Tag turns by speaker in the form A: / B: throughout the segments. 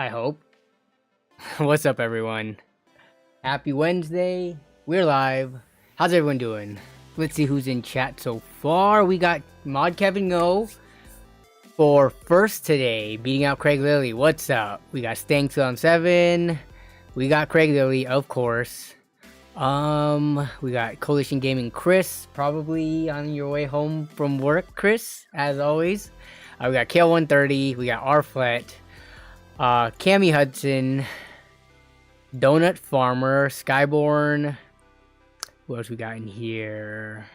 A: I hope. What's up, everyone? Happy Wednesday. We're live. How's everyone doing? Let's see who's in chat so far. We got Mod Kevin Go for first today, beating out Craig Lilly. What's up? We got Stanks on 7. We got Craig Lilly, of course. We got Coalition Gaming Chris, probably on your way home from work, Chris, as always. We got Kale130. We got Rflet. Cammy Hudson, Donut Farmer, Skyborn. What else we got in here?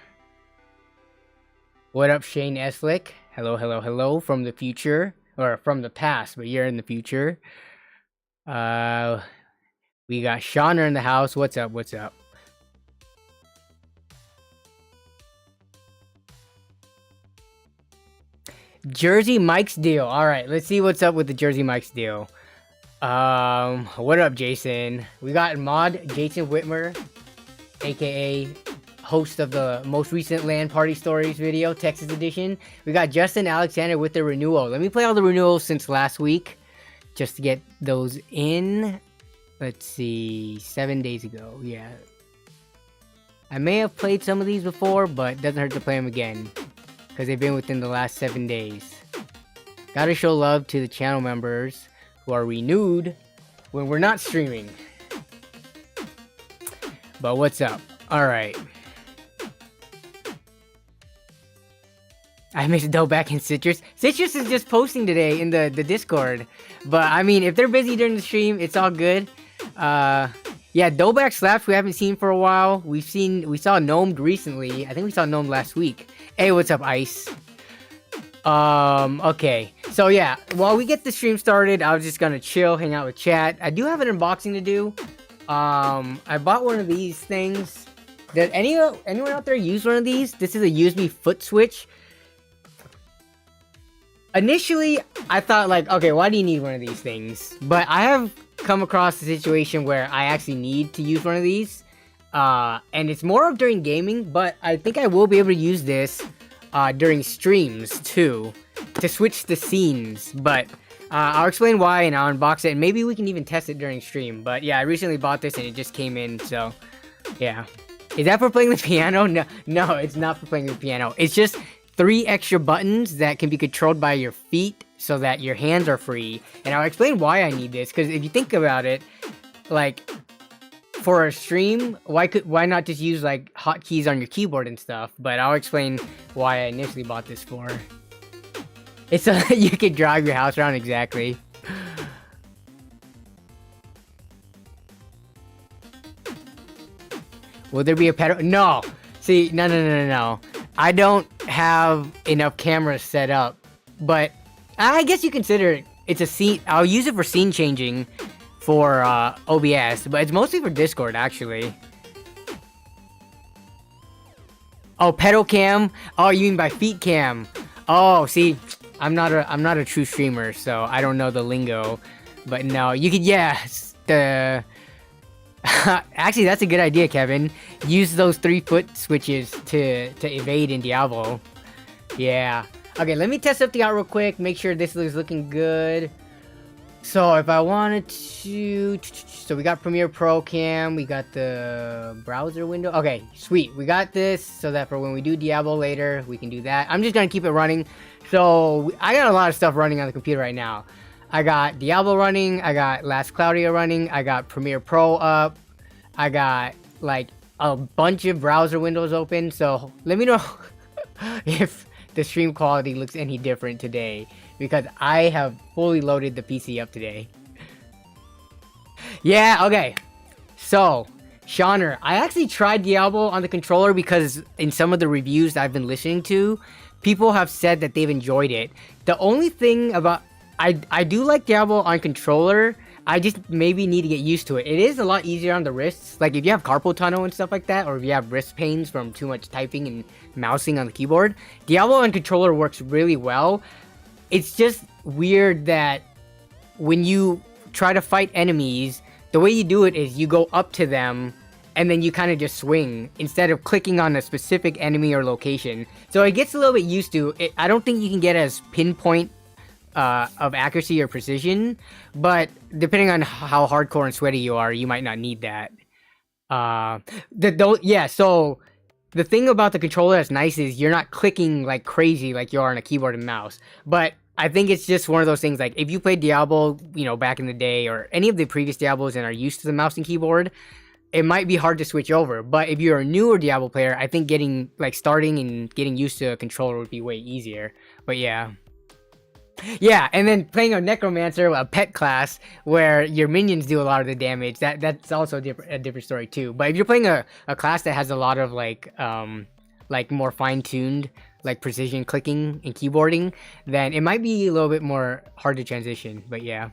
A: What up, Shane Eslick? Hello, hello, hello from the future, or from the past, but you're in the future. We got Shauna in the house. What's up? What's up? Jersey Mike's deal. All right, let's see what's up with the Jersey Mike's deal. What up, Jason? We got Mod Jason Witmer, aka host of the most recent LAN Party Stories video, Texas edition. We got Justin Alexander with the renewal. Let me play all the renewals since last week, just to get those in. Let's see, 7 days ago. Yeah, I may have played some of these before, but doesn't hurt to play them again, because they've been within the last 7 days. Gotta show love to the channel members who are renewed when we're not streaming. But what's up? Alright. I missed Doback and Citrus. Citrus is just posting today in the Discord. But I mean, if they're busy during the stream, it's all good. Yeah, Doback slaps we haven't seen for a while. We saw Gnomed recently. I think we saw Gnome last week. Hey, what's up, Ice? Okay. So yeah, while we get the stream started, I was just gonna chill, hang out with chat. I do have an unboxing to do. I bought one of these things. Did anyone out there use one of these? This is a USB foot switch. Initially, I thought like, okay, why do you need one of these things? But I have come across a situation where I actually need to use one of these. And it's more of during gaming, but I think I will be able to use this during streams too, to switch the scenes. But I'll explain why and I'll unbox it, and maybe we can even test it during stream. But yeah, I recently bought this and it just came in, so yeah. Is that for playing the piano? No, it's not for playing the piano. It's just 3 extra buttons that can be controlled by your feet so that your hands are free. And I'll explain why I need this, because if you think about it, like, for a stream, why not just use like hotkeys on your keyboard and stuff? But I'll explain why I initially bought this for. It's so that you can drive your house around, exactly. Will there be a pedal? No! See, no. I don't have enough cameras set up, but I guess you consider it. It's a scene. I'll use it for scene changing for OBS, but it's mostly for Discord, actually. Oh, pedal cam? Oh, you mean by feet cam? Oh, see, I'm not a true streamer, so I don't know the lingo. But no, you could, yeah, actually, that's a good idea, Kevin. Use those 3 foot switches to evade in Diablo. Yeah. Okay, let me test something out real quick. Make sure this is looking good. So if I wanted to, so we got Premiere Pro Cam, we got the browser window. Okay, sweet. We got this so that for when we do Diablo later, we can do that. I'm just gonna keep it running. So I got a lot of stuff running on the computer right now. I got Diablo running, I got Last Claudia running, I got Premiere Pro up, I got like a bunch of browser windows open. So let me know if the stream quality looks any different today, because I have fully loaded the PC up today. Yeah, okay. So, Shauner, I actually tried Diablo on the controller because in some of the reviews I've been listening to, people have said that they've enjoyed it. The only thing about... I do like Diablo on controller. I just maybe need to get used to it. It is a lot easier on the wrists. Like if you have carpal tunnel and stuff like that, or if you have wrist pains from too much typing and mousing on the keyboard, Diablo on controller works really well. It's just weird that when you try to fight enemies, the way you do it is you go up to them and then you kind of just swing instead of clicking on a specific enemy or location. So it gets a little bit used to it. I don't think you can get as pinpoint of accuracy or precision, but depending on how hardcore and sweaty you are, you might not need that. So the thing about the controller that's nice is you're not clicking like crazy like you are on a keyboard and mouse. But I think it's just one of those things, like if you played Diablo, you know, back in the day, or any of the previous Diablos and are used to the mouse and keyboard, it might be hard to switch over. But if you're a newer Diablo player, I think starting and getting used to a controller would be way easier. But yeah. Yeah, and then playing a Necromancer, a pet class, where your minions do a lot of the damage, that's also a different story too. But if you're playing a class that has a lot of like more fine-tuned like precision clicking and keyboarding, then it might be a little bit more hard to transition. But yeah.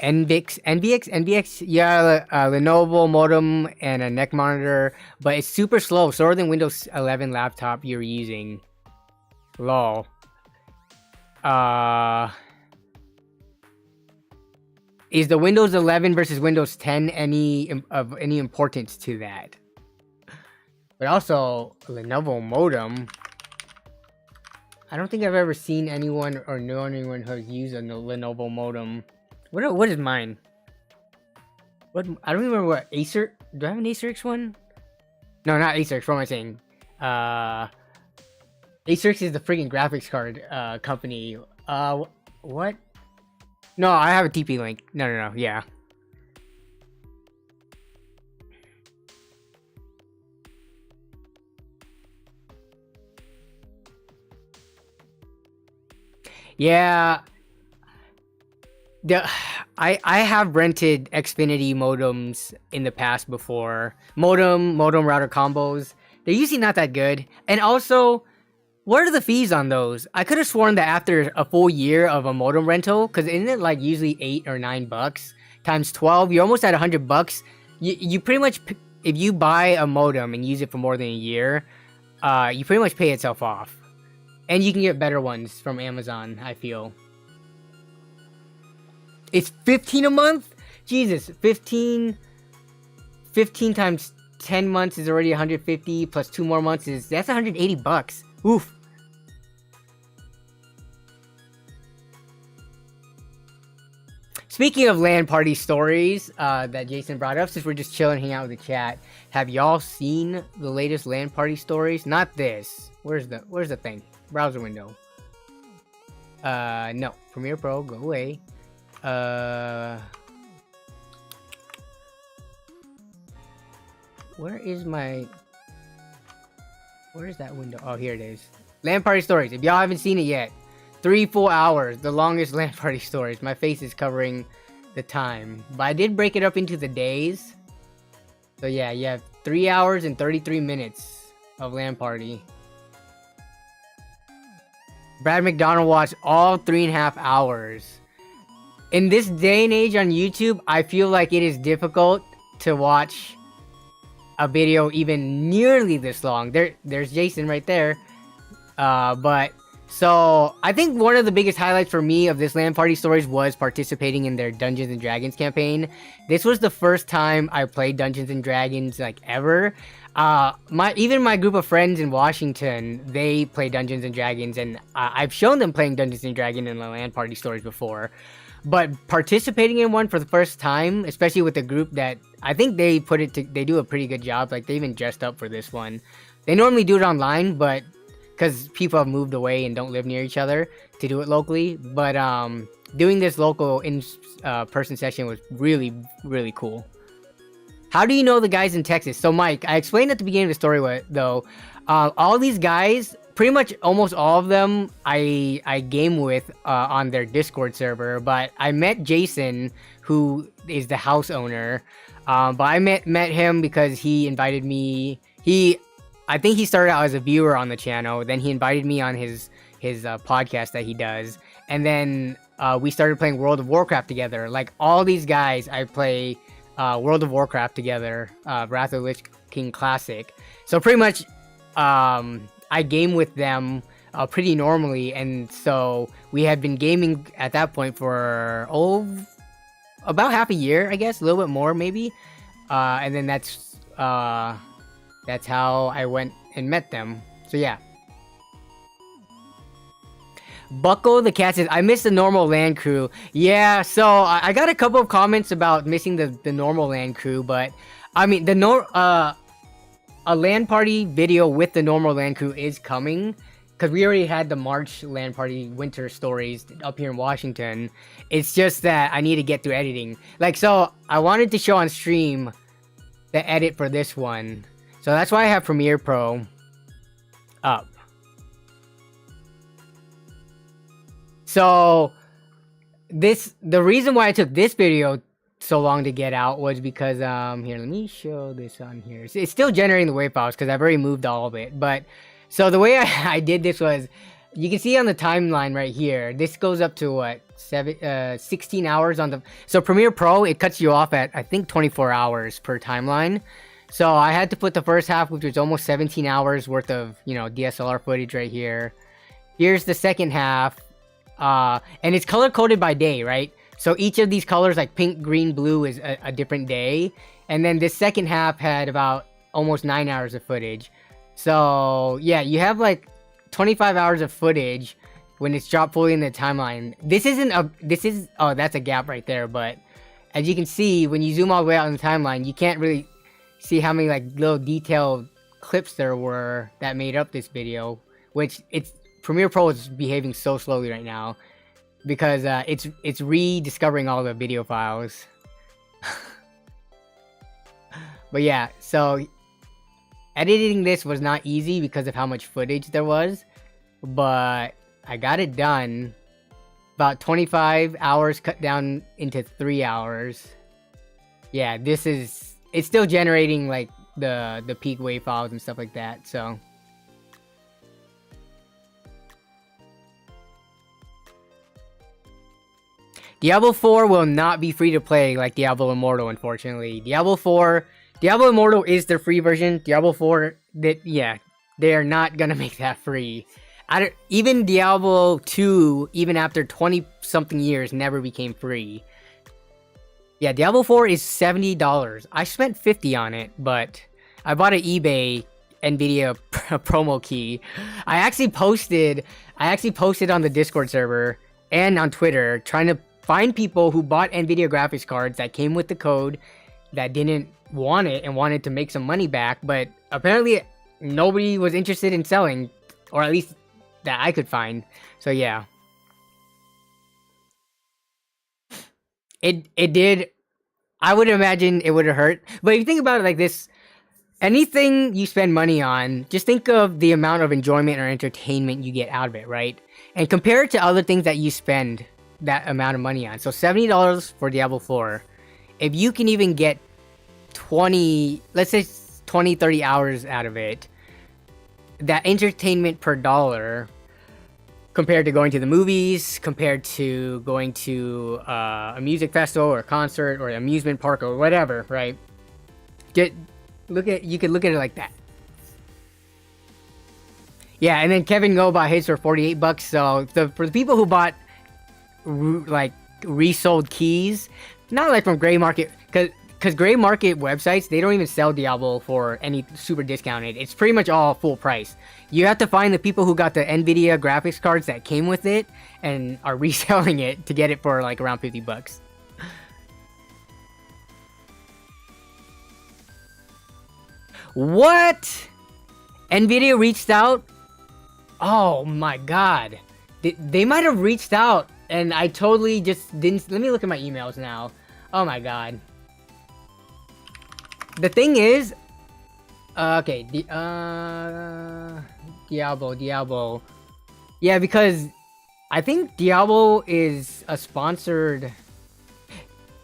A: NVX, yeah, Lenovo modem and a neck monitor, but it's super slow, slower than Windows 11 laptop you're using. Lol. Is the Windows 11 versus Windows 10 of any importance to that? But also, Lenovo modem. I don't think I've ever seen anyone or know anyone who's used a Lenovo modem. What is mine? What, I don't remember what Acer. Do I have an Acerix one? No, not Acerix. What am I saying? Acerix is the freaking graphics card company. What? No, I have a TP-Link. No. Yeah. Yeah. I have rented Xfinity modems in the past before. Modem router combos. They're usually not that good. And also, what are the fees on those? I could have sworn that after a full year of a modem rental, because isn't it like usually $8 or $9 times 12? You're almost at $100. You pretty much, if you buy a modem and use it for more than a year, you pretty much pay itself off. And you can get better ones from Amazon, I feel. It's $15 a month? Jesus, 15 times 10 months is already 150, plus 2 more months that's $180. Oof. Speaking of LAN party stories that Jason brought up, since we're just chilling, hanging out with the chat, have y'all seen the latest LAN party stories? Not this. Where's the thing? Browser window. No. Premiere Pro, go away. Where is that window? Oh, here it is. LAN party stories. If y'all haven't seen it yet, 3 full hours, the longest LAN party stories. My face is covering the time, but I did break it up into the days. So yeah, you have 3 hours and 33 minutes of LAN party. Brad McDonald watched all 3.5 hours. In this day and age on YouTube, I feel like it is difficult to watch a video even nearly this long. There's Jason right there. But so I think one of the biggest highlights for me of this LAN party stories was participating in their Dungeons and Dragons campaign. This was the first time I played Dungeons and Dragons like ever. Even my group of friends in Washington, they play Dungeons and Dragons, and I've shown them playing Dungeons and Dragons in the LAN party stories before. But participating in one for the first time, especially with a group that I think they do a pretty good job. Like they even dressed up for this one. They normally do it online, but because people have moved away and don't live near each other to do it locally. But doing this local in-person session was really, really cool. How do you know the guys in Texas? So Mike, I explained at the beginning of the story though, all these guys, pretty much almost all of them, I game with on their Discord server. But I met Jason, who is the house owner. But I met him because he invited me. I think he started out as a viewer on the channel. Then he invited me on his podcast that he does. And then we started playing World of Warcraft together. Like all these guys, I play World of Warcraft together, Wrath of the Lich King Classic. So pretty much, I game with them pretty normally, and so we had been gaming at that point for about half a year, I guess, a little bit more maybe. And then that's how I went and met them. So yeah. Bucko the cat says, I miss the normal land crew. Yeah, so I got a couple of comments about missing the normal land crew, but I mean a LAN party video with the normal LAN crew is coming, because we already had the March LAN party winter stories up here in Washington. It's just that I need to get through editing. Like, so I wanted to show on stream the edit for this one. So that's why I have Premiere Pro up. So the reason why I took this video so long to get out was because here, let me show this on here. It's still generating the wave files because I've already moved all of it. But so the way I did this was, you can see on the timeline right here, this goes up to what, 16 hours on the, so Premiere Pro, it cuts you off at I think 24 hours per timeline. So I had to put the first half, which was almost 17 hours worth of, you know, DSLR footage right here. Here's the second half, and it's color coded by day, right? So each of these colors, like pink, green, blue, is a different day. And then this second half had about almost 9 hours of footage. So yeah, you have like 25 hours of footage when it's dropped fully in the timeline. This is, oh, that's a gap right there. But as you can see, when you zoom all the way out in the timeline, you can't really see how many like little detailed clips there were that made up this video. Which Premiere Pro is behaving so slowly right now, because it's rediscovering all the video files. But yeah, so editing this was not easy because of how much footage there was, but I got it done. About 25 hours cut down into 3 hours. Yeah, it's still generating like the peak wave files and stuff like that, so. Diablo 4 will not be free to play like Diablo Immortal, unfortunately. Diablo Immortal is their free version. Diablo 4, yeah, they are not gonna make that free. Even Diablo 2, even after 20-something years, never became free. Yeah, Diablo 4 is $70. I spent $50 on it, but I bought an eBay NVIDIA promo key. I actually posted on the Discord server and on Twitter trying to find people who bought NVIDIA graphics cards that came with the code that didn't want it and wanted to make some money back, but apparently nobody was interested in selling, or at least that I could find. So yeah. It did. I would imagine it would have hurt. But if you think about it like this, anything you spend money on, just think of the amount of enjoyment or entertainment you get out of it, right? And compare it to other things that you spend that amount of money on. So $70 for Diablo 4. If you can even get 20, let's say 20, 30 hours out of it, that entertainment per dollar, compared to going to the movies, compared to going to a music festival or a concert or an amusement park or whatever, right? You could look at it like that. Yeah, and then Kevin Go bought his for $48. So for the people who bought like resold keys, not like from gray market, because gray market websites, they don't even sell Diablo for any super discounted. It's pretty much all full price. You have to find the people who got the NVIDIA graphics cards that came with it and are reselling it to get it for like around $50. What? NVIDIA reached out? Oh my god. They might have reached out and I totally just didn't. Let me look at my emails now. Oh my god. The thing is, okay, Diablo. Yeah, because I think Diablo is a sponsored.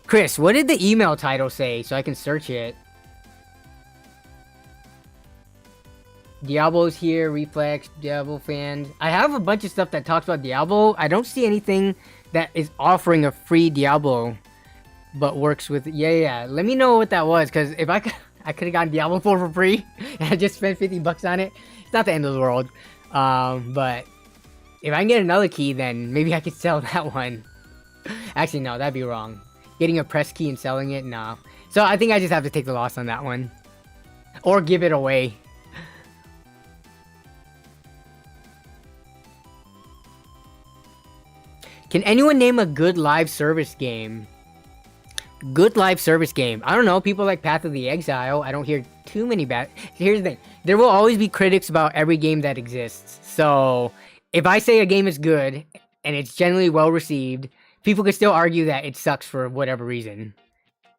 A: Chris, what did the email title say so I can search it? Diablo's here, Reflex, Diablo fans. I have a bunch of stuff that talks about Diablo. I don't see anything that is offering a free Diablo, but works with. Yeah. Let me know what that was, because if I could have gotten Diablo 4 for free, and I just spent $50 on it. It's not the end of the world. But If I can get another key, then maybe I could sell that one. Actually, no, that'd be wrong. Getting a press key and selling it, nah. So I think I just have to take the loss on that one. Or give it away. Can anyone name a good live service game? Good live service game. I don't know. People like Path of the Exile. I don't hear too many bad. Here's the thing. There will always be critics about every game that exists. So if I say a game is good and it's generally well received, people could still argue that it sucks for whatever reason.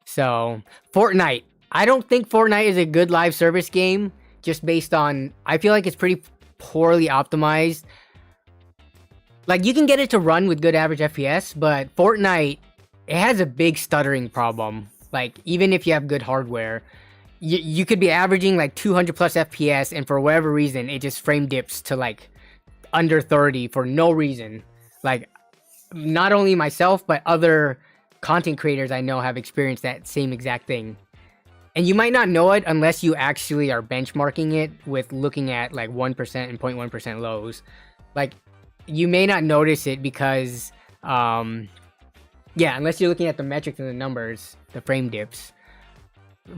A: So Fortnite. I don't think Fortnite is a good live service game just based on... I feel like it's pretty poorly optimized. Like, you can get it to run with good average FPS, but Fortnite, it has a big stuttering problem. Like, even if you have good hardware, you could be averaging like 200 plus FPS, and for whatever reason, it just frame dips to like under 30 for no reason. Like, not only myself, but other content creators I know have experienced that same exact thing. And you might not know it unless you actually are benchmarking it with looking at like 1% and 0.1% lows. Like, you may not notice it because, yeah, unless you're looking at the metrics and the numbers, the frame dips.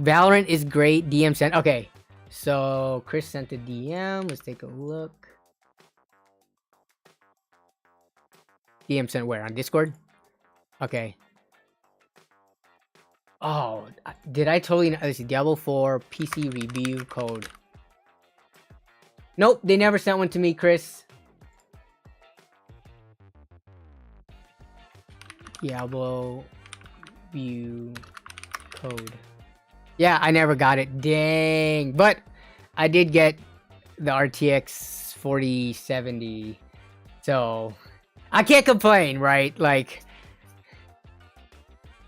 A: Valorant is great. DM sent. Okay, so Chris sent a DM. Let's take a look. DM sent where? On Discord? Okay. Oh, did I totally... Let's see. Diablo 4 PC review code. Nope, they never sent one to me, Chris. Diablo view code. Yeah, I never got it. Dang. But I did get the RTX 4070. So I can't complain, right? Like,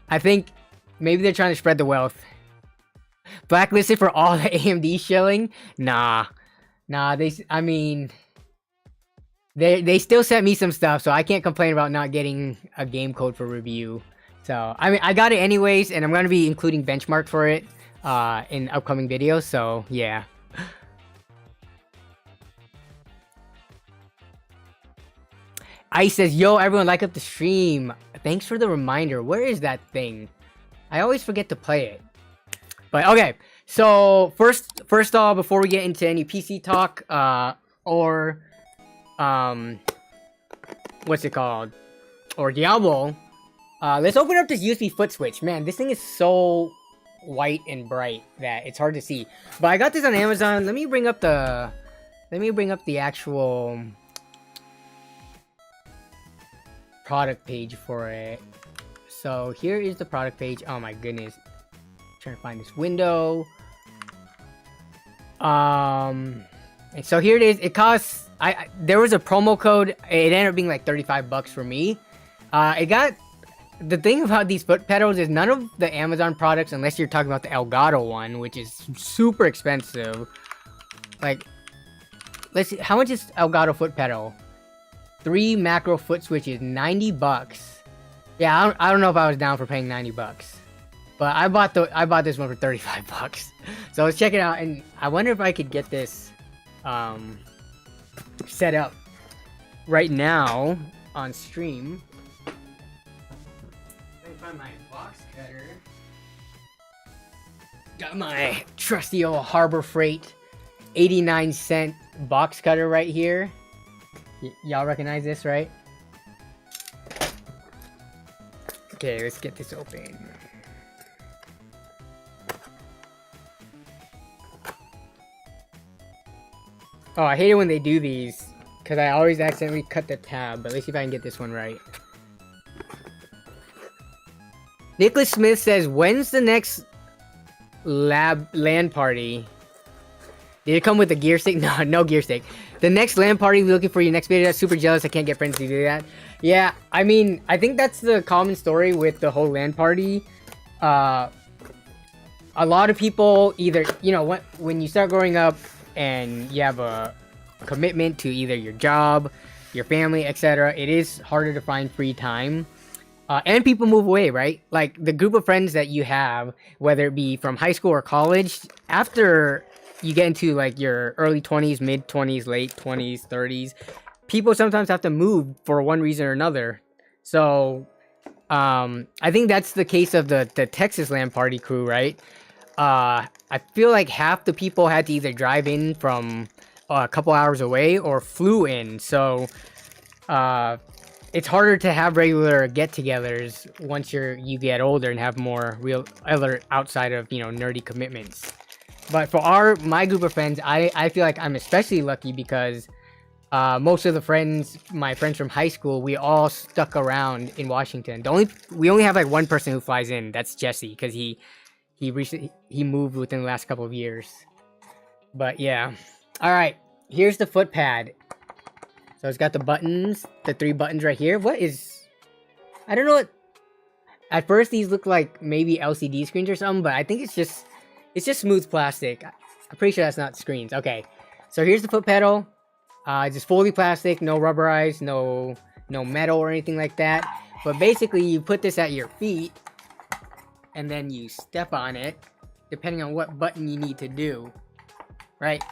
A: I think maybe they're trying to spread the wealth. Blacklisted for all the AMD shilling? Nah. Nah, I mean, they still sent me some stuff, so I can't complain about not getting a game code for review. So, I mean, I got it anyways, and I'm going to be including benchmark for it in upcoming videos, so yeah. Ice says, yo, everyone like up the stream. Thanks for the reminder. Where is that thing? I always forget to play it. But, okay. So, first off, before we get into any PC talk, or what's it called? Or Diablo, let's open up this USB foot switch. Man, this thing is so white and bright that it's hard to see. But I got this on Amazon. Let me bring up the actual product page for it. So here is the product page. Oh my goodness. Trying to find this window. And so here it is. It costs, there was a promo code. It ended up being like 35 bucks for me. The thing about these foot pedals is none of the Amazon products, unless you're talking about the Elgato one, which is super expensive. Like, let's see, how much is Elgato foot pedal? 3 macro foot switches, 90 bucks. Yeah, I don't know if I was down for paying 90 bucks. But I bought this one for 35 bucks. So let's check it out, and I wonder if I could get this set up right now on stream. Let me find my box cutter. Got my trusty old Harbor Freight 89-cent box cutter right here. Y'all recognize this, right? Okay, let's get this open. Oh, I hate it when they do these, because I always accidentally cut the tab, but let's see if I can get this one right. Nicholas Smith says, when's the next LAN party? Did it come with a gear stick? No, no gear stick. The next LAN party, we're looking for your next video. That's super jealous. I can't get friends to do that. Yeah, I mean, I think that's the common story with the whole LAN party. A lot of people either, you know, when you start growing up and you have a commitment to either your job, your family, etc., it is harder to find free time. And people move away, right? Like, the group of friends that you have, whether it be from high school or college, after you get into like your early 20s, mid 20s, late 20s, 30s, people sometimes have to move for one reason or another. So I think that's the case of the Texas LAN party crew, right? I feel like half the people had to either drive in from a couple hours away or flew in. So it's harder to have regular get-togethers once you get older and have more real other outside of, you know, nerdy commitments. But for my group of friends, I feel like I'm especially lucky because most of my friends from high school, we all stuck around in Washington. We only have like one person who flies in. That's Jesse, because he moved within the last couple of years. But yeah, all right. Here's the foot pad. So it's got the buttons, the 3 buttons right here. I don't know what. At first these look like maybe LCD screens or something, but I think it's just smooth plastic. I'm pretty sure that's not screens. Okay, so here's the foot pedal. Just fully plastic, no rubberized, no metal or anything like that. But basically, you put this at your feet, and then you step on it, depending on what button you need to do. Right?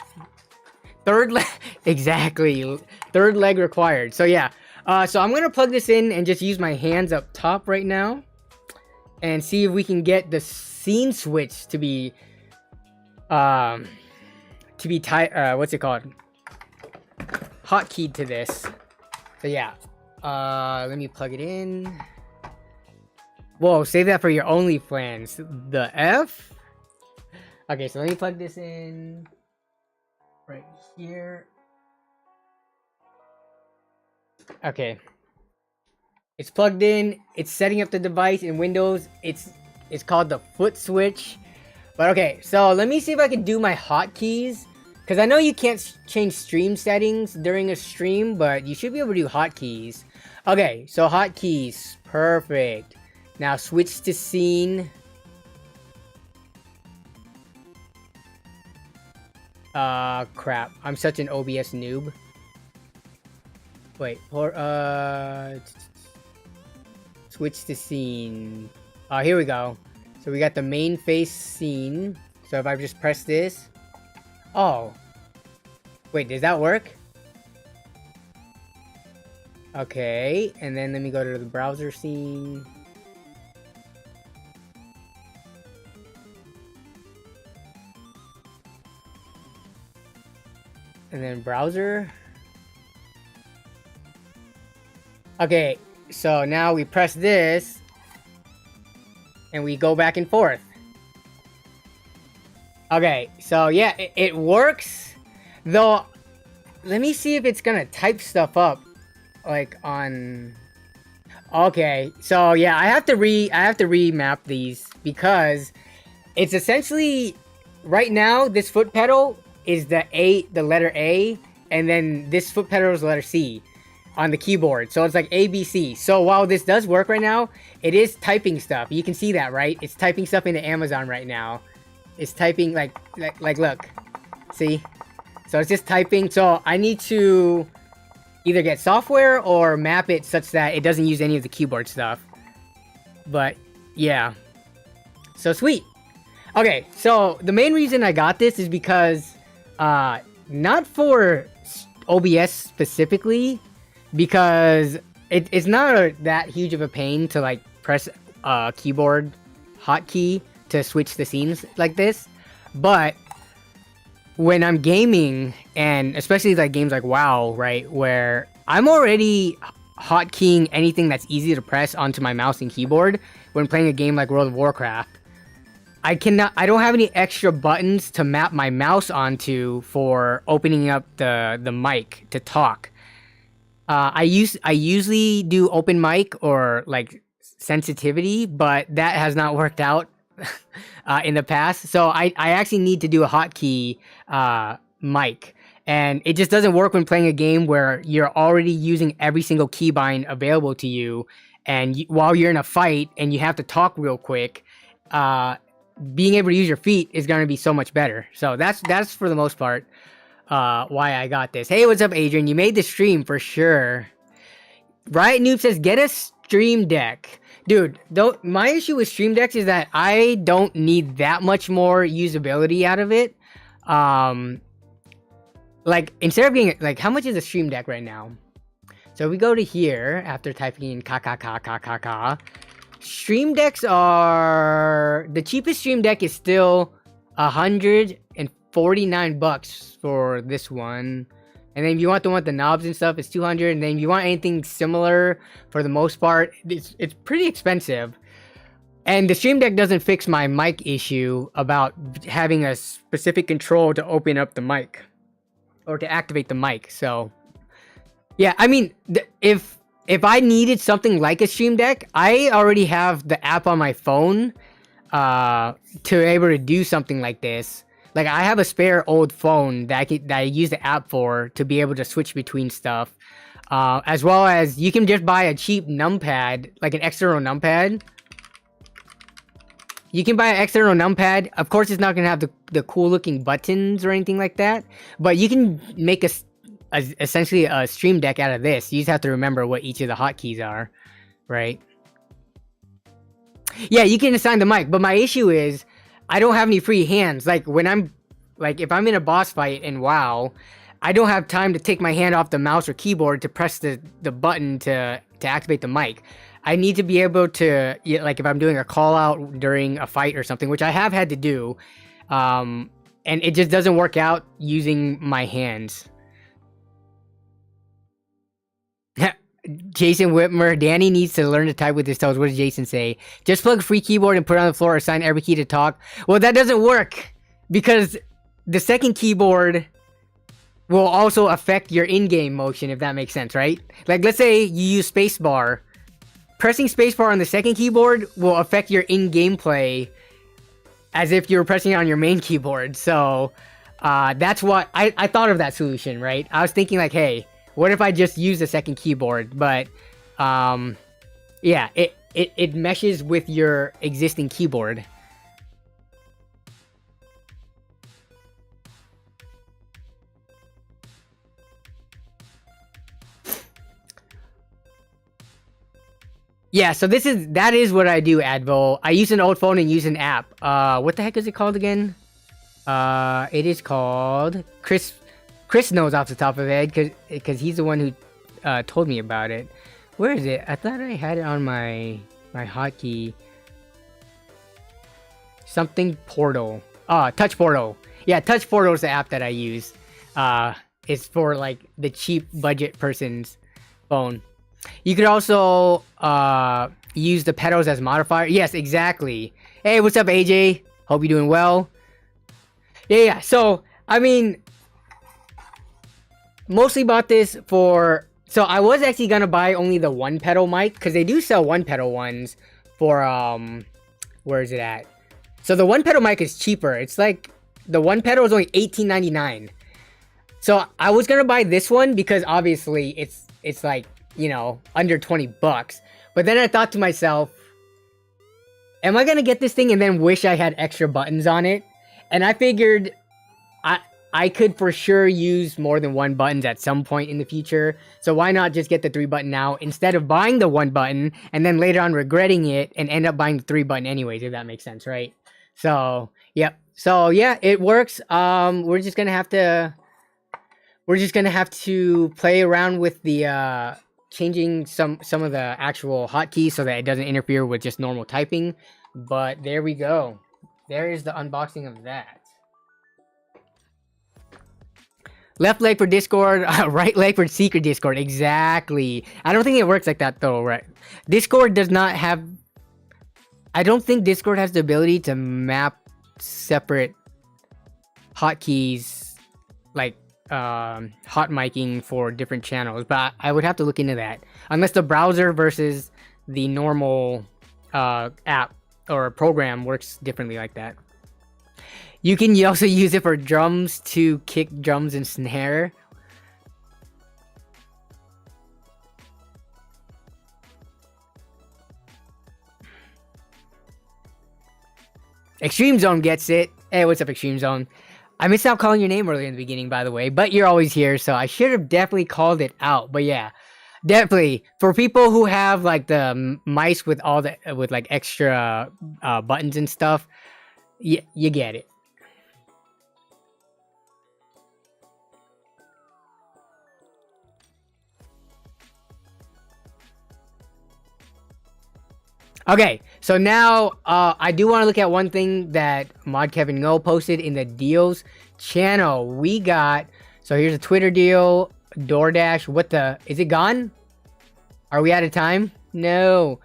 A: Exactly. Third leg required. So yeah. So I'm gonna plug this in and just use my hands up top right now, and see if we can get the scene switch to be tight. What's it called? Hotkeyed to this. So yeah. Let me plug it in. Whoa, save that for your OnlyFans. The F? Okay, so let me plug this in right here. Okay. It's plugged in. It's setting up the device in Windows. It's called the foot switch. But okay, so let me see if I can do my hotkeys. Because I know you can't change stream settings during a stream, but you should be able to do hotkeys. Okay, so hotkeys. Perfect. Now switch to scene. Crap. I'm such an OBS noob. Wait, switch to scene. Here we go. So we got the main face scene. So if I just press this. Oh. Wait, does that work? Okay, and then let me go to the browser scene. And then browser. Okay, so now we press this. And we go back and forth. Okay, so yeah, it works. Though, let me see if it's gonna type stuff up. Like on... Okay, so yeah, I have to remap these. Because it's essentially... Right now, this foot pedal is the letter A. And then this foot pedal is the letter C on the keyboard. So it's like A, B, C. So while this does work right now, it is typing stuff. You can see that, right? It's typing stuff into Amazon right now. It's typing like look. See? So it's just typing. So I need to either get software or map it such that it doesn't use any of the keyboard stuff. But yeah. So sweet. Okay, so the main reason I got this is because not for OBS specifically, because it's not that huge of a pain to like press a keyboard hotkey to switch the scenes like this. But when I'm gaming, and especially like games like WoW, right, where I'm already hotkeying anything that's easy to press onto my mouse and keyboard when playing a game like World of Warcraft, I don't have any extra buttons to map my mouse onto for opening up the mic to talk. I usually do open mic or like sensitivity, but that has not worked out in the past. So I actually need to do a hotkey mic, and it just doesn't work when playing a game where you're already using every single keybind available to you, and while you're in a fight and you have to talk real quick, being able to use your feet is going to be so much better. So that's for the most part why I got this. Hey, what's up, Adrian? You made the stream for sure. Riot Noob says, get a stream deck. Dude, my issue with stream decks is that I don't need that much more usability out of it. Like, instead of getting, like, how much is a stream deck right now? So we go to here after typing in ka. Stream decks are the cheapest stream deck is still $149 for this one. And then if you want the one with the knobs and stuff, it's 200. And then if you want anything similar, for the most part, it's pretty expensive. And the Stream Deck doesn't fix my mic issue about having a specific control to open up the mic or to activate the mic. So, yeah, I mean, if I needed something like a Stream Deck, I already have the app on my phone to be able to do something like this. Like, I have a spare old phone that I use the app for to be able to switch between stuff. As well as you can just buy a cheap numpad, like an external numpad. You can buy an external numpad. Of course, it's not going to have the cool looking buttons or anything like that. But you can make essentially a Stream Deck out of this. You just have to remember what each of the hotkeys are, right? Yeah, you can assign the mic. But my issue is I don't have any free hands. Like when if I'm in a boss fight in WoW, I don't have time to take my hand off the mouse or keyboard to press the button to activate the mic. I need to be able to, like if I'm doing a call out during a fight or something, which I have had to do, and it just doesn't work out using my hands. Jason Witmer, Danny needs to learn to type with his toes. What does Jason say? Just plug a free keyboard and put it on the floor, assign every key to talk. Well, that doesn't work because the second keyboard will also affect your in-game motion, if that makes sense, right? Like, let's say you use spacebar. Pressing spacebar on the second keyboard will affect your in-game play as if you were pressing it on your main keyboard. So, that's what I thought of that solution, right? I was thinking like, hey, what if I just use the second keyboard? But, yeah, it meshes with your existing keyboard. Yeah, so that is what I do, Advil. I use an old phone and use an app. What the heck is it called again? It is called Chris knows off the top of his head because he's the one who told me about it. Where is it? I thought I had it on my hotkey. Something Portal. Touch Portal. Yeah, Touch Portal is the app that I use. It's for like the cheap budget person's phone. You could also use the pedals as modifier. Yes, exactly. Hey, what's up, AJ? Hope you're doing well. Yeah. So, I mean, mostly bought this for... So, I was actually going to buy only the one pedal mic, because they do sell one pedal ones for, where is it at? So, the one pedal mic is cheaper. It's like, the one pedal is only $18.99. So, I was going to buy this one, because obviously, it's like, you know, under 20 bucks. But then I thought to myself, am I going to get this thing and then wish I had extra buttons on it? And I figured I could for sure use more than one buttons at some point in the future. So why not just get the 3 button now instead of buying the 1 button and then later on regretting it and end up buying the 3 button anyways, if that makes sense, right? So, yep. So, yeah, it works. We're just going to have to play around with the changing some of the actual hotkeys so that it doesn't interfere with just normal typing. But there we go. There is the unboxing of that. Left leg for Discord, right leg for secret Discord. Exactly. I don't think it works like that though, right? Discord does not have... I don't think Discord has the ability to map separate hotkeys like hot miking for different channels, but I would have to look into that. Unless the browser versus the normal app or program works differently like that. You can also use it for drums to kick drums and snare. Extreme Zone gets it. Hey, what's up, Extreme Zone? I missed out calling your name earlier in the beginning, by the way, but you're always here, so I should have definitely called it out. But yeah, definitely for people who have like the mice with all the like extra buttons and stuff, you get it. Okay, so now I do want to look at one thing that Mod Kevin Ngo posted in the deals channel. We got, so here's a Twitter deal, DoorDash. What the, is it gone? Are we out of time? No.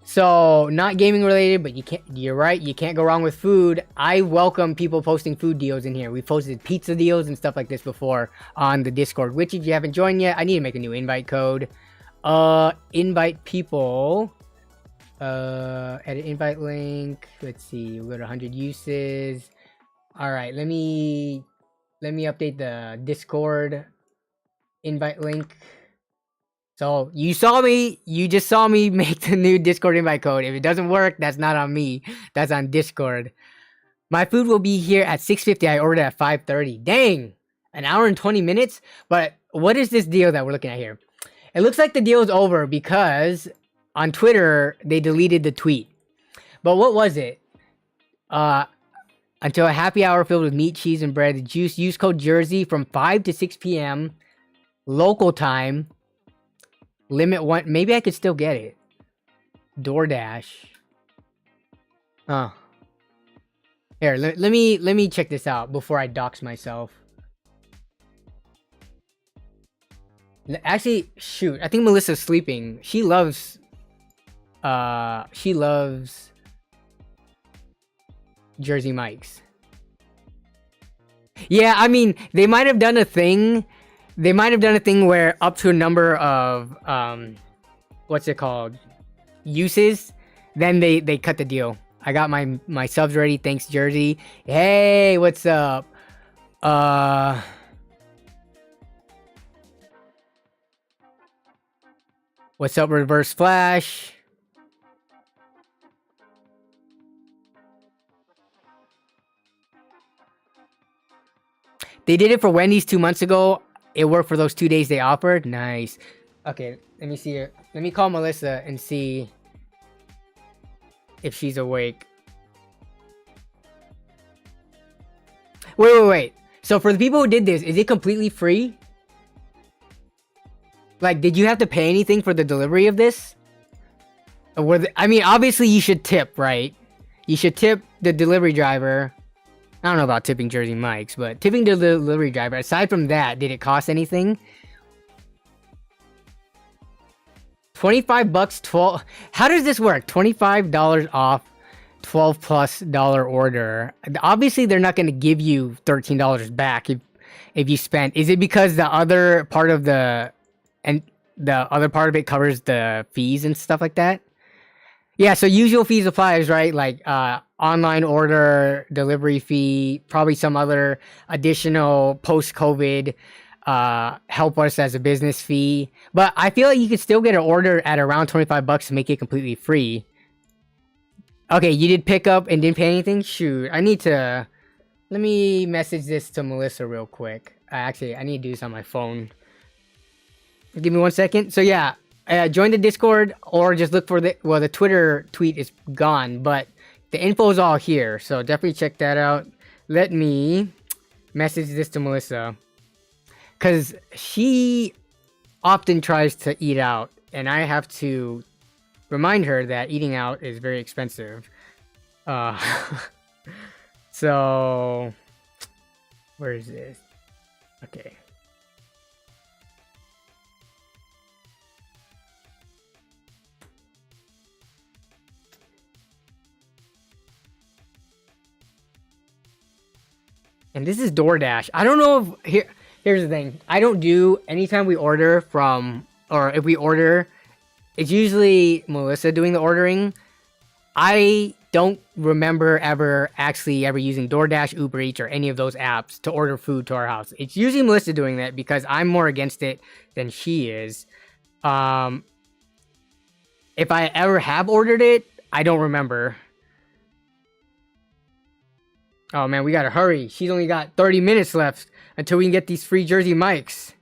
A: So not gaming related, but you're right, you can't go wrong with food. I welcome people posting food deals in here. We posted pizza deals and stuff like this before on the Discord, which if you haven't joined yet, I need to make a new invite code. Invite people. Edit invite link. Let's see, we got 100 uses. All right, let me update the Discord invite link. So you just saw me make the new Discord invite code. If it doesn't work, that's not on me. That's on Discord. My food will be here at 6:50. I ordered at 5:30. Dang, an hour and 20 minutes. But what is this deal that we're looking at here? It looks like the deal is over because on Twitter, they deleted the tweet. But what was it? Until a happy hour filled with meat, cheese, and bread, juice, use code Jersey from 5 to 6 p.m. local time. Limit one. Maybe I could still get it. DoorDash. Here, let me check this out before I dox myself. Actually, shoot. I think Melissa's sleeping. She loves Jersey Mike's. Yeah, I mean, they might have done a thing. They might have done a thing where up to a number of what's it called? Uses, then they cut the deal. I got my subs ready. Thanks, Jersey. Hey, what's up? What's up, Reverse Flash? They did it for Wendy's 2 months ago. It worked for those 2 days they offered. Nice. Okay, let me see here. Let me call Melissa and see if she's awake. Wait. So for the people who did this, is it completely free? Like, did you have to pay anything for the delivery of this? Or I mean, obviously you should tip, right? You should tip the delivery driver. I don't know about tipping Jersey Mike's, but tipping the delivery driver, aside from that, did it cost anything? 25 bucks, 12. How does this work? $25 off $12+ order. Obviously, they're not going to give you $13 back if you spent. Is it because the other part of it covers the fees and stuff like that? Yeah, so usual fees applies, right? Like online order, delivery fee, probably some other additional post-COVID help us as a business fee. But I feel like you could still get an order at around 25 bucks to make it completely free. Okay, you did pick up and didn't pay anything? Shoot, I need to... Let me message this to Melissa real quick. Actually, I need to do this on my phone. Give me 1 second. So yeah, join the Discord or just look for the Twitter tweet is gone, but the info is all here. So definitely check that out. Let me message this to Melissa, because she often tries to eat out, and I have to remind her that eating out is very expensive. So where is this? Okay. And this is DoorDash. I don't know if... Here's the thing. I don't do... Anytime we order from... Or if we order... It's usually Melissa doing the ordering. I don't remember ever using DoorDash, Uber Eats, or any of those apps to order food to our house. It's usually Melissa doing that because I'm more against it than she is. If I ever have ordered it, I don't remember. Oh man, we gotta hurry. She's only got 30 minutes left until we can get these free Jersey Mikes.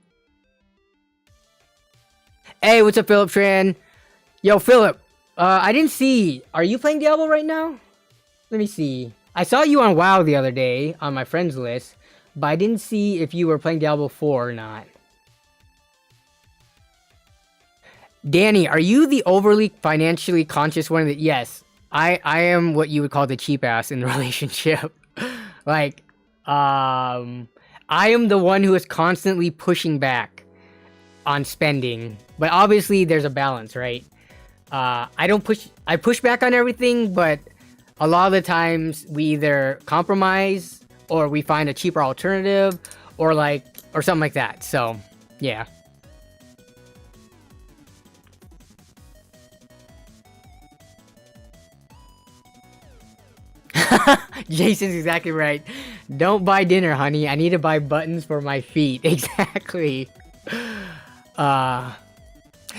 A: Hey, what's up, Philip Tran? Yo, Philip. I didn't see... Are you playing Diablo right now? Let me see. I saw you on WoW the other day on my friends list, but I didn't see if you were playing Diablo 4 or not. Danny, are you the overly financially conscious one? That yes, I am what you would call the cheap ass in the relationship. Like, I am the one who is constantly pushing back on spending, but obviously there's a balance, right? I push back on everything, but a lot of the times we either compromise or we find a cheaper alternative or something like that. So, yeah. Jason's exactly right. Don't buy dinner, honey. I need to buy buttons for my feet. Exactly.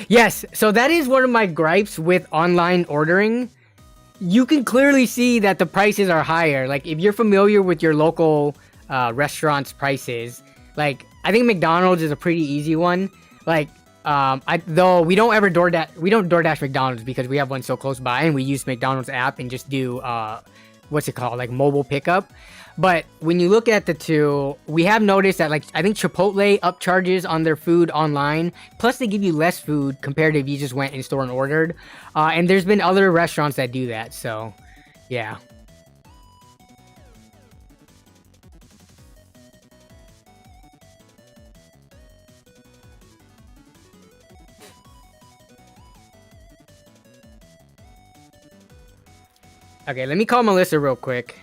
A: Yes, so that is one of my gripes with online ordering. You can clearly see that the prices are higher. Like, if you're familiar with your local restaurant's prices, like, I think McDonald's is a pretty easy one. Like, though we don't DoorDash McDonald's because we have one so close by, and we use McDonald's app and just do what's it called, like mobile pickup. But when you look at the two, we have noticed that, like, I think Chipotle upcharges on their food online. Plus, they give you less food compared to if you just went in store and ordered. And there's been other restaurants that do that. So, yeah. Okay, let me call Melissa real quick.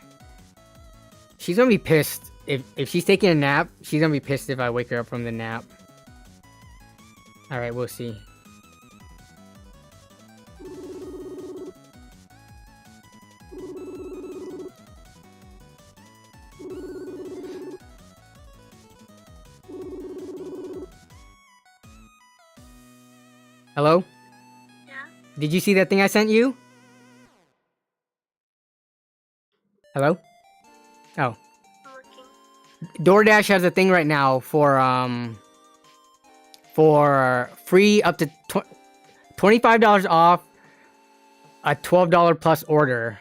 A: She's gonna be pissed. If she's taking a nap, she's gonna be pissed if I wake her up from the nap. Alright, we'll see. Hello?
B: Yeah?
A: Did you see that thing I sent you? Hello? Oh.
B: I'm looking.
A: DoorDash has a thing right now for free up to $25 off a $12 plus order.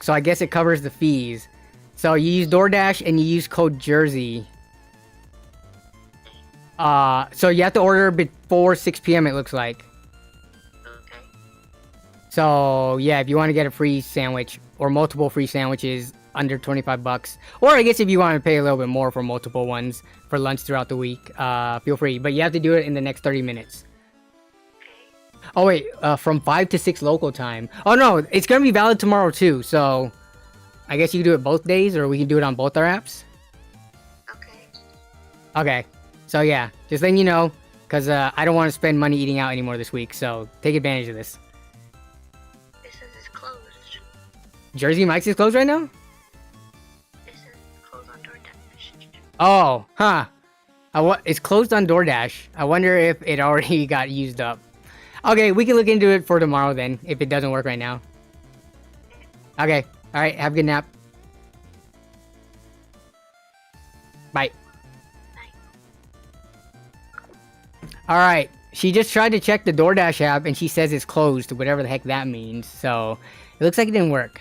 A: So I guess it covers the fees. So you use DoorDash and you use code Jersey. So you have to order before 6 p.m. it looks like.
B: Okay.
A: So yeah, if you want to get a free sandwich or multiple free sandwiches under 25 bucks, or I guess if you want to pay a little bit more for multiple ones for lunch throughout the week, feel free. But you have to do it in the next 30 minutes. Oh wait, from 5 to 6 local time. Oh no, it's gonna be valid tomorrow too. So I guess you can do it both days, or we can do it on both our apps.
B: Okay.
A: Okay. So yeah, just letting you know, because I don't want to spend money eating out anymore this week. So take advantage of this.
B: It says it's closed.
A: Jersey Mike's is closed right now?
B: It says it's closed on DoorDash.
A: Oh, huh. It's closed on DoorDash. I wonder if it already got used up. Okay, we can look into it for tomorrow then, if it doesn't work right now. Okay, alright, have a good nap. Bye. Alright, she just tried to check the DoorDash app and she says it's closed, whatever the heck that means. So, it looks like it didn't work.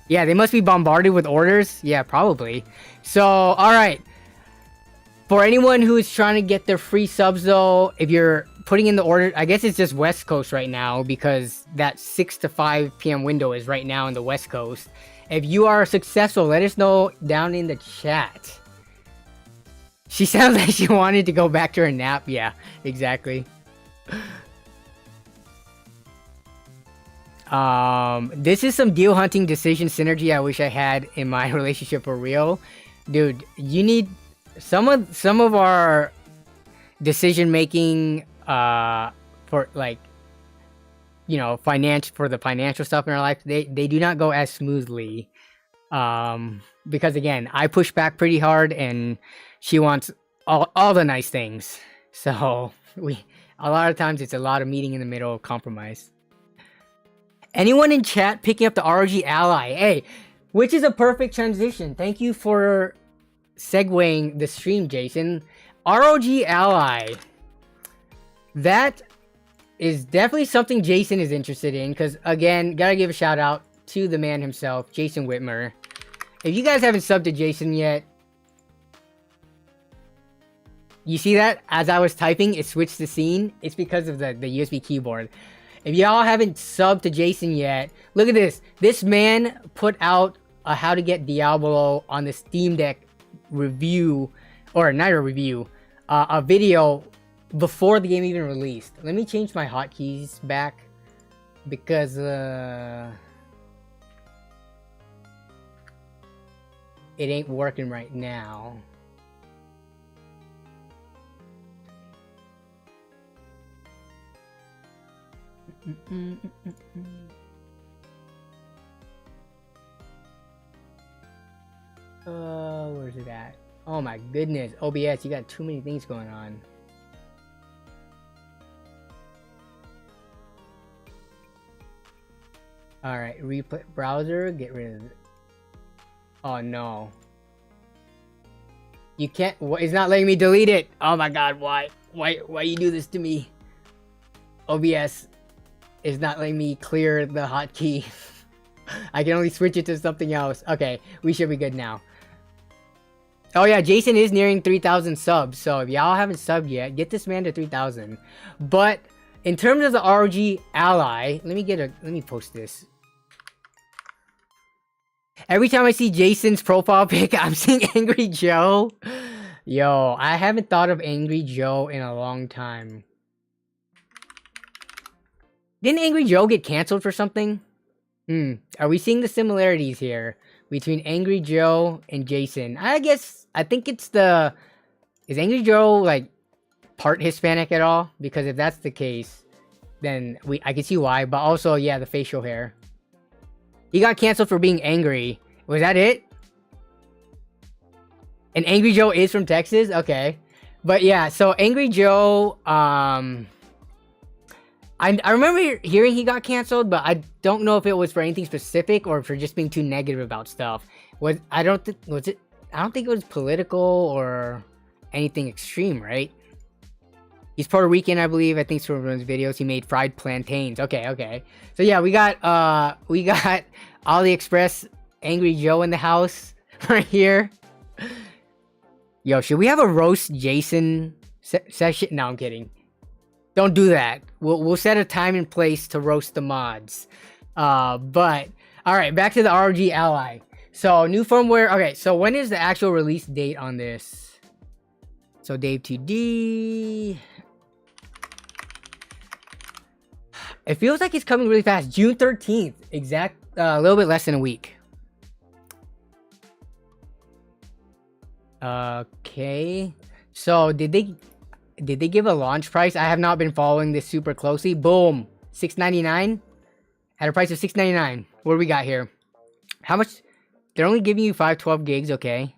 A: Yeah, they must be bombarded with orders. Yeah, probably. So, alright. For anyone who is trying to get their free subs though, if you're putting in the order, I guess it's just West Coast right now because that 6 to 5 p.m. window is right now in the West Coast. If you are successful, let us know down in the chat. She sounds like she wanted to go back to her nap. Yeah, exactly. This is some deal hunting decision synergy I wish I had in my relationship for real. Dude, you need some of our decision making for, like, you know, for the financial stuff in our life, they do not go as smoothly. Because again, I push back pretty hard and she wants all the nice things. So a lot of times it's a lot of meeting in the middle, compromise. Anyone in chat picking up the ROG Ally? Hey, which is a perfect transition. Thank you for segueing the stream, Jason. ROG Ally. That is definitely something Jason is interested in, because again, gotta give a shout out to the man himself, Jason Witmer. If you guys haven't subbed to Jason yet, You see that? As I was typing, it switched the scene. It's because of the USB keyboard. If y'all haven't subbed to Jason yet, look at this. This man put out a how to get Diablo on the Steam Deck review, or not a review, a video before the game even released. Let me change my hotkeys back because it ain't working right now. Where's it at? Oh my goodness, OBS, you got too many things going on. Alright, replay browser, get rid of it. Oh no. You can't, it's not letting me delete it. Oh my god, why you do this to me? OBS is not letting me clear the hotkey. I can only switch it to something else. Okay, we should be good now. Oh yeah, Jason is nearing 3,000 subs, so if y'all haven't subbed yet, get this man to 3,000. But in terms of the ROG Ally, let me post this. Every time I see Jason's profile pic, I'm seeing Angry Joe. Yo, I haven't thought of Angry Joe in a long time. Didn't Angry Joe get canceled for something? Are we seeing the similarities here between Angry Joe and Jason? I think it's the... Is Angry Joe, like, part Hispanic at all? Because if that's the case, then I can see why. But also, yeah, the facial hair. He got canceled for being angry. Was that it? And Angry Joe is from Texas? Okay. But yeah, so Angry Joe, I remember hearing he got canceled, but I don't know if it was for anything specific or for just being too negative about stuff. I don't think it was political or anything extreme, right? He's Puerto Rican, I believe. I think it's from his videos. He made fried plantains. Okay. So yeah, we got AliExpress Angry Joe in the house right here. Yo, should we have a roast Jason session? No, I'm kidding. Don't do that. We'll set a time and place to roast the mods. But all right, back to the ROG Ally. So new firmware. Okay, so when is the actual release date on this? So Dave 2D. It feels like it's coming really fast. June 13th, exact. A little bit less than a week. Okay. So did they give a launch price? I have not been following this super closely. Boom, $699 at a price of $699. What do we got here? How much? They're only giving you 512 gigs. Okay.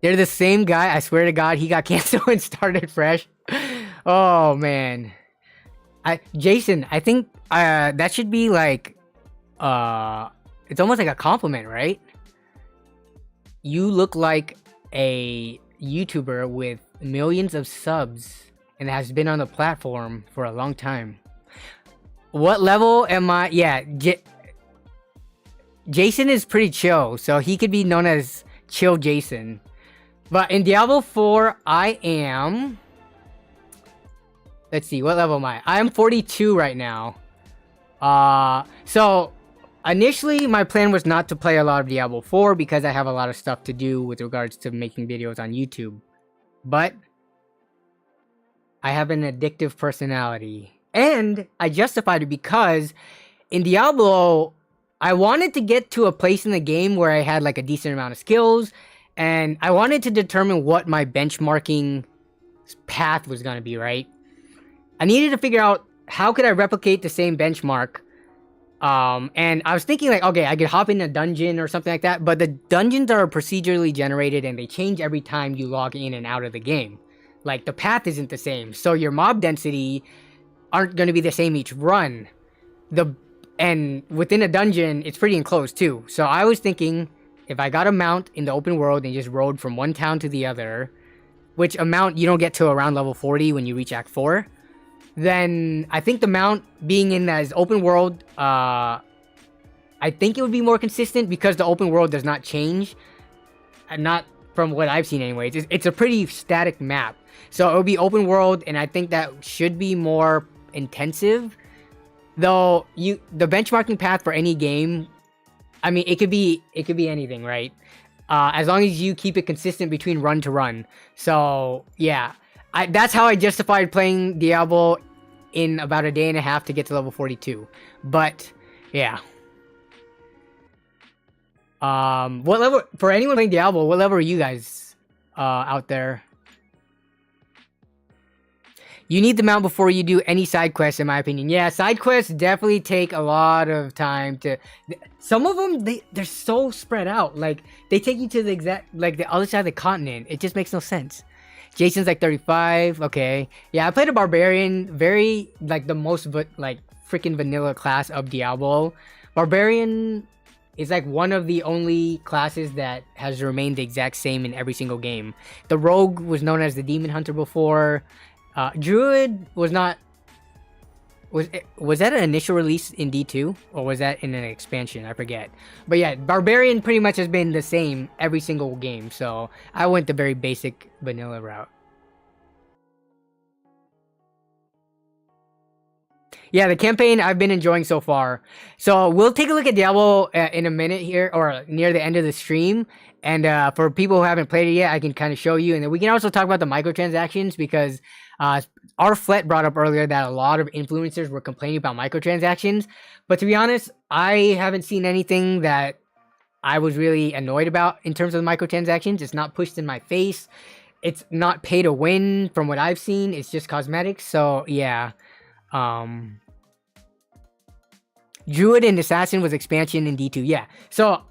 A: They're the same guy. I swear to God, he got canceled and started fresh. Oh man. Jason, I think that should be like it's almost like a compliment, right? You look like a YouTuber with millions of subs and has been on the platform for a long time. What level am I? Yeah, Jason is pretty chill, so he could be known as Chill Jason. But in Diablo 4, I am... Let's see, what level am I? I am 42 right now. So initially my plan was not to play a lot of Diablo 4 because I have a lot of stuff to do with regards to making videos on YouTube. But I have an addictive personality. And I justified it because in Diablo, I wanted to get to a place in the game where I had like a decent amount of skills. And I wanted to determine what my benchmarking path was going to be, right? I needed to figure out how could I replicate the same benchmark. And I was thinking like, okay, I could hop in a dungeon or something like that. But the dungeons are procedurally generated and they change every time you log in and out of the game. Like the path isn't the same. So your mob density aren't going to be the same each run. And within a dungeon, it's pretty enclosed too. So I was thinking... If I got a mount in the open world and just rode from one town to the other, which a mount you don't get to around level 40 when you reach Act 4, then I think the mount being in as open world I think it would be more consistent because the open world does not change. Not from what I've seen anyways. It's a pretty static map. So it would be open world, and I think that should be more intensive. Though the benchmarking path for any game, I mean, it could be anything, right? As long as you keep it consistent between run to run. So yeah, that's how I justified playing Diablo in about a day and a half to get to level 42. But yeah. What level, for anyone playing Diablo, what level are you guys out there? You need the mount before you do any side quests, in my opinion. Yeah, side quests definitely take a lot of time to... Some of them, they're so spread out. Like, they take you to the exact... Like, the other side of the continent. It just makes no sense. Jason's like 35. Okay. Yeah, I played a Barbarian. Very, like, the most, like, freaking vanilla class of Diablo. Barbarian is, like, one of the only classes that has remained the exact same in every single game. The Rogue was known as the Demon Hunter before... Druid was not... Was that an initial release in D2? Or was that in an expansion? I forget. But yeah, Barbarian pretty much has been the same every single game. So I went the very basic vanilla route. Yeah, the campaign I've been enjoying so far. So we'll take a look at Diablo in a minute here, or near the end of the stream. And for people who haven't played it yet, I can kind of show you. And then we can also talk about the microtransactions, because our Flet brought up earlier that a lot of influencers were complaining about microtransactions. But to be honest, I haven't seen anything that I was really annoyed about in terms of the microtransactions. It's not pushed in my face. It's not pay to win from what I've seen. It's just cosmetics. So yeah. Druid and Assassin was expansion in D2. Yeah. So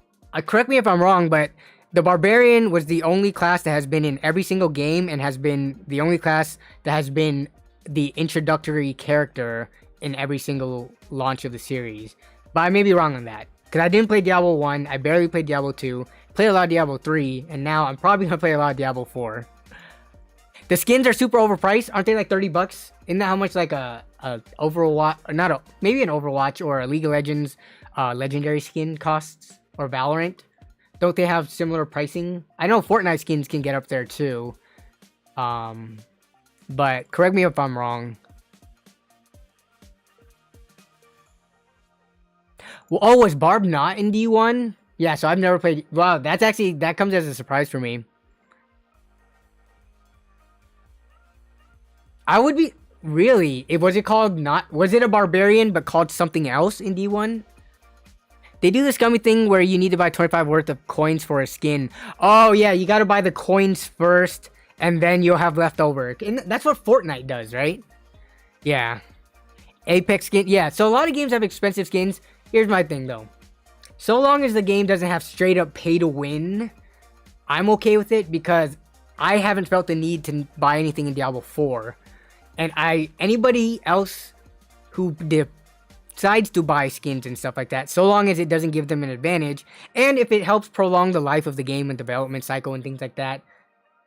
A: correct me if I'm wrong, but the Barbarian was the only class that has been in every single game, and has been the only class that has been the introductory character in every single launch of the series. But I may be wrong on that, because I didn't play Diablo 1, I barely played Diablo 2, played a lot of Diablo 3, and now I'm probably going to play a lot of Diablo 4. The skins are super overpriced. Aren't they like 30 bucks? Isn't that how much like a Overwatch, or not maybe an Overwatch or a League of Legends legendary skin costs, or Valorant? Don't they have similar pricing? I know Fortnite skins can get up there too. But correct me if I'm wrong. Well, oh, was Barb not in D1? Yeah, so I've never played... Wow, that comes as a surprise for me. I would be... Really? Was it called not... Was it a Barbarian but called something else in D1? They do this scummy thing where you need to buy 25 worth of coins for a skin. Oh, yeah, you gotta buy the coins first, and then you'll have leftover. And that's what Fortnite does, right? Yeah. Apex skin. Yeah, so a lot of games have expensive skins. Here's my thing, though. So long as the game doesn't have straight up pay to win, I'm okay with it, because I haven't felt the need to buy anything in Diablo 4. And anybody else who decides to buy skins and stuff like that, so long as it doesn't give them an advantage, and if it helps prolong the life of the game and development cycle and things like that,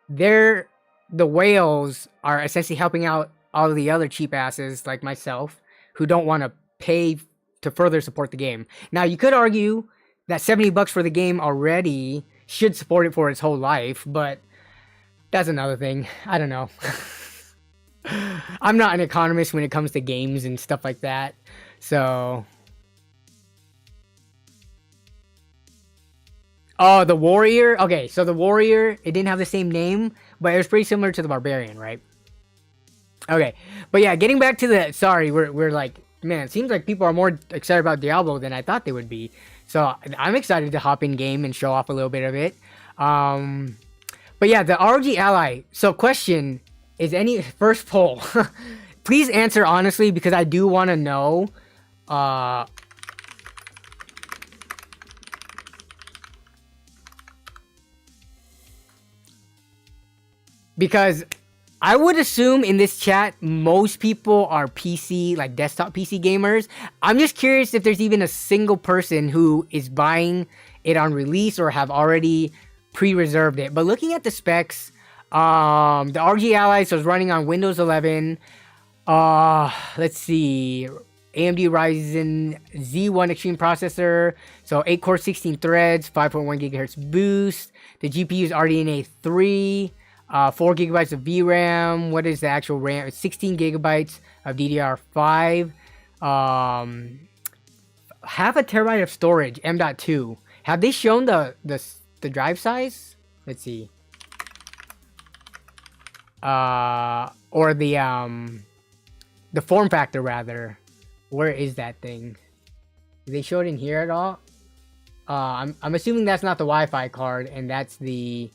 A: the whales are essentially helping out all of the other cheap asses like myself who don't want to pay to further support the game. Now, you could argue that 70 bucks for the game already should support it for its whole life, but that's another thing. I don't know. I'm not an economist when it comes to games and stuff like that. So... Oh, the Warrior? Okay, so the Warrior, it didn't have the same name, but it was pretty similar to the Barbarian, right? Okay, but yeah, getting back to the... Sorry, we're like... Man, it seems like people are more excited about Diablo than I thought they would be. So, I'm excited to hop in game and show off a little bit of it. But yeah, the ROG Ally. So, question... Is any... First poll. Please answer honestly, because I do want to know... Because I would assume in this chat, most people are PC, like desktop PC gamers. I'm just curious if there's even a single person who is buying it on release or have already pre-reserved it. But looking at the specs, the ROG Ally is running on Windows 11. Let's see. AMD Ryzen Z1 Extreme processor. So 8 core, 16 threads, 5.1 gigahertz boost. The GPU is RDNA 3. 4 gigabytes of VRAM. What is the actual RAM? It's 16 gigabytes of DDR5. Half a terabyte of storage, M.2. Have they shown the drive size? Let's see. Or the form factor rather. Where is that thing? Did they show it in here at all? I'm assuming that's not the Wi-Fi card, and that's the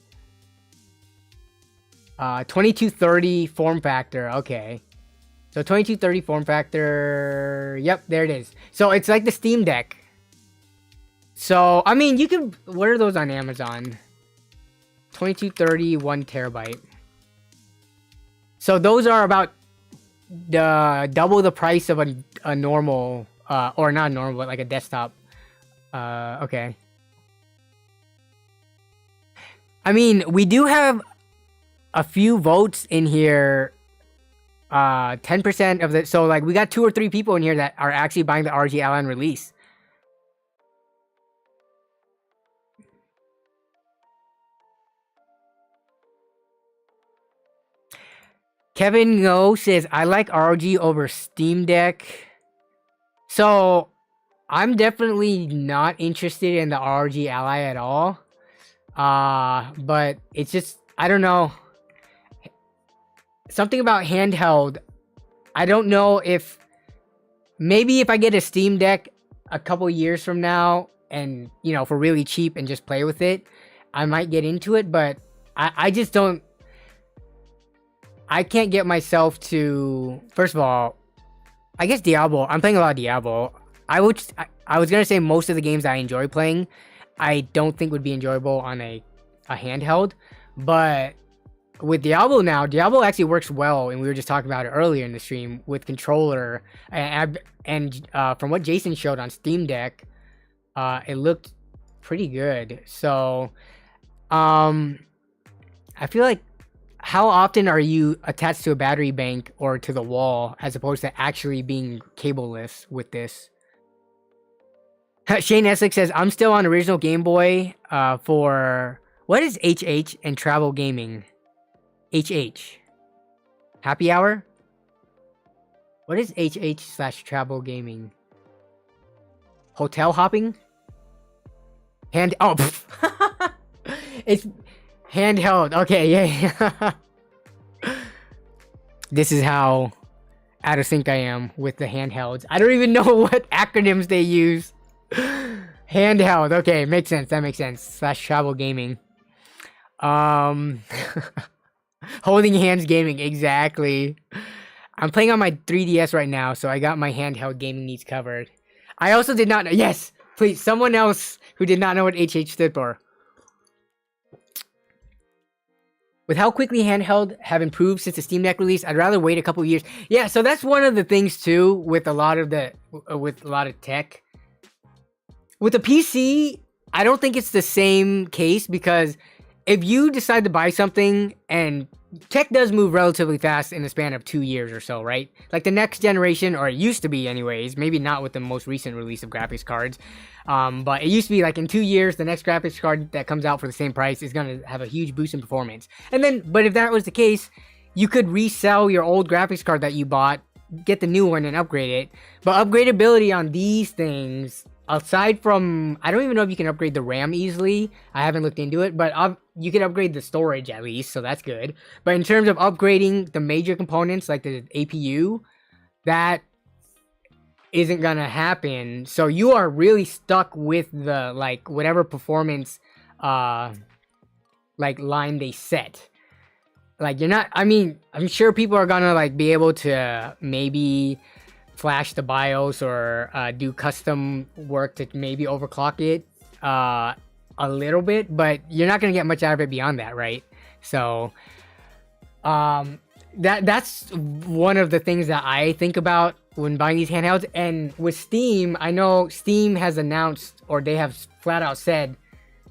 A: 2230 form factor. Okay. So 2230 form factor. Yep, there it is. So it's like the Steam Deck. So, I mean, you can... What are those on Amazon? 2230, 1 terabyte. So those are about double the price of a normal... or not normal, but like a desktop. Okay. I mean, we do have a few votes in here. 10% of the... So, like, we got 2 or 3 people in here that are actually buying the ROG Ally on release. Kevin Ngo says, I like ROG over Steam Deck. So, I'm definitely not interested in the ROG Ally at all. But it's just... I don't know. Something about handheld, I don't know if... Maybe if I get a Steam Deck a couple years from now, and, you know, for really cheap and just play with it, I might get into it, but I just don't... I can't get myself to... First of all, I guess Diablo. I'm playing a lot of Diablo. I was going to say most of the games I enjoy playing, I don't think would be enjoyable on a handheld, but... With Diablo now, Diablo actually works well, and we were just talking about it earlier in the stream with controller, and from what Jason showed on Steam Deck, it looked pretty good. So, I feel like, how often are you attached to a battery bank or to the wall as opposed to actually being cableless with this? Shane Essex says, I'm still on original Game Boy for... What is HH and Travel Gaming? HH. Happy Hour? What is HH/Travel Gaming? Hotel hopping? Oh, it's handheld. Okay, yeah. This is how out of sync I am with the handhelds. I don't even know what acronyms they use. Handheld. Okay, makes sense. That makes sense. /Travel Gaming. Holding hands gaming, exactly. I'm playing on my 3DS right now, so I got my handheld gaming needs covered. I also did not know... Yes! Please, someone else who did not know what HH stood for. With how quickly handheld have improved since the Steam Deck release, I'd rather wait a couple years. Yeah, so that's one of the things, too, with a lot of tech. With the PC, I don't think it's the same case, because... If you decide to buy something, and tech does move relatively fast in the span of 2 years or so, right? Like the next generation, or it used to be anyways, maybe not with the most recent release of graphics cards, but it used to be like in 2 years, the next graphics card that comes out for the same price is going to have a huge boost in performance. And then, but if that was the case, you could resell your old graphics card that you bought, get the new one and upgrade it. But upgradability on these things... Aside from, I don't even know if you can upgrade the RAM easily. I haven't looked into it, but you can upgrade the storage at least, so that's good. But in terms of upgrading the major components, like the APU, that isn't gonna happen. So you are really stuck with the, like, whatever performance, like, line they set. Like, you're not, I mean, I'm sure people are gonna, like, be able to maybe... flash the BIOS or do custom work to maybe overclock it a little bit, but you're not gonna get much out of it beyond that, right? So that's one of the things that I think about when buying these handhelds. And with Steam, I know Steam has announced, or they have flat out said,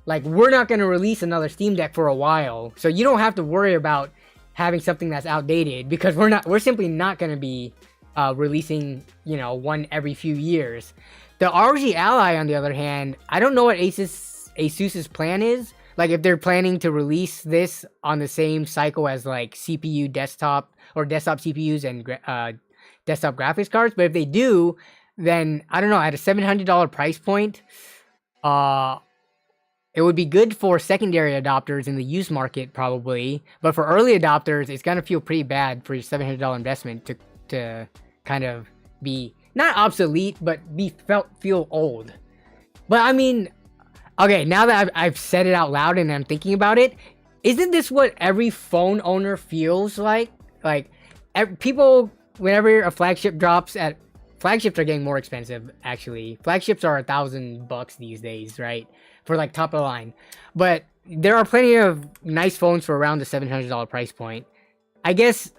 A: like, we're not gonna release another Steam Deck for a while, so you don't have to worry about having something that's outdated, because we're simply not gonna be releasing, you know, one every few years. The ROG Ally, on the other hand, I don't know what Asus's plan is. Like, if they're planning to release this on the same cycle as like CPU desktop or desktop CPUs and desktop graphics cards. But if they do, then I don't know, at a $700 price point, it would be good for secondary adopters in the used market probably. But for early adopters, it's gonna feel pretty bad for your $700 investment to kind of be not obsolete, but feel old. But I mean, okay, now that I've said it out loud and I'm thinking about it, isn't this what every phone owner feels like? Like, people, whenever a flagship drops flagships are getting more expensive, actually. Flagships are $1,000 these days, right? For like top of the line. But there are plenty of nice phones for around the $700 price point. I guess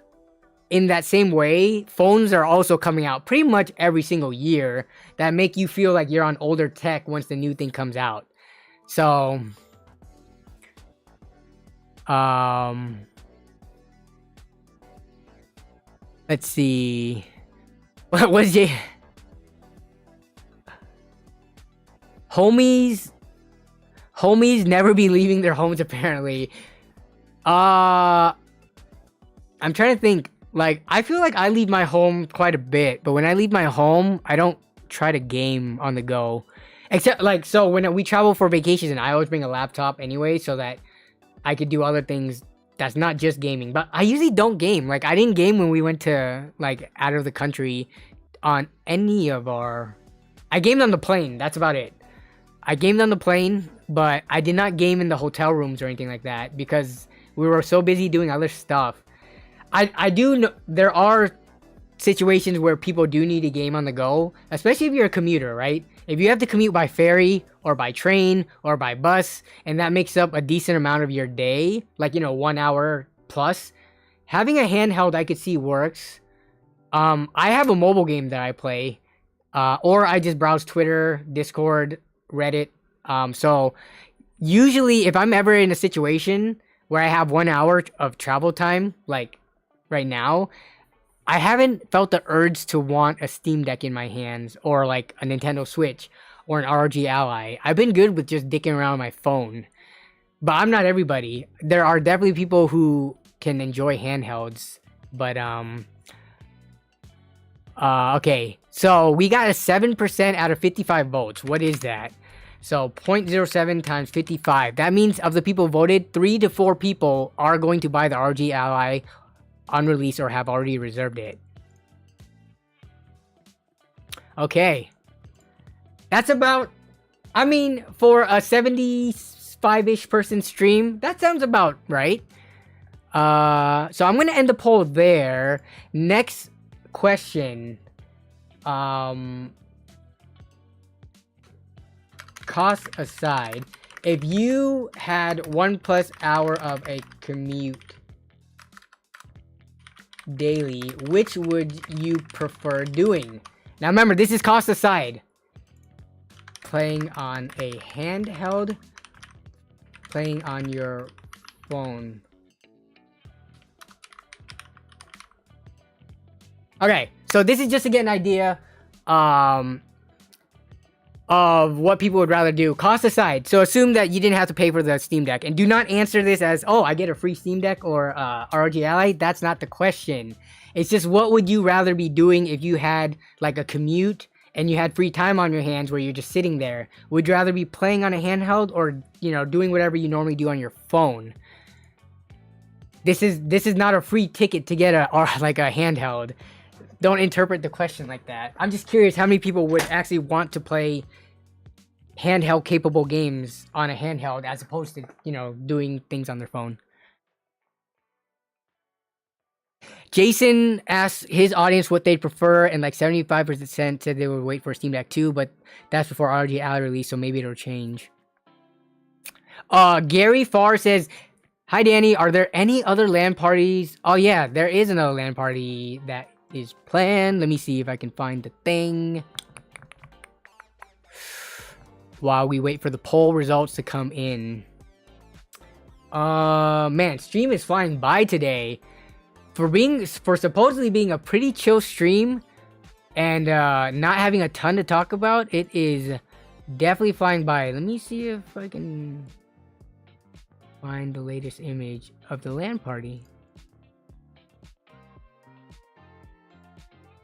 A: in that same way, phones are also coming out pretty much every single year that make you feel like you're on older tech once the new thing comes out. So, let's see. What was it? Homies never be leaving their homes, apparently. I'm trying to think. Like, I feel like I leave my home quite a bit, but when I leave my home, I don't try to game on the go. Except, like, so when we travel for vacations, and I always bring a laptop anyway, so that I could do other things that's not just gaming. But I usually don't game. Like, I didn't game when we went to, like, out of the country on any of our... I gamed on the plane. That's about it. I gamed on the plane, but I did not game in the hotel rooms or anything like that because we were so busy doing other stuff. I do know there are situations where people do need a game on the go, especially if you're a commuter, right? If you have to commute by ferry or by train or by bus, and that makes up a decent amount of your day, like, you know, 1 hour plus, having a handheld I could see works. I have a mobile game that I play, or I just browse Twitter, Discord, Reddit. So usually if I'm ever in a situation where I have 1 hour of travel time, like right now, I haven't felt the urge to want a Steam Deck in my hands or like a Nintendo Switch or an ROG Ally. I've been good with just dicking around my phone, but I'm not everybody. There are definitely people who can enjoy handhelds, but okay, so we got a 7% out of 55 votes. What is that? So 0.07 times 55. That means of the people voted, 3 to 4 people are going to buy the ROG Ally on release or have already reserved it. Okay. That's about, I mean, for a 75-ish person stream, that sounds about right. So I'm going to end the poll there. Next question. Cost aside, if you had 1+ hour of a commute daily, which would you prefer doing? Now remember, this is cost aside. Playing on a handheld, playing on your phone. Okay, so this is just to get an idea of what people would rather do, cost aside. So assume that you didn't have to pay for the Steam Deck, and do not answer this as, oh, I get a free Steam Deck or ROG Ally. That's not the question. It's just, what would you rather be doing if you had like a commute and you had free time on your hands where you're just sitting there? Would you rather be playing on a handheld or, you know, doing whatever you normally do on your phone? This is not a free ticket to get a handheld. Don't interpret the question like that. I'm just curious how many people would actually want to play handheld capable games on a handheld as opposed to, you know, doing things on their phone. Jason asked his audience what they'd prefer, and like 75% said they would wait for Steam Deck 2, but that's before ROG Ally release, so maybe it'll change. Gary Farr says, hi Danny, are there any other LAN parties? Oh yeah, there is another LAN party that is planned. Let me see if I can find the thing while we wait for the poll results to come in. Man, stream is flying by today. for supposedly being a pretty chill stream and not having a ton to talk about, it is definitely flying by. Let me see if I can find the latest image of the LAN party.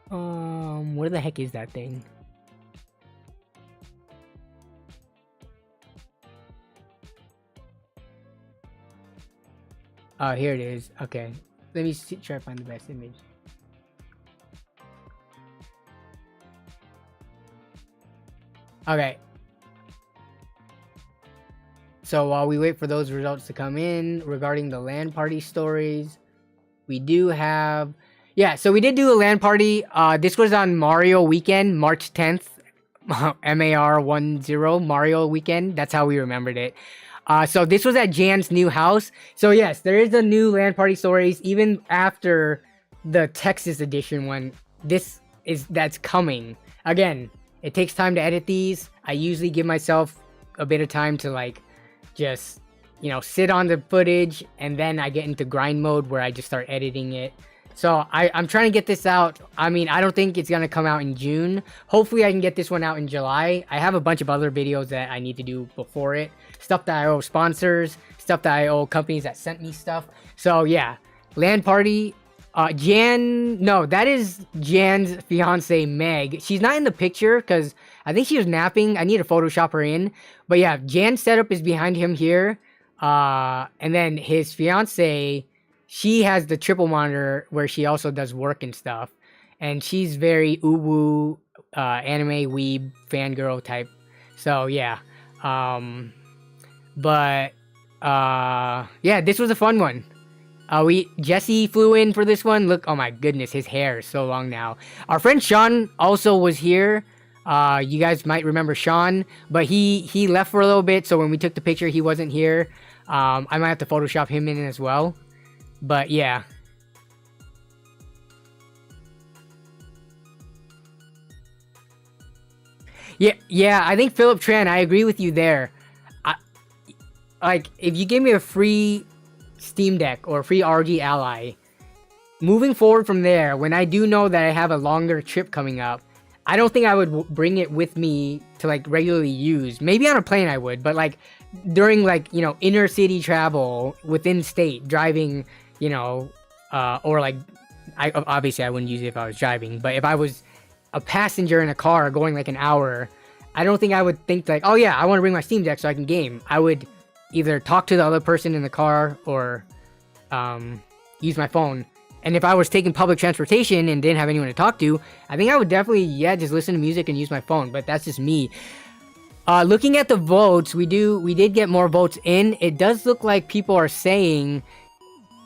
A: Where the heck is that thing? Oh, here it is. Okay, let me see, try to find the best image. Okay. So while we wait for those results to come in regarding the LAN party stories, we do have... Yeah, so we did do a LAN party. This was on Mario Weekend, March 10th. MAR10, Mario Weekend. That's how we remembered it. So this was at Jan's new house. So yes, there is a new LAN party stories, even after the Texas edition one. That's coming. Again, it takes time to edit these. I usually give myself a bit of time to like just, you know, sit on the footage, and then I get into grind mode where I just start editing it. So I'm trying to get this out. I mean, I don't think it's going to come out in June. Hopefully I can get this one out in July. I have a bunch of other videos that I need to do before it. Stuff that I owe sponsors, stuff that I owe companies that sent me stuff. So yeah, LAN party. No, that is Jan's fiance Meg. She's not in the picture because I think she was napping. I need to Photoshop her in. But yeah, Jan's setup is behind him here. And then his fiance, she has the triple monitor where she also does work and stuff. And she's very uwu, anime weeb fangirl type. So yeah. Yeah, this was a fun one. Jesse flew in for this one. Look, oh my goodness, his hair is so long now. Our friend Sean also was here. You guys might remember Sean, but he left for a little bit, so when we took the picture, he wasn't here. I might have to Photoshop him in as well. But yeah. Yeah, I think Philip Tran, I agree with you there. Like, if you give me a free Steam Deck or free ROG Ally, moving forward from there, when I do know that I have a longer trip coming up, I don't think I would bring it with me to like regularly use. Maybe on a plane I would, but like during like, you know, inner city travel within state driving, you know, or like, obviously I wouldn't use it if I was driving, but if I was a passenger in a car going like an hour, I don't think I would think like, oh yeah, I want to bring my Steam Deck so I can game. I would either talk to the other person in the car or use my phone. And if I was taking public transportation and didn't have anyone to talk to, I think I would definitely, yeah, just listen to music and use my phone. But that's just me. Looking at the votes, we did get more votes in. It does look like people are saying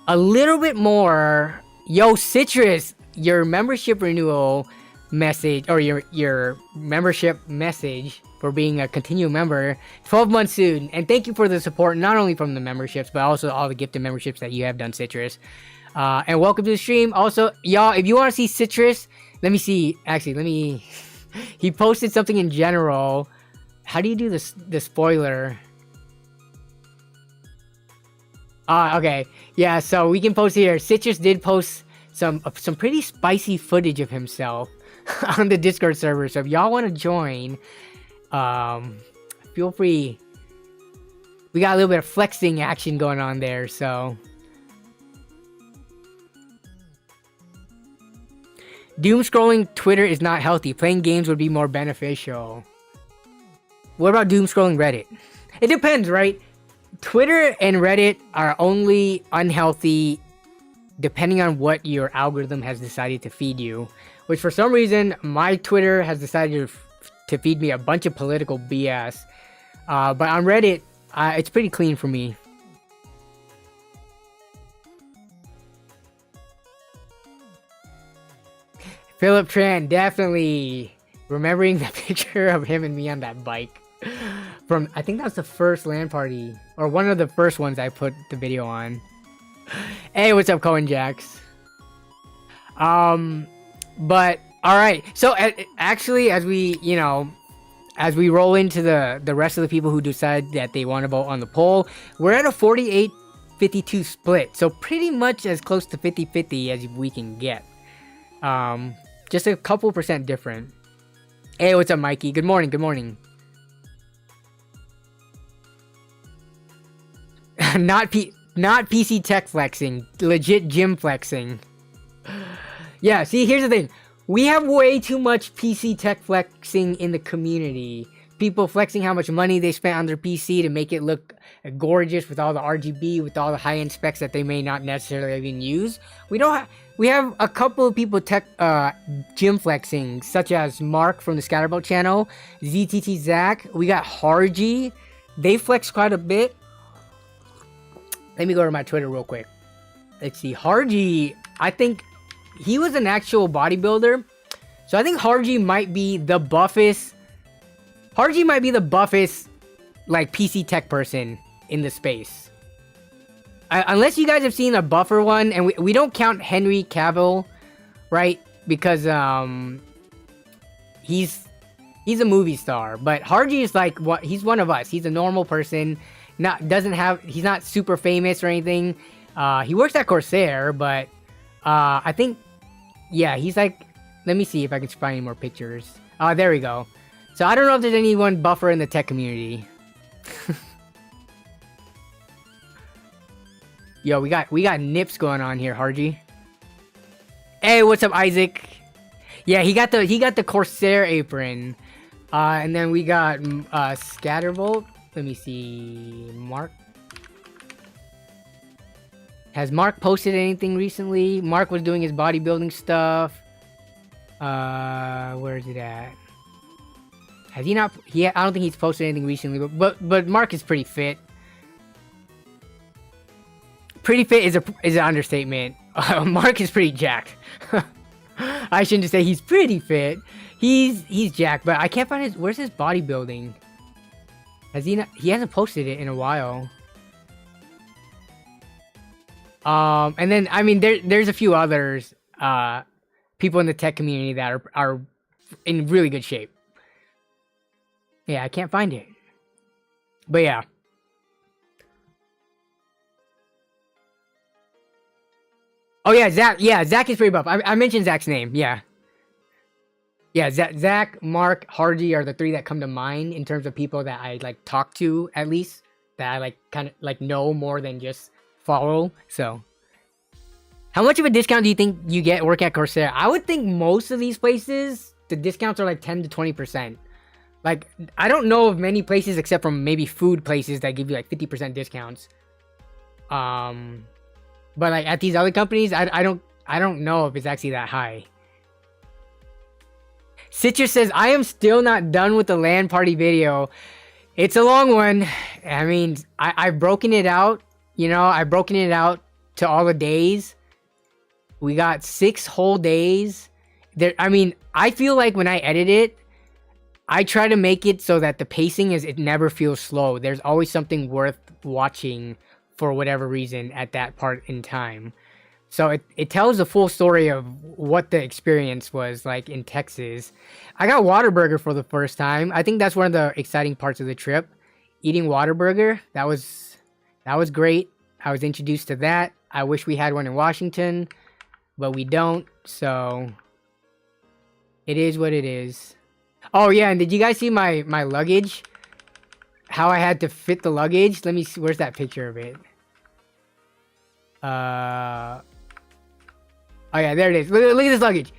A: a little bit more. Yo, Citrus, your membership renewal message, or your membership message for being a continual member, 12 months soon. And thank you for the support, not only from the memberships, but also all the gifted memberships that you have done, Citrus. And welcome to the stream. Also, y'all, if you want to see Citrus, let me see. Actually, let me... He posted something in general. How do you do this? The spoiler. Okay. Yeah, so we can post here. Citrus did post some pretty spicy footage of himself on the Discord server. So if y'all want to join, feel free. We got a little bit of flexing action going on there, so... Doom scrolling Twitter is not healthy. Playing games would be more beneficial. What about doom scrolling Reddit? It depends, right? Twitter and Reddit are only unhealthy depending on what your algorithm has decided to feed you. Which for some reason, my Twitter has decided to feed me a bunch of political BS. But on Reddit, it's pretty clean for me. Philip Tran, definitely remembering the picture of him and me on that bike from, I think that was the first LAN party, or one of the first ones I put the video on. Hey, what's up, Cohen Jax? But all right, so actually, as we, you know, as we roll into the rest of the people who decide that they want to vote on the poll, we're at a 48 52 split. So pretty much as close to 50-50 as we can get. Just a couple percent different. Hey, what's up, Mikey? Good morning, good morning. Not PC tech flexing, legit gym flexing. Yeah, see, here's the thing. We have way too much PC tech flexing in the community. People flexing how much money they spent on their PC to make it look gorgeous with all the RGB, with all the high-end specs that they may not necessarily even use. We have a couple of people tech gym flexing, such as Mark from the Scatterbolt channel, ZTT Zach. We got Hargy. They flex quite a bit. Let me go to my Twitter real quick. Let's see. Hargy, I think he was an actual bodybuilder. So I think Hargy might be the buffest. Hargy might be the buffest, like, PC tech person in the space. Unless you guys have seen a buffer one, and we don't count Henry Cavill, right? Because he's a movie star. But Hargy is like he's one of us. He's a normal person. He's not super famous or anything. He works at Corsair, but I think, yeah, he's like, let me see if I can find any more pictures. There we go. So I don't know if there's anyone buffer in the tech community. Yo, we got nips going on here, Hargy. Hey, what's up, Isaac? Yeah, he got the Corsair apron. And then we got Scatterbolt. Let me see. Mark. Has Mark posted anything recently? Mark was doing his bodybuilding stuff. Where is it at? Has he not? I don't think he's posted anything recently. But Mark is pretty fit. Pretty fit is an understatement. Mark is pretty jacked. I shouldn't just say he's pretty fit. He's jacked, but I can't find where's his bodybuilding? Has he not? He hasn't posted it in a while. And then I mean there's a few others people in the tech community that are in really good shape. Yeah, I can't find it. But yeah. Oh yeah, Zach. Yeah, Zach is pretty buff. I mentioned Zach's name. Yeah. Yeah, Zach, Mark, Hardy are the three that come to mind in terms of people that I like talk to, at least, that I like kind of like know more than just follow. So, how much of a discount do you think you get work at Corsair? I would think most of these places, the discounts are like 10 to 20%. Like, I don't know of many places except from maybe food places that give you like 50% discounts. But like at these other companies, I don't know if it's actually that high. Citrus says, I am still not done with the LAN party video. It's a long one. I mean, I've broken it out. You know, I've broken it out to all the days. We got 6 whole days. I mean, I feel like when I edit it, I try to make it so that the pacing it never feels slow. There's always something worth watching for whatever reason at that part in time. So it tells the full story of what the experience was like in Texas. I got Whataburger for the first time. I think that's one of the exciting parts of the trip. Eating Whataburger, that was great. I was introduced to that. I wish we had one in Washington, but we don't. So it is what it is. Oh yeah, and did you guys see my luggage? How I had to fit the luggage? Let me see. Where's that picture of it? Oh yeah, there it is. Look at this luggage.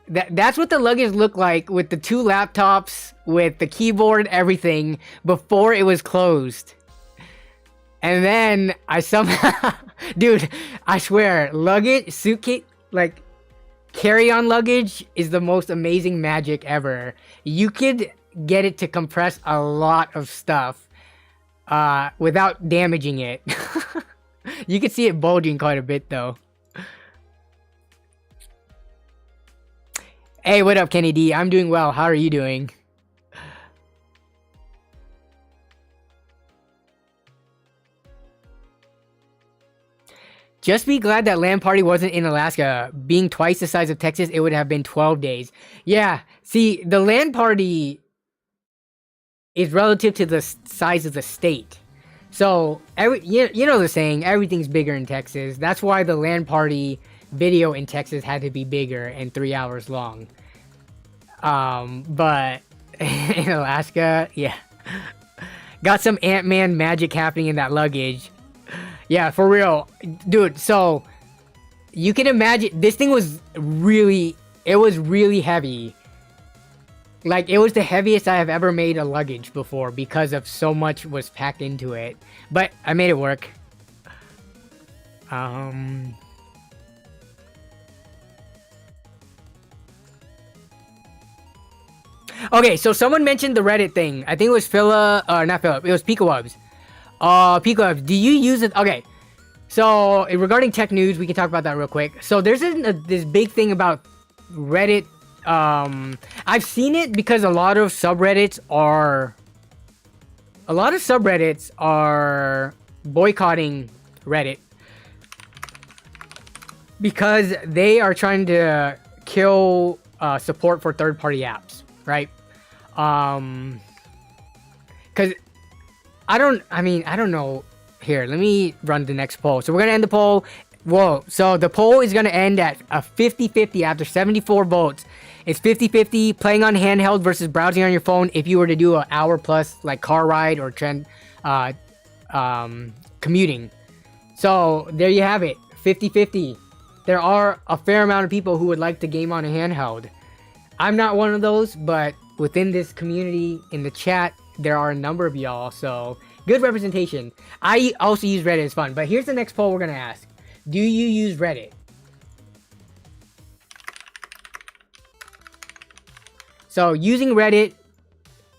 A: That's what the luggage looked like with the 2 laptops, with the keyboard, everything before it was closed. And then I somehow, dude, I swear, luggage, suitcase, like carry-on luggage is the most amazing magic ever. You could get it to compress a lot of stuff without damaging it. You can see it bulging quite a bit though. Hey, what up, Kenny D? I'm doing well. How are you doing? Just be glad that LAN party wasn't in Alaska. Being twice the size of Texas, it would have been 12 days. Yeah, see, the LAN party is relative to the size of the state. So you know the saying, everything's bigger in Texas. That's why the LAN party video in Texas had to be bigger and 3 hours long. But in Alaska, yeah, got some Ant-Man magic happening in that luggage. Yeah, for real, dude. So you can imagine this thing was really heavy. Like, it was the heaviest I have ever made a luggage before because of so much was packed into it. But I made it work. Okay, so someone mentioned the Reddit thing. I think it was not Philip. It was Pikawubs. Pikawubs, do you use it? Okay. So, regarding tech news, we can talk about that real quick. So, there's this big thing about Reddit. I've seen it because a lot of subreddits are boycotting Reddit because they are trying to kill support for third-party apps, right? Because I don't know. Here, let me run the next poll. So we're gonna end the poll. Whoa, so the poll is gonna end at a 50-50 after 74 votes. It's 50-50 playing on handheld versus browsing on your phone if you were to do an hour plus like car ride or commuting. So there you have it, 50-50. There are a fair amount of people who would like to game on a handheld. I'm not one of those, but within this community in the chat, there are a number of y'all, so good representation. I also use Reddit, it's fun. But here's the next poll we're gonna ask. Do you use Reddit? So using Reddit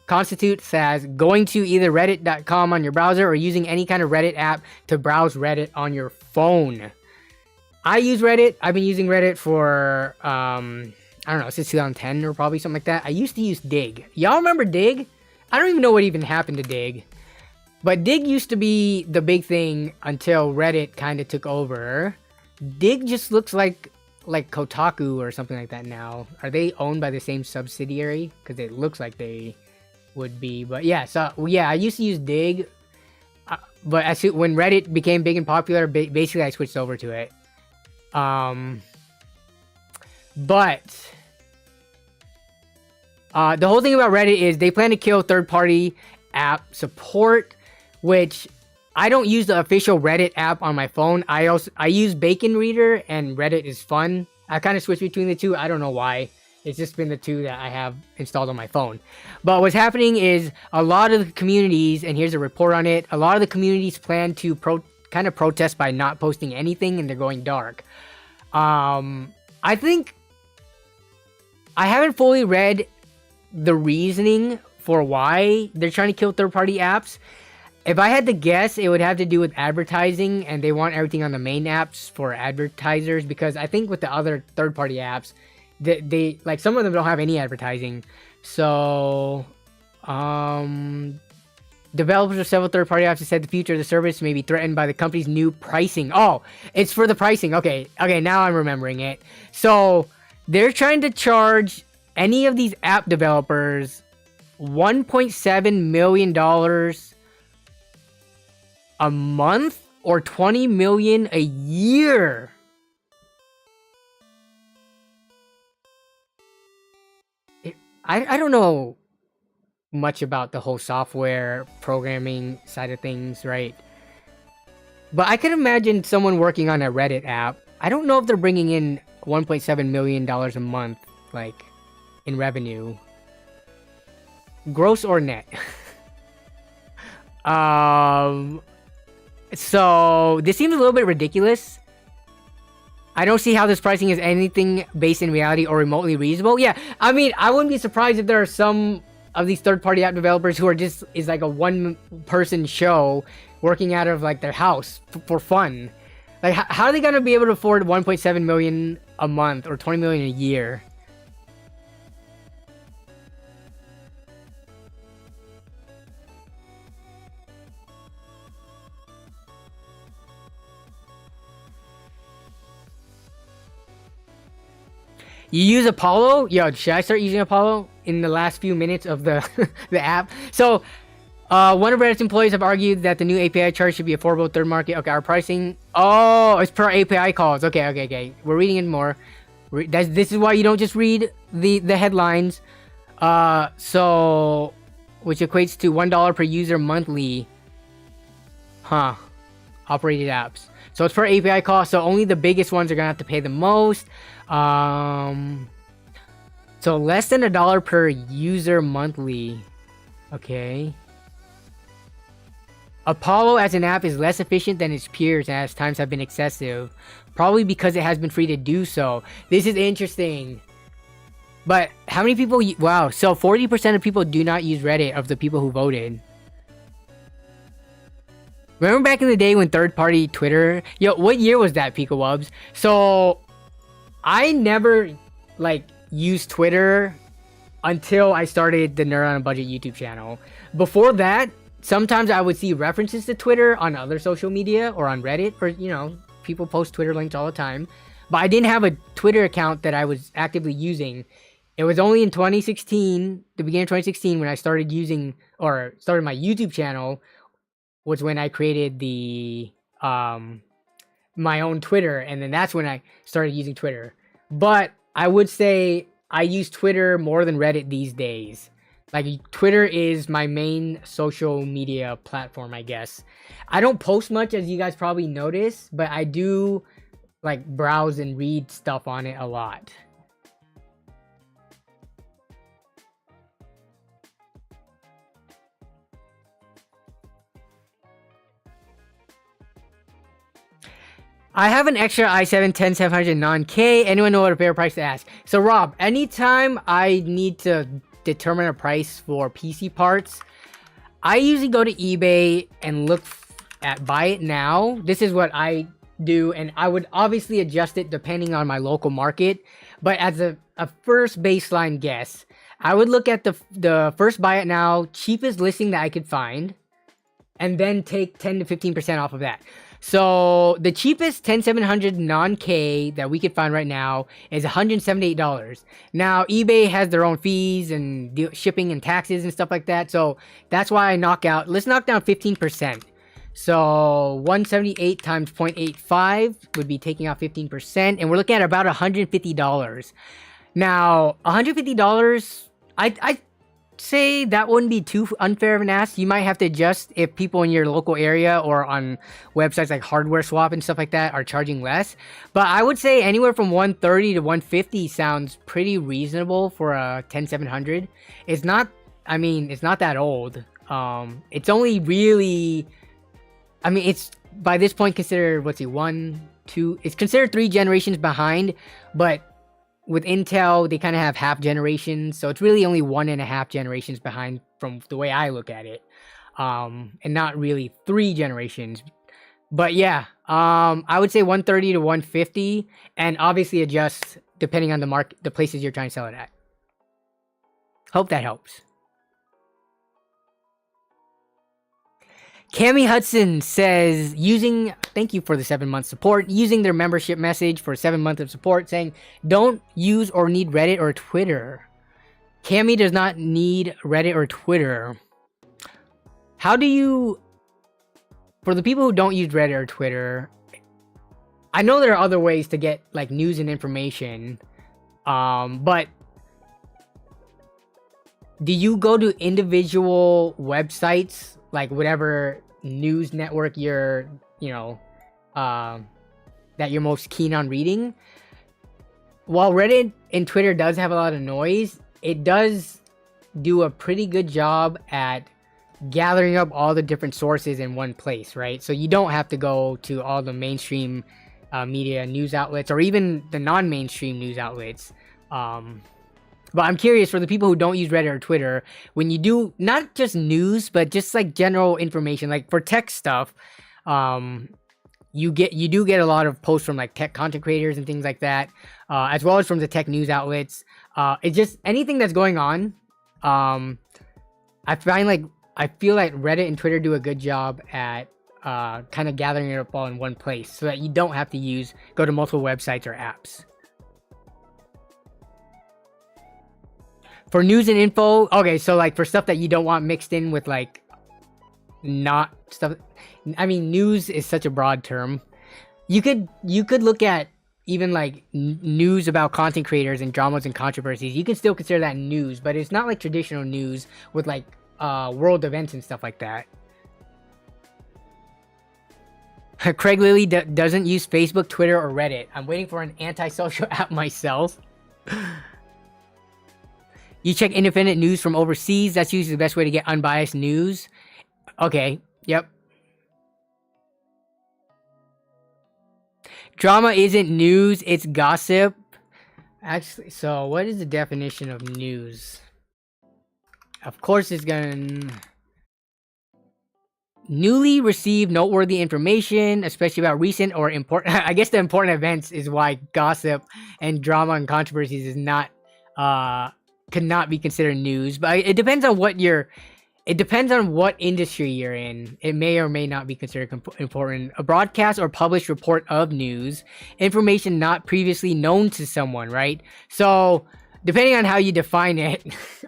A: constitutes as going to either reddit.com on your browser or using any kind of Reddit app to browse Reddit on your phone. I use Reddit. I've been using Reddit for, I don't know, since 2010 or probably something like that. I used to use Dig. Y'all remember Dig? I don't even know what even happened to Dig. But Dig used to be the big thing until Reddit kind of took over. Dig just looks like Kotaku or something like that now. Are they owned by the same subsidiary? Because it looks like they would be. But yeah, so yeah, I used to use Dig. But when Reddit became big and popular, basically I switched over to it. But the whole thing about Reddit is they plan to kill third-party app support, which I don't use the official Reddit app on my phone. I use Bacon Reader, and Reddit is fun. I kind of switch between the two. I don't know why. It's just been the two that I have installed on my phone. But what's happening is a lot of the communities, and here's a report on it, a lot of the communities plan to kind of protest by not posting anything, and they're going dark. I think I haven't fully read the reasoning for why they're trying to kill third-party apps. If I had to guess, it would have to do with advertising, and they want everything on the main apps for advertisers, because I think with the other third-party apps, they like some of them don't have any advertising. So, developers of several third-party apps have said the future of the service may be threatened by the company's new pricing. Oh, it's for the pricing. Okay, now I'm remembering it. So, they're trying to charge any of these app developers $1.7 million a month or $20 million a year. I don't know much about the whole software programming side of things, right? But I can imagine someone working on a Reddit app. I don't know if they're bringing in $1.7 million a month, like, in revenue. Gross or net? So this seems a little bit ridiculous. I don't see how this pricing is anything based in reality or remotely reasonable. Yeah, I mean, I wouldn't be surprised if there are some of these third-party app developers who are just is like a one-person show working out of like their house for fun. Like, how are they gonna be able to afford 1.7 million a month or 20 million a year? You use Apollo? Yo, should I start using Apollo in the last few minutes of the the app? So, One of Reddit's employees have argued that the new API charge should be affordable third market. Okay, our pricing. Oh, it's per API calls. Okay. We're reading it more. This is why you don't just read the headlines. So, which equates to $1 per user monthly. Huh. Operated apps. So it's per API call. So only the biggest ones are gonna have to pay the most. So less than $1 per user monthly. Okay. Apollo as an app is less efficient than its peers as times have been excessive. Probably because it has been free to do so. This is interesting. But how many people... Wow, so 40% of people do not use Reddit of the people who voted. Remember back in the day when third-party Twitter... Yo, what year was that, Pika Wubs? So, I never, like, used Twitter until I started the Nerd on a Budget YouTube channel. Before that... Sometimes I would see references to Twitter on other social media or on Reddit, or, you know, people post Twitter links all the time. But I didn't have a Twitter account that I was actively using. It was only in 2016, the beginning of 2016, when I started using, or started my YouTube channel, was when I created the, my own Twitter. And then that's when I started using Twitter. But I would say I use Twitter more than Reddit these days. Like, Twitter is my main social media platform, I guess. I don't post much, as you guys probably notice, but I do, like, browse and read stuff on it a lot. I have an extra i7-10700 non-K. Anyone know what a fair price to ask? So, Rob, anytime I need to determine a price for PC parts, I usually go to eBay and look at buy it now. This is what I do, and I would obviously adjust it depending on my local market. But as a first baseline guess, I would look at the first buy it now cheapest listing that I could find, and then take 10 to 15% off of that. So the cheapest 10700 non-K that we could find right now is $178. Now eBay has their own fees and shipping and taxes and stuff like that. So that's why I let's knock down 15%. So 178 times 0.85 would be taking out 15%, and we're looking at about $150. Now $150, I say that wouldn't be too unfair of an ask. You might have to adjust if people in your local area or on websites like Hardware Swap and stuff like that are charging less. But I would say anywhere from $130 to $150 sounds pretty reasonable for a 10700. It's not, I mean, it's not that old. It's only really, I mean, it's by this point considered, let's see, it's considered 3 generations behind, but with Intel, they kind of have half generations, so it's really only 1.5 generations behind from the way I look at it, and not really 3 generations. But yeah, I would say 130 to 150, and obviously adjust depending on the places you're trying to sell it at. Hope that helps. Cammy Hudson says, thank you for the 7-month support, using their membership message for 7 months of support, saying, don't use or need Reddit or Twitter. Cammy does not need Reddit or Twitter. How do you, for the people who don't use Reddit or Twitter, I know there are other ways to get, like, news and information, but do you go to individual websites, like whatever news network you're, that you're most keen on reading? While Reddit and Twitter does have a lot of noise, it does do a pretty good job at gathering up all the different sources in one place, right? So you don't have to go to all the mainstream media news outlets, or even the non-mainstream news outlets. But I'm curious, for the people who don't use Reddit or Twitter, when you do, not just news, but just like general information, like for tech stuff, you do get a lot of posts from like tech content creators and things like that, as well as from the tech news outlets. It's just anything that's going on. I feel like Reddit and Twitter do a good job at kind of gathering it up all in one place, so that you don't have to go to multiple websites or apps. For news and info, okay, so like for stuff that you don't want mixed in with like not stuff. I mean, news is such a broad term. You could look at even like news about content creators and dramas and controversies. You can still consider that news, but it's not like traditional news with like world events and stuff like that. Craig Lilly doesn't use Facebook, Twitter, or Reddit. I'm waiting for an anti-social app myself. You check independent news from overseas. That's usually the best way to get unbiased news. Okay, yep. Drama isn't news, it's gossip. Actually, so what is the definition of news? Of course it's gonna... Newly received noteworthy information, especially about recent or important... I guess the important events is why gossip and drama and controversies is not... could not be considered news. But it depends on what you're... It depends on what industry you're in. It may or may not be considered important. A broadcast or published report of news. Information not previously known to someone, right? So, depending on how you define it,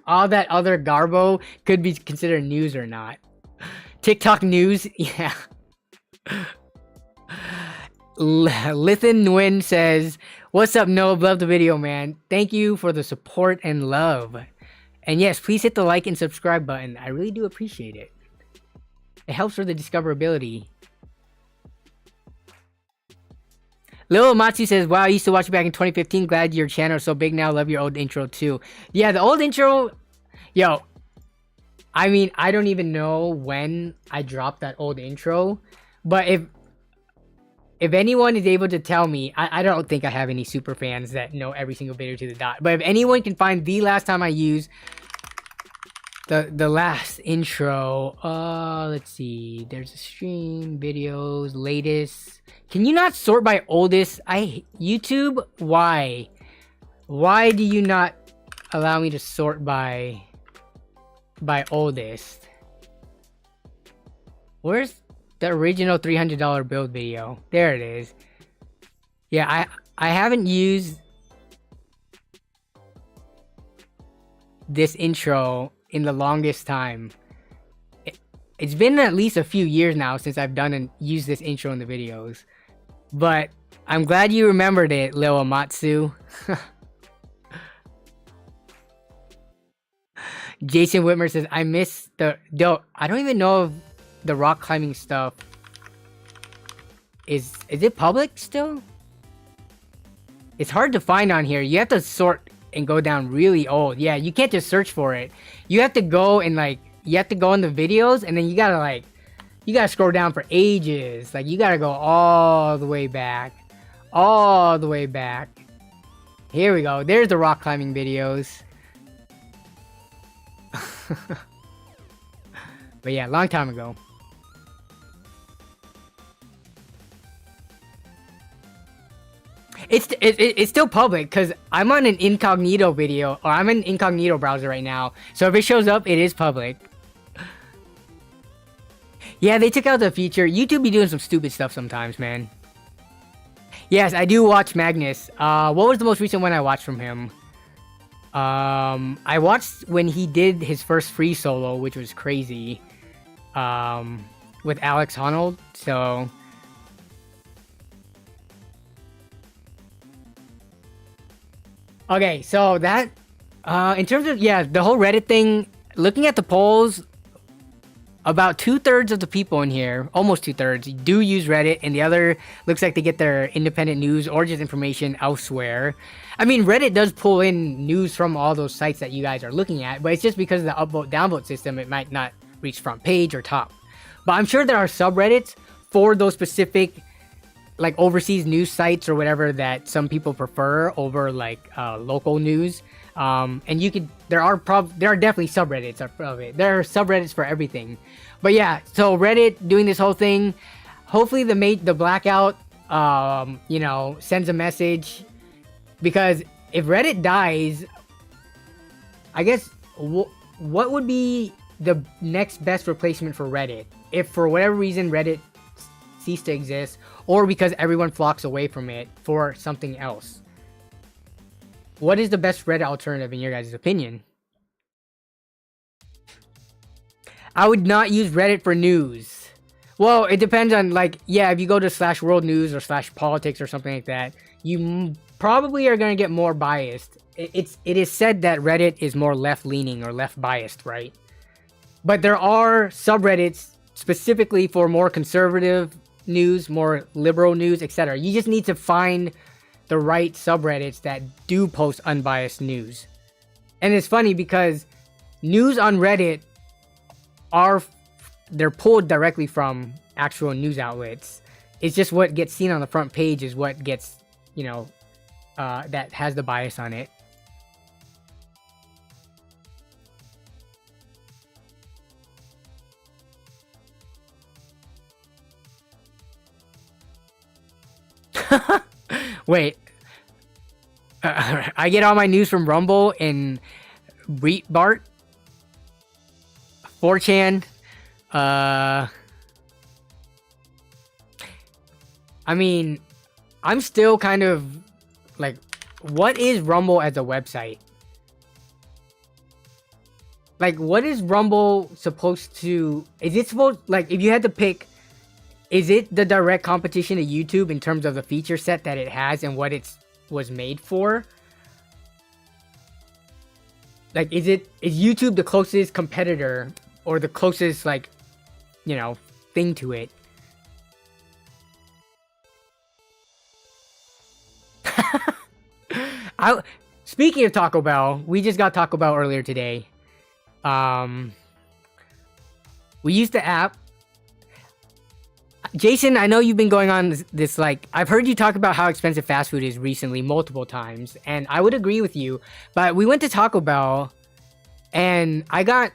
A: all that other garbo could be considered news or not. TikTok news? Yeah. Lithin Nguyen says, "What's up, Noah? Love the video, man. Thank you for the support and love. And yes, please hit the like and subscribe button. I really do appreciate it. It helps for the discoverability." Lil Matsu says, "Wow, I used to watch you back in 2015. Glad your channel is so big now. Love your old intro too." Yeah, the old intro... Yo, I mean, I don't even know when I dropped that old intro. But if anyone is able to tell me... I don't think I have any super fans that know every single video to the dot. But if anyone can find the last time I used the last intro... let's see. There's a stream, videos, latest... Can you not sort by oldest? YouTube, why? Why do you not allow me to sort by oldest? Where's the original $300 build video? There it is. Yeah, I haven't used this intro in the longest time. It's been at least a few years now since I've done and used this intro in the videos. But I'm glad you remembered it, Lil Amatsu. Jason Witmer says, "I miss the... I don't even know if the rock climbing stuff is it public still? It's hard to find on here. You have to sort and go down really old. Yeah, you can't just search for it. You have to go and like... You have to go in the videos, and then you gotta like... You gotta scroll down for ages. Like, you gotta go all the way back. All the way back. Here we go. There's the rock climbing videos. But yeah, long time ago. It's still public because I'm on an incognito video, or I'm in an incognito browser right now. So if it shows up, it is public. Yeah, they took out the feature. YouTube be doing some stupid stuff sometimes, man. Yes, I do watch Magnus. What was the most recent one I watched from him? I watched when he did his first free solo, which was crazy. With Alex Honnold, so... Okay, so that... in terms of, yeah, the whole Reddit thing, looking at the polls, about 2/3 of the people in here, almost 2/3, do use Reddit, and the other looks like they get their independent news or just information elsewhere. I mean, Reddit does pull in news from all those sites that you guys are looking at, but it's just because of the upvote downvote system, it might not reach front page or top. But I'm sure there are subreddits for those specific, like, overseas news sites or whatever that some people prefer over like local news. And you could, there are definitely subreddits of it. There are subreddits for everything. But yeah, so Reddit doing this whole thing. Hopefully the blackout, you know, sends a message, because if Reddit dies, I guess what would be the next best replacement for Reddit if for whatever reason Reddit ceased to exist, or because everyone flocks away from it for something else? What is the best Reddit alternative in your guys' opinion? I would not use Reddit for news. Well, it depends on, like, yeah, if you go to /world news or /politics or something like that, you probably are going to get more biased. It is said that Reddit is more left-leaning or left-biased, right? But there are subreddits specifically for more conservative news, more liberal news, etc. You just need to find the right subreddits that do post unbiased news. And it's funny because news on Reddit they're pulled directly from actual news outlets. It's just what gets seen on the front page is what gets, that has the bias on it. Wait. I get all my news from Rumble and Breitbart, 4chan. I mean, I'm still kind of like, what is Rumble as a website? Like, what is Rumble supposed to... Is it supposed... Like, if you had to pick... Is it the direct competition to YouTube in terms of the feature set that it has and what it was made for? Like, is YouTube the closest competitor or the closest, like, thing to it? Speaking of Taco Bell, we just got Taco Bell earlier today. We used the app. Jason, I know you've been going on this, like, I've heard you talk about how expensive fast food is recently multiple times, and I would agree with you, but we went to Taco Bell, and I got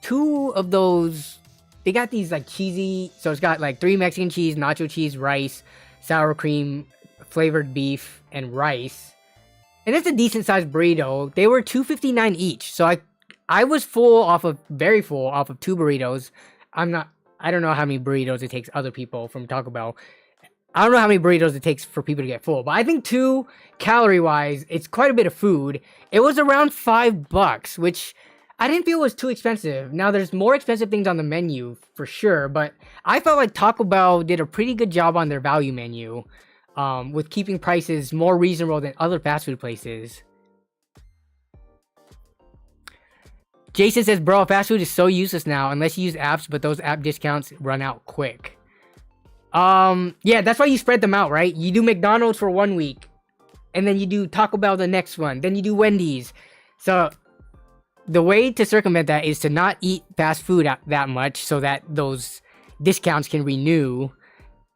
A: 2 of those. They got these, like, cheesy, so it's got, like, 3 Mexican cheese, nacho cheese, rice, sour cream, flavored beef, and rice. And it's a decent-sized burrito. They were $2.59 each, so I was very full off of 2 burritos. I don't know how many burritos it takes other people from Taco Bell. I don't know how many burritos it takes for people to get full, but I think 2, calorie-wise, it's quite a bit of food. It was around $5, which I didn't feel was too expensive. Now, there's more expensive things on the menu, for sure, but I felt like Taco Bell did a pretty good job on their value menu, with keeping prices more reasonable than other fast food places. Jason says, bro, fast food is so useless now unless you use apps, but those app discounts run out quick. Yeah, that's why you spread them out, right? You do McDonald's for 1 week, and then you do Taco Bell the next one, then you do Wendy's. So the way to circumvent that is to not eat fast food that much so that those discounts can renew.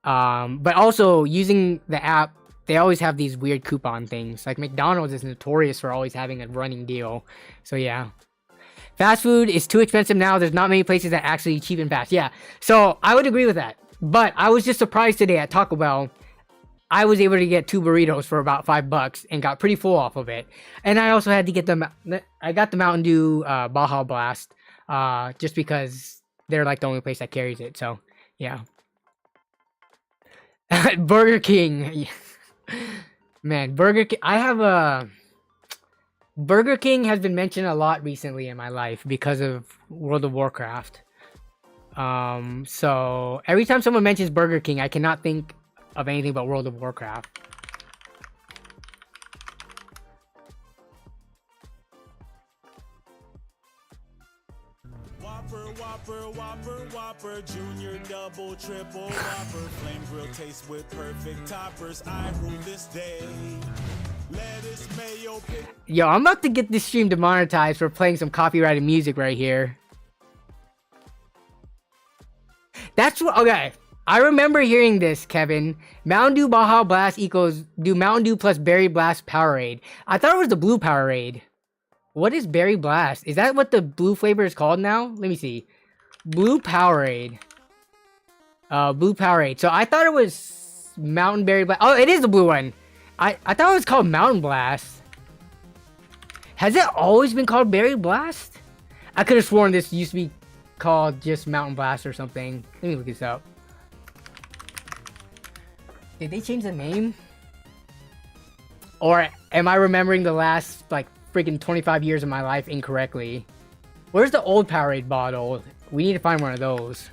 A: But also using the app, they always have these weird coupon things. Like McDonald's is notorious for always having a running deal. So yeah. Fast food is too expensive now. There's not many places that actually cheap and fast. Yeah, so I would agree with that. But I was just surprised today at Taco Bell. I was able to get 2 burritos for about $5 and got pretty full off of it. And I also had to get I got the Mountain Dew Baja Blast just because they're like the only place that carries it. So yeah. Burger King. Man, Burger King. Burger King has been mentioned a lot recently in my life because of World of Warcraft. So every time someone mentions Burger King, I cannot think of anything but World of Warcraft.
C: Whopper, junior, double, triple, Whopper, flame grill taste with perfect toppers. I rule this day. Lettuce, mayo,
A: Yo, I'm about to get this stream demonetized for playing some copyrighted music right here. That's what, okay. I remember hearing this, Kevin. Mountain Dew Baja Blast equals do Mountain Dew plus Berry Blast Powerade. I thought it was the blue Powerade. What is Berry Blast? Is that what the blue flavor is called now? Let me see. Blue Powerade. Blue Powerade. So I thought it was Mountain Berry Blast. Oh, it is the blue one. I thought it was called Mountain Blast. Has it always been called Berry Blast? I could have sworn this used to be called just Mountain Blast or something. Let me look this up. Did they change the name? Or am I remembering the last, like, freaking 25 years of my life incorrectly? Where's the old Powerade bottle? We need to find one of those.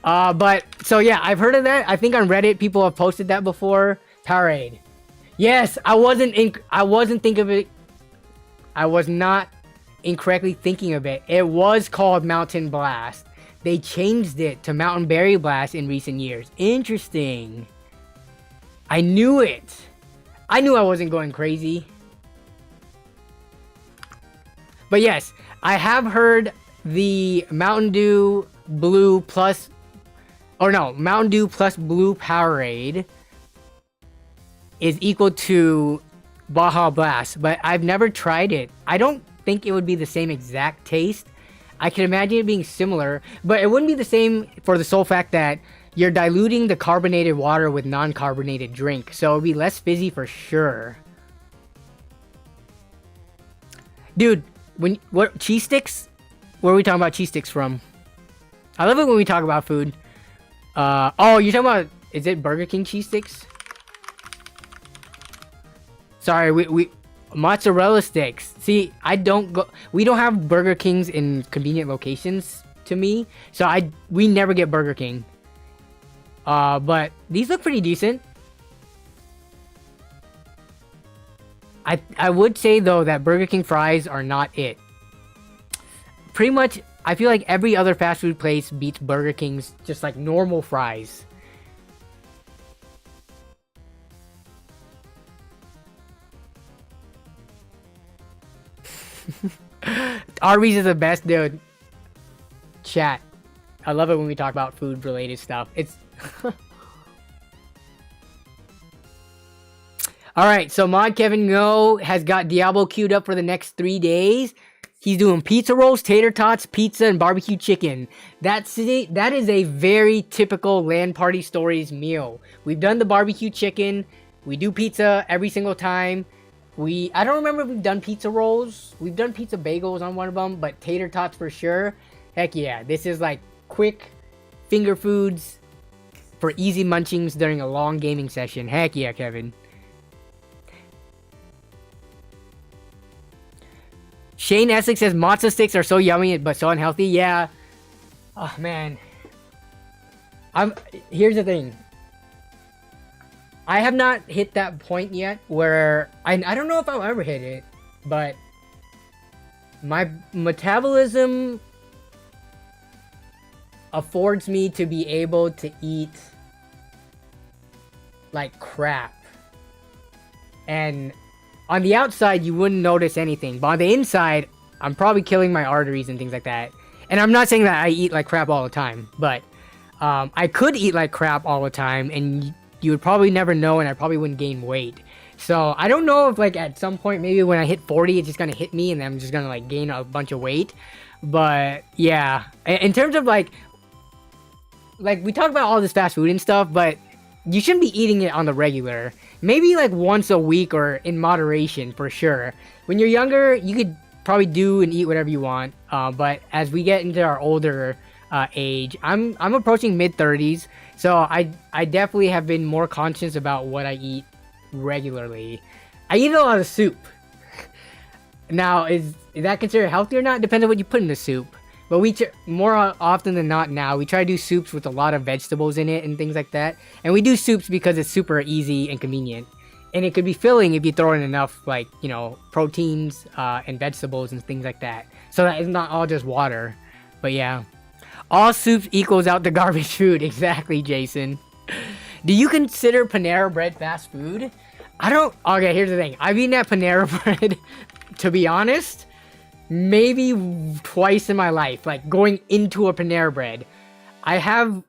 A: But so yeah, I've heard of that. I think on Reddit people have posted that before. Powerade. Yes, I was not incorrectly thinking of it. It was called Mountain Blast. They changed it to Mountain Berry Blast in recent years. Interesting. I knew it. I knew I wasn't going crazy. But yes, I have heard the Mountain Dew Blue plus... Or no, Mountain Dew plus Blue Powerade is equal to Baja Blast. But I've never tried it. I don't think it would be the same exact taste. I can imagine it being similar, but it wouldn't be the same for the sole fact that you're diluting the carbonated water with non-carbonated drink, so it would be less fizzy for sure. Dude, what cheese sticks? Where are we talking about cheese sticks from? I love it when we talk about food. Oh, you're talking about, is it Burger King cheese sticks? Sorry, we mozzarella sticks. See, we don't have Burger Kings in convenient locations to me, so we never get Burger King. But these look pretty decent. I would say though that Burger King fries are not it. Pretty much, I feel like every other fast food place beats Burger King's just like normal fries. Arby's is the best, dude. Chat. I love it when we talk about food related stuff. It's Alright, so Mod Kevin Go has got Diablo queued up for the next 3 days. He's doing pizza rolls, tater tots, pizza, and barbecue chicken. That is a very typical LAN Party Stories meal. We've done the barbecue chicken. We do pizza every single time. I don't remember if we've done pizza rolls. We've done pizza bagels on one of them, but tater tots for sure. Heck yeah, this is like quick finger foods for easy munchings during a long gaming session. Heck yeah, Kevin. Shane Essex says matzo sticks are so yummy but so unhealthy. Yeah. Oh man. Here's the thing. I have not hit that point yet where I don't know if I'll ever hit it, but my metabolism affords me to be able to eat like crap. And on the outside, you wouldn't notice anything, but on the inside, I'm probably killing my arteries and things like that. And I'm not saying that I eat like crap all the time, but I could eat like crap all the time, and you would probably never know, and I probably wouldn't gain weight. So I don't know if like at some point, maybe when I hit 40, it's just gonna hit me, and I'm just gonna like gain a bunch of weight. But yeah, in terms of like we talk about all this fast food and stuff, but you shouldn't be eating it on the regular. Maybe like once a week or in moderation for sure. When you're younger, you could probably do and eat whatever you want. But as we get into our older age, I'm approaching mid-30s, so I definitely have been more conscious about what I eat regularly. I eat a lot of soup. Now, is that considered healthy or not? Depends on what you put in the soup. But more often than not now, we try to do soups with a lot of vegetables in it and things like that. And we do soups because it's super easy and convenient. And it could be filling if you throw in enough, like, you know, proteins and vegetables and things like that. So that it's not all just water. But yeah. All soups equals out the garbage food. Exactly, Jason. Do you consider Panera Bread fast food? I don't... Okay, here's the thing. I've eaten at Panera Bread, to be honest, maybe twice in my life, like going into a Panera Bread. I have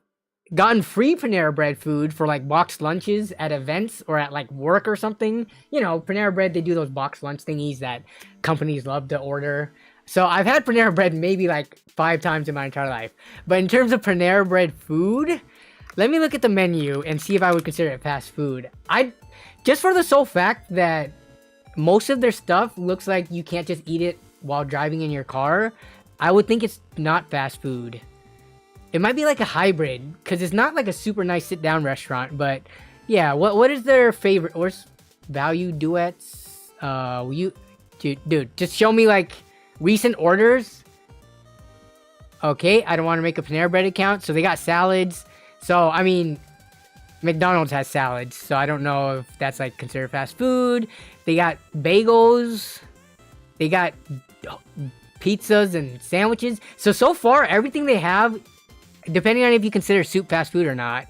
A: gotten free Panera Bread food for like boxed lunches at events or at like work or something. You know, Panera Bread, they do those boxed lunch thingies that companies love to order. So I've had Panera Bread maybe like 5 times in my entire life. But in terms of Panera Bread food, let me look at the menu and see if I would consider it fast food. Just for the sole fact that most of their stuff looks like you can't just eat it while driving in your car, I would think it's not fast food. It might be like a hybrid, because it's not like a super nice sit-down restaurant, but yeah, what is their favorite? Where's value duets? Dude, just show me like Recent orders. Okay, I don't want to make a Panera Bread account. So they got salads. So, I mean, McDonald's has salads. So I don't know if that's like considered fast food. They got bagels. They got pizzas and sandwiches. So far, everything they have, depending on if you consider soup fast food or not,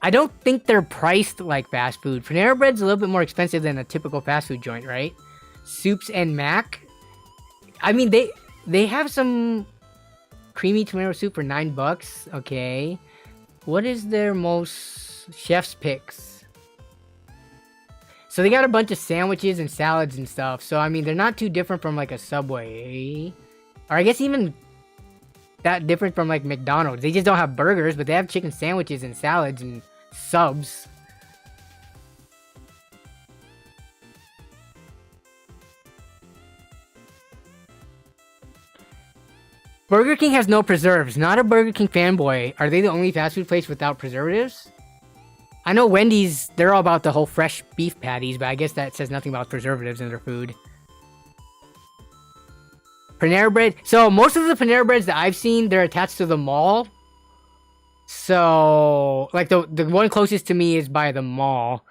A: I don't think they're priced like fast food. Panera Bread's a little bit more expensive than a typical fast food joint, right? Soups and Mac. I mean, they have some creamy tomato soup for $9. Okay. What is their most chef's picks? So they got a bunch of sandwiches and salads and stuff. So, I mean, they're not too different from like a Subway. Or I guess even that different from like McDonald's. They just don't have burgers, but they have chicken sandwiches and salads and subs. Burger King has no preserves. Not a Burger King fanboy. Are they the only fast food place without preservatives? I know Wendy's, they're all about the whole fresh beef patties, but I guess that says nothing about preservatives in their food. Panera Bread. So, most of the Panera Breads that I've seen, they're attached to the mall. So, like, the one closest to me is by the mall.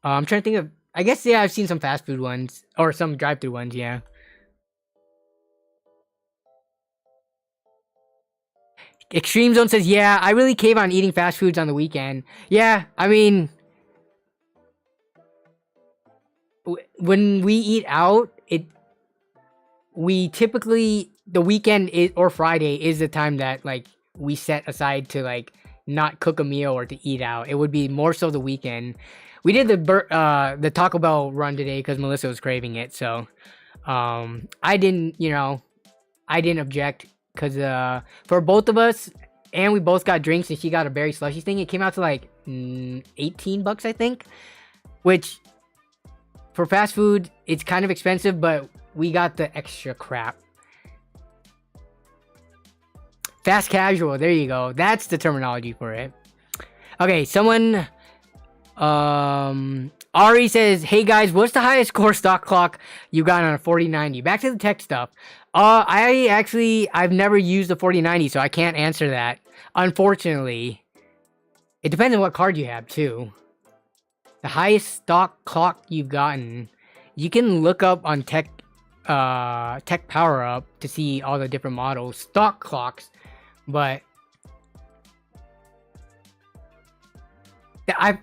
A: I'm trying to think of... I guess, yeah, I've seen some fast food ones. Or some drive-thru ones, yeah. Extreme Zone says, yeah, I really cave on eating fast foods on the weekend. Yeah, I mean... when we eat out, we typically... the weekend or Friday is the time that, like, we set aside to, like, not cook a meal or to eat out. It would be more so the weekend. We did the Taco Bell run today because Melissa was craving it, so... I didn't, I didn't object. Because for both of us, and we both got drinks, and she got a berry slushy thing, it came out to like $18, I think. Which, for fast food, it's kind of expensive, but we got the extra crap. Fast casual, there you go. That's the terminology for it. Okay, someone... Ari says, hey guys, what's the highest core stock clock you got on a 4090? Back to the tech stuff. I've never used the 4090, so I can't answer that. Unfortunately. It depends on what card you have, too. The highest stock clock you've gotten. You can look up on Tech Power Up to see all the different models. Stock clocks. But...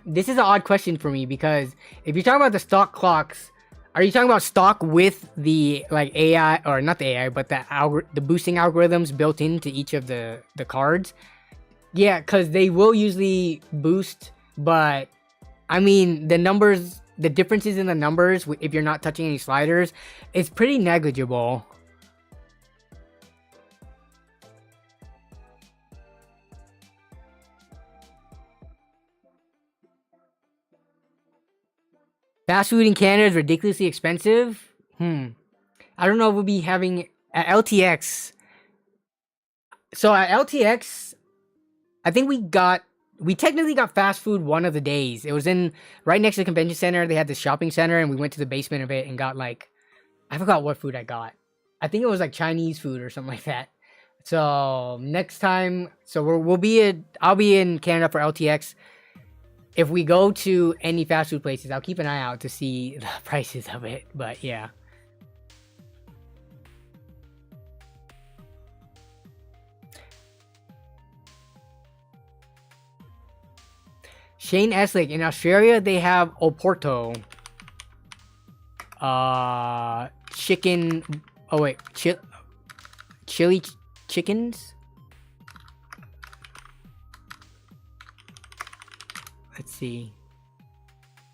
A: this is an odd question for me because if you're talking about the stock clocks, are you talking about stock with the like AI or not the AI but the boosting algorithms built into each of the cards? Yeah, because they will usually boost, but I mean the differences in the numbers if you're not touching any sliders is pretty negligible. Fast food in Canada is ridiculously expensive. I don't know if we'll be having at LTX. So at LTX, I think we technically got fast food one of the days. It was right next to the convention center. They had the shopping center, and we went to the basement of it and got like, I forgot what food I got. I think it was like Chinese food or something like that. So next time, I'll be in Canada for LTX. If we go to any fast food places, I'll keep an eye out to see the prices of it. But yeah. Shane Eslick, in Australia, they have Oporto. Chicken. Oh wait, chili chickens. Let's see.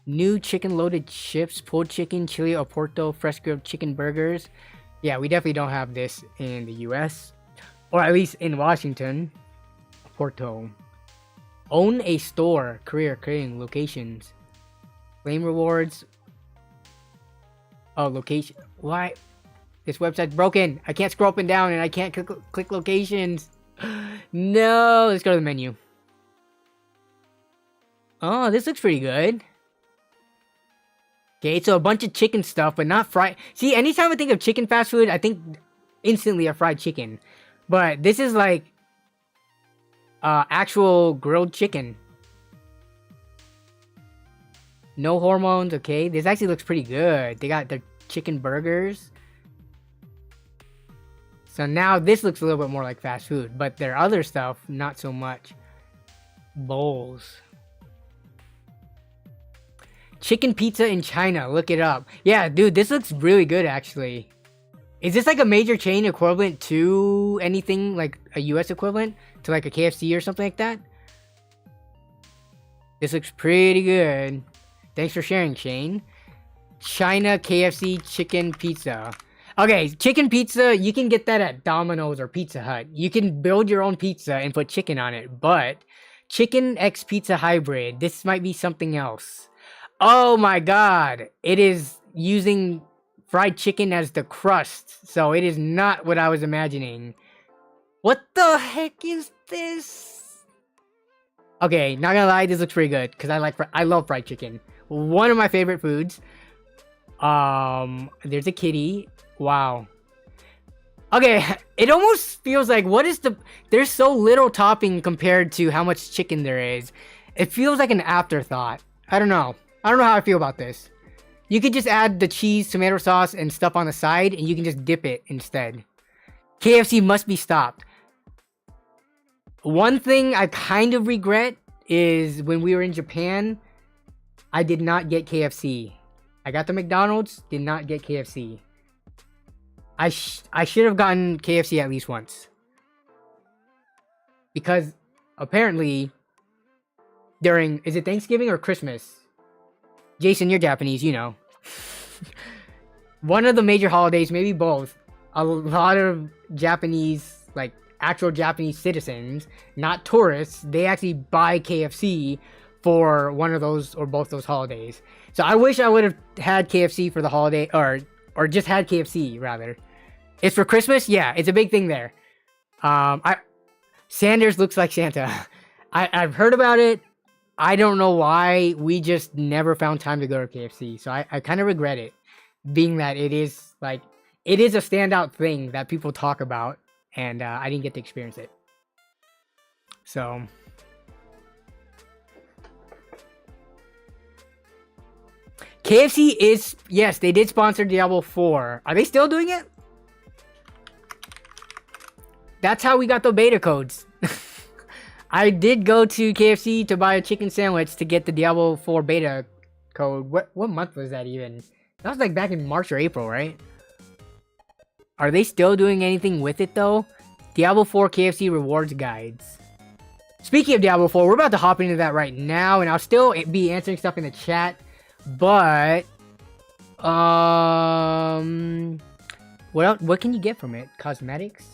A: New chicken loaded chips, pulled chicken, chili Oporto, fresh grilled chicken burgers. Yeah, we definitely don't have this in the US. Or at least in Washington. Oporto. Own a store. Career, creating locations. Claim rewards. Oh, location. Why? This website's broken. I can't scroll up and down and I can't click locations. No, let's go to the menu. Oh, this looks pretty good. Okay, so a bunch of chicken stuff, but not fried. See, anytime I think of chicken fast food, I think instantly of fried chicken. But this is like actual grilled chicken. No hormones, okay. This actually looks pretty good. They got their chicken burgers. So now this looks a little bit more like fast food, but their other stuff, not so much. Bowls. Chicken pizza in China, look it up. Yeah, dude, this looks really good actually. Is this like a major chain equivalent to anything, like a US equivalent? To like a KFC or something like that? This looks pretty good. Thanks for sharing, Shane. China KFC chicken pizza. Okay, chicken pizza, you can get that at Domino's or Pizza Hut. You can build your own pizza and put chicken on it, but chicken X pizza hybrid, this might be something else. Oh my god, it is using fried chicken as the crust, so it is not what I was imagining. What the heck is this? Okay, not gonna lie, this looks pretty good, because I love fried chicken. One of my favorite foods. There's a kitty. Wow. Okay, it almost feels like, there's so little topping compared to how much chicken there is. It feels like an afterthought. I don't know how I feel about this. You could just add the cheese, tomato sauce, and stuff on the side, and you can just dip it instead. KFC must be stopped. One thing I kind of regret is when we were in Japan, I did not get KFC. I got the McDonald's, did not get KFC. I should have gotten KFC at least once. Because apparently, is it Thanksgiving or Christmas? Jason, you're Japanese, you know. One of the major holidays, maybe both, a lot of Japanese, like actual Japanese citizens, not tourists, they actually buy KFC for one of those or both those holidays. So I wish I would have had KFC for the holiday, or just had KFC rather. It's for Christmas, yeah, it's a big thing there. Sanders looks like Santa. I've heard about it. I don't know why we just never found time to go to KFC. So I kind of regret it, being that it is a standout thing that people talk about, and I didn't get to experience it. So KFC is, yes, they did sponsor Diablo 4. Are they still doing it? That's how we got the beta codes. I did go to KFC to buy a chicken sandwich to get the Diablo 4 beta code. What month was that even? That was like back in March or April, right? Are they still doing anything with it though? Diablo 4 KFC rewards guides. Speaking of Diablo 4, we're about to hop into that right now, and I'll still be answering stuff in the chat. But what can you get from it? Cosmetics?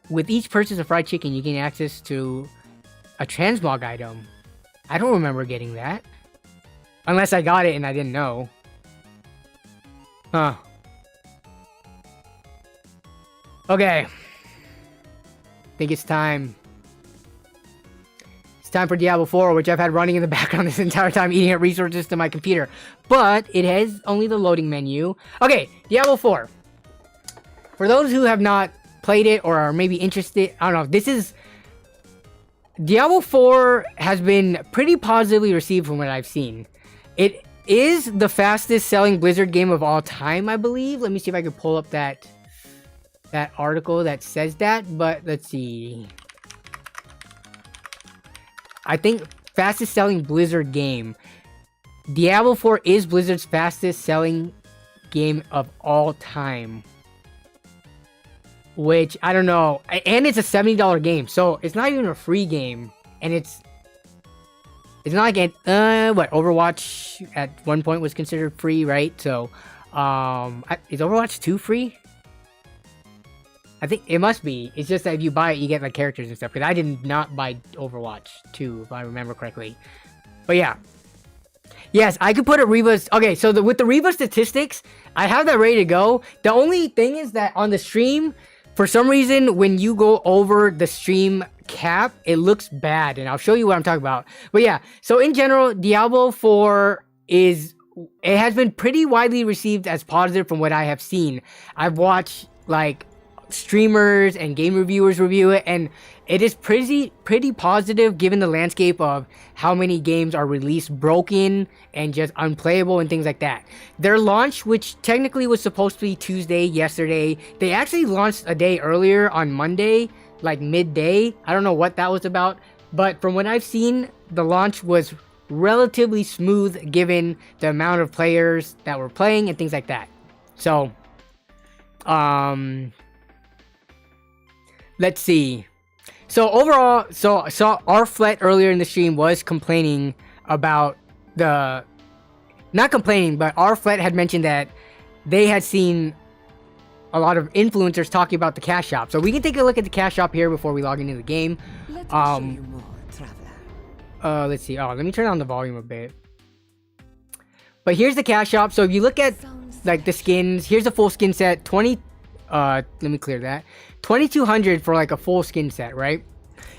A: With each purchase of fried chicken, you gain access to a transmog item. I don't remember getting that. Unless I got it and I didn't know. Huh. Okay. Think it's time. It's time for Diablo 4, which I've had running in the background this entire time, eating up resources to my computer. But it has only the loading menu. Okay, Diablo 4. For those who have not played it or are maybe interested, I don't know, Diablo 4 has been pretty positively received from what I've seen. It is the fastest selling Blizzard game of all time, I believe. Let me see if I can pull up that article that says that, but let's see. I think fastest selling Blizzard game. Diablo 4 is Blizzard's fastest selling game of all time. Which, I don't know. And it's a $70 game. So, it's not even a free game. And it's not like Overwatch at one point was considered free, right? So, is Overwatch 2 free? I think it must be. It's just that if you buy it, you get like characters and stuff. Because I did not buy Overwatch 2, if I remember correctly. But yeah. Yes, I could put a Reva. Okay, so with the Reva statistics, I have that ready to go. The only thing is that on the stream, for some reason, when you go over the stream cap, it looks bad. And I'll show you what I'm talking about. But yeah, so in general, Diablo 4 is it has been pretty widely received as positive from what I have seen. I've watched like streamers and game reviewers review it, and it is pretty positive given the landscape of how many games are released broken and just unplayable and things like that. Their launch, which technically was supposed to be Tuesday, yesterday, they actually launched a day earlier on Monday, like midday. I don't know what that was about, but from what I've seen, the launch was relatively smooth given the amount of players that were playing and things like that. So, let's see. So overall, so our Flet earlier in the stream was complaining about the, not complaining, but our Flet had mentioned that they had seen a lot of influencers talking about the cash shop. So we can take a look at the cash shop here before we log into the game. Let's see. Oh, let me turn down the volume a bit. But here's the cash shop. So if you look at like the skins, here's a full skin set. Let me clear that. 2,200 for like a full skin set, right?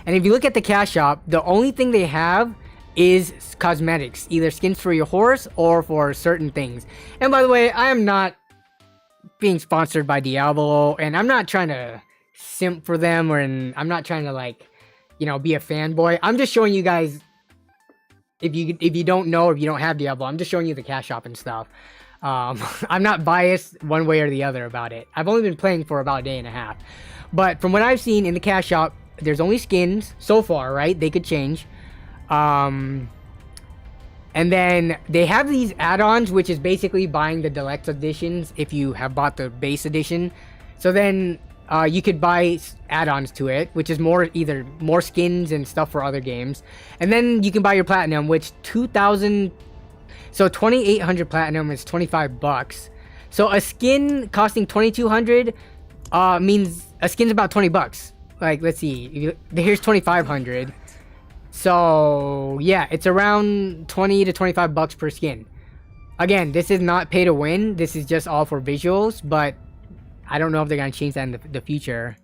A: And if you look at the cash shop, the only thing they have is cosmetics, either skins for your horse or for certain things. And by the way, I am not being sponsored by Diablo, and I'm not trying to simp for them, I'm not trying to like, you know, be a fanboy. I'm just showing you guys, if you don't know, or if you don't have Diablo, I'm just showing you the cash shop and stuff. I'm not biased one way or the other about it. I've only been playing for about a day and a half. But from what I've seen in the cash shop, there's only skins so far, right? They could change. And then they have these add-ons, which is basically buying the deluxe editions if you have bought the base edition. So then you could buy add-ons to it, which is either more skins and stuff for other games. And then you can buy your platinum, which 2,000... So 2,800 platinum is $25. So a skin costing 2,200 means a skin's about $20. Like, let's see, here's 2,500. So yeah, it's around 20 to $25 per skin. Again, this is not pay to win. This is just all for visuals, but I don't know if they're gonna change that in the future.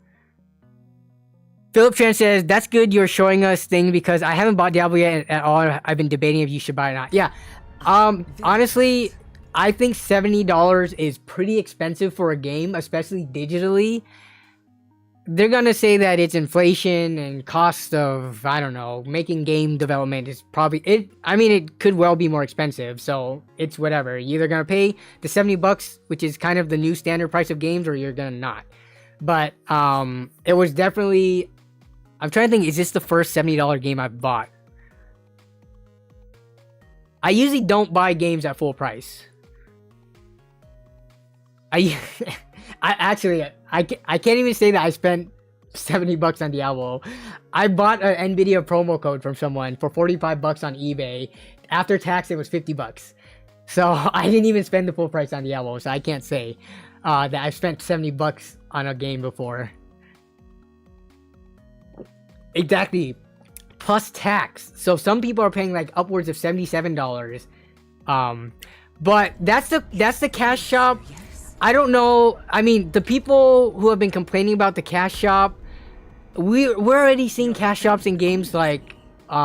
A: Philip Tran says, that's good you're showing us things because I haven't bought Diablo yet at all. I've been debating if you should buy it or not. Yeah. Honestly, I think $70 is pretty expensive for a game, especially digitally. They're gonna say that it's inflation and cost of, I don't know, making game development is probably it. I mean, it could well be more expensive, so it's whatever. You're either gonna pay the $70, which is kind of the new standard price of games, or you're gonna not. But it was definitely. I'm trying to think. Is this the first $70 game I've bought? I usually don't buy games at full price. I can't even say that I spent $70 on Diablo. I bought an Nvidia promo code from someone for $45 on eBay. After tax, it was $50. So I didn't even spend the full price on Diablo. So I can't say that I've spent $70 on a game before. Exactly. Plus tax. So some people are paying like upwards of $77. But that's the cash shop. I don't know. I mean, the people who have been complaining about the cash shop, we're already seeing cash shops in games like League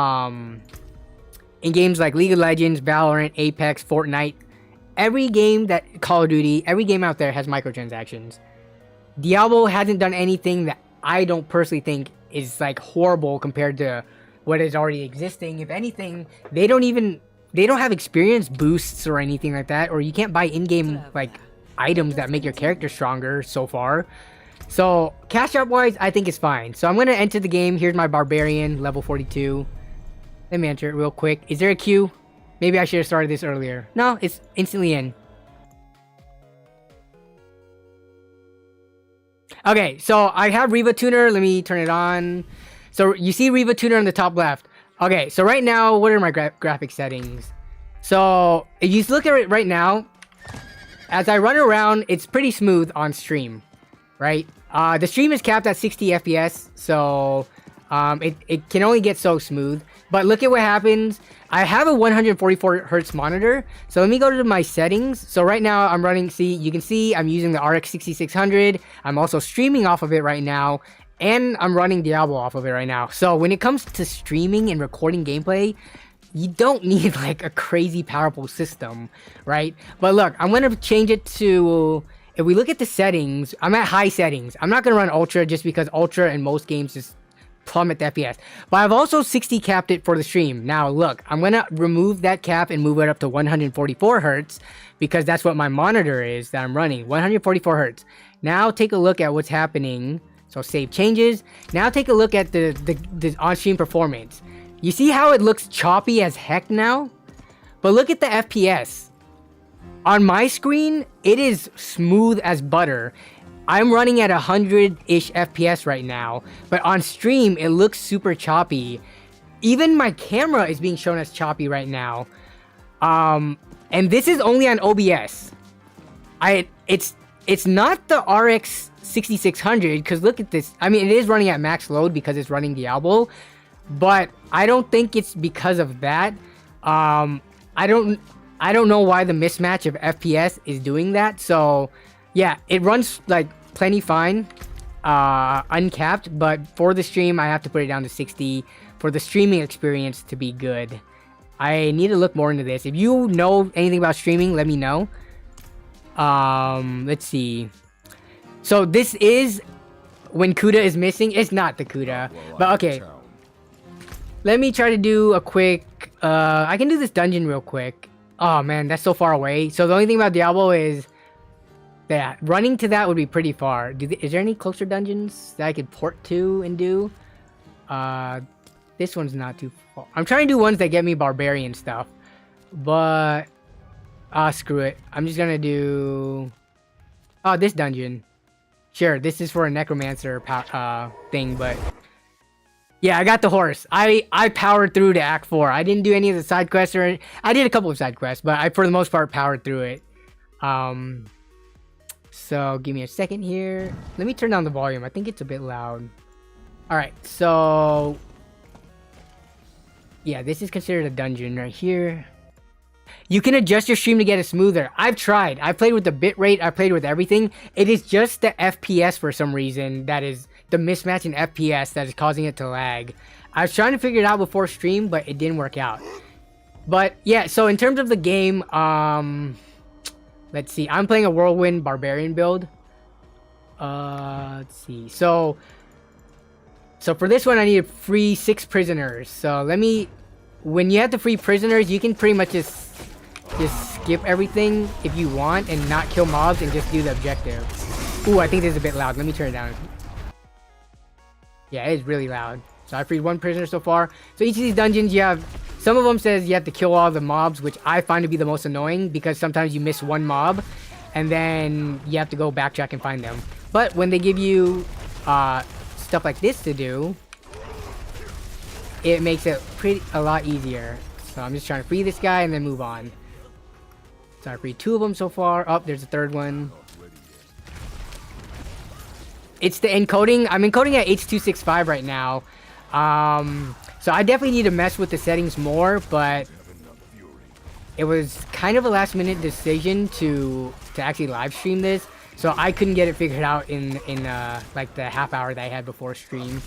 A: of Legends, Valorant, Apex, Fortnite. Every game that Call of Duty, every game out there has microtransactions. Diablo hasn't done anything that I don't personally think is like horrible compared to what is already existing. If anything, they don't have experience boosts or anything like that, or you can't buy in-game like items that make your character stronger so far. So cash shop wise, I think it's fine. So I'm gonna enter the game. Here's my barbarian, level 42. Let me enter it real quick. Is there a queue? Maybe I should have started this earlier. No, it's instantly in. Okay, so I have Riva Tuner. Let me turn it on. So you see Riva Tuner on the top left. Okay, so right now, what are my graphic settings? So if you look at it right now, as I run around, it's pretty smooth on stream, right? The stream is capped at 60 FPS, so it can only get so smooth. But look at what happens. I have a 144 hertz monitor, so let me go to my settings. So right now I'm running, you can see I'm using the RX 6600. I'm also streaming off of it right now, and I'm running Diablo off of it right now. So when it comes to streaming and recording gameplay, you don't need like a crazy powerful system, right? But look, I'm gonna change it to, if we look at the settings, I'm at high settings. I'm not gonna run ultra just because ultra in most games just plummet the FPS. But I've also 60 capped it for the stream. Now look, I'm gonna remove that cap and move it up to 144 hertz because that's what my monitor is that I'm running, 144 hertz. Now take a look at what's happening. So save changes. Now take a look at the on-stream performance. You see how it looks choppy as heck now? But look at the FPS. On my screen, it is smooth as butter. I'm running at 100-ish FPS right now, but on stream, it looks super choppy. Even my camera is being shown as choppy right now. And this is only on OBS. It's not the RX 6600, because look at this. I mean, it is running at max load because it's running Diablo, but I don't think it's because of that. I don't know why the mismatch of FPS is doing that. So yeah, it runs like plenty fine, uncapped, but for the stream I have to put it down to 60 for the streaming experience to be good. I need to look more into this. If you know anything about streaming, let me know. Let's see. So this is when CUDA is missing. It's not the CUDA, but okay. Let me try to do a quick, I can do this dungeon real quick. Oh man, that's so far away. So the only thing about Diablo is that running to that would be pretty far. Is there any closer dungeons that I could port to and do? This one's not too far. I'm trying to do ones that get me barbarian stuff, but screw it. I'm just gonna do this dungeon. Sure, this is for a necromancer thing, but yeah, I got the horse. I powered through to Act 4. I didn't do any of the side quests, or I did a couple of side quests, but I for the most part powered through it. So give me a second here. Let me turn down the volume. I think it's a bit loud. All right, so yeah, this is considered a dungeon right here. You can adjust your stream to get it smoother. I've tried. I played with the bitrate. I played with everything. It is just the FPS for some reason that is the mismatch in FPS that is causing it to lag. I was trying to figure it out before stream, but it didn't work out. But yeah, so in terms of the game, let's see. I'm playing a Whirlwind Barbarian build. Let's see. So for this one, I need to free 6 prisoners. So when you have to free prisoners, you can pretty much just skip everything if you want and not kill mobs and just do the objective. Ooh, I think this is a bit loud. Let me turn it down. Yeah, it is really loud. So I freed 1 prisoner so far. So each of these dungeons, you have, some of them says you have to kill all the mobs, which I find to be the most annoying because sometimes you miss one mob and then you have to go backtrack and find them. But when they give you stuff like this to do, it makes it a lot easier. So I'm just trying to free this guy and then move on. So I freed 2 of them so far. Oh, there's a 3rd one. It's the encoding. I'm encoding at H.265 right now. So I definitely need to mess with the settings more, but it was kind of a last minute decision to actually live stream this. So I couldn't get it figured out in like the half hour that I had before stream.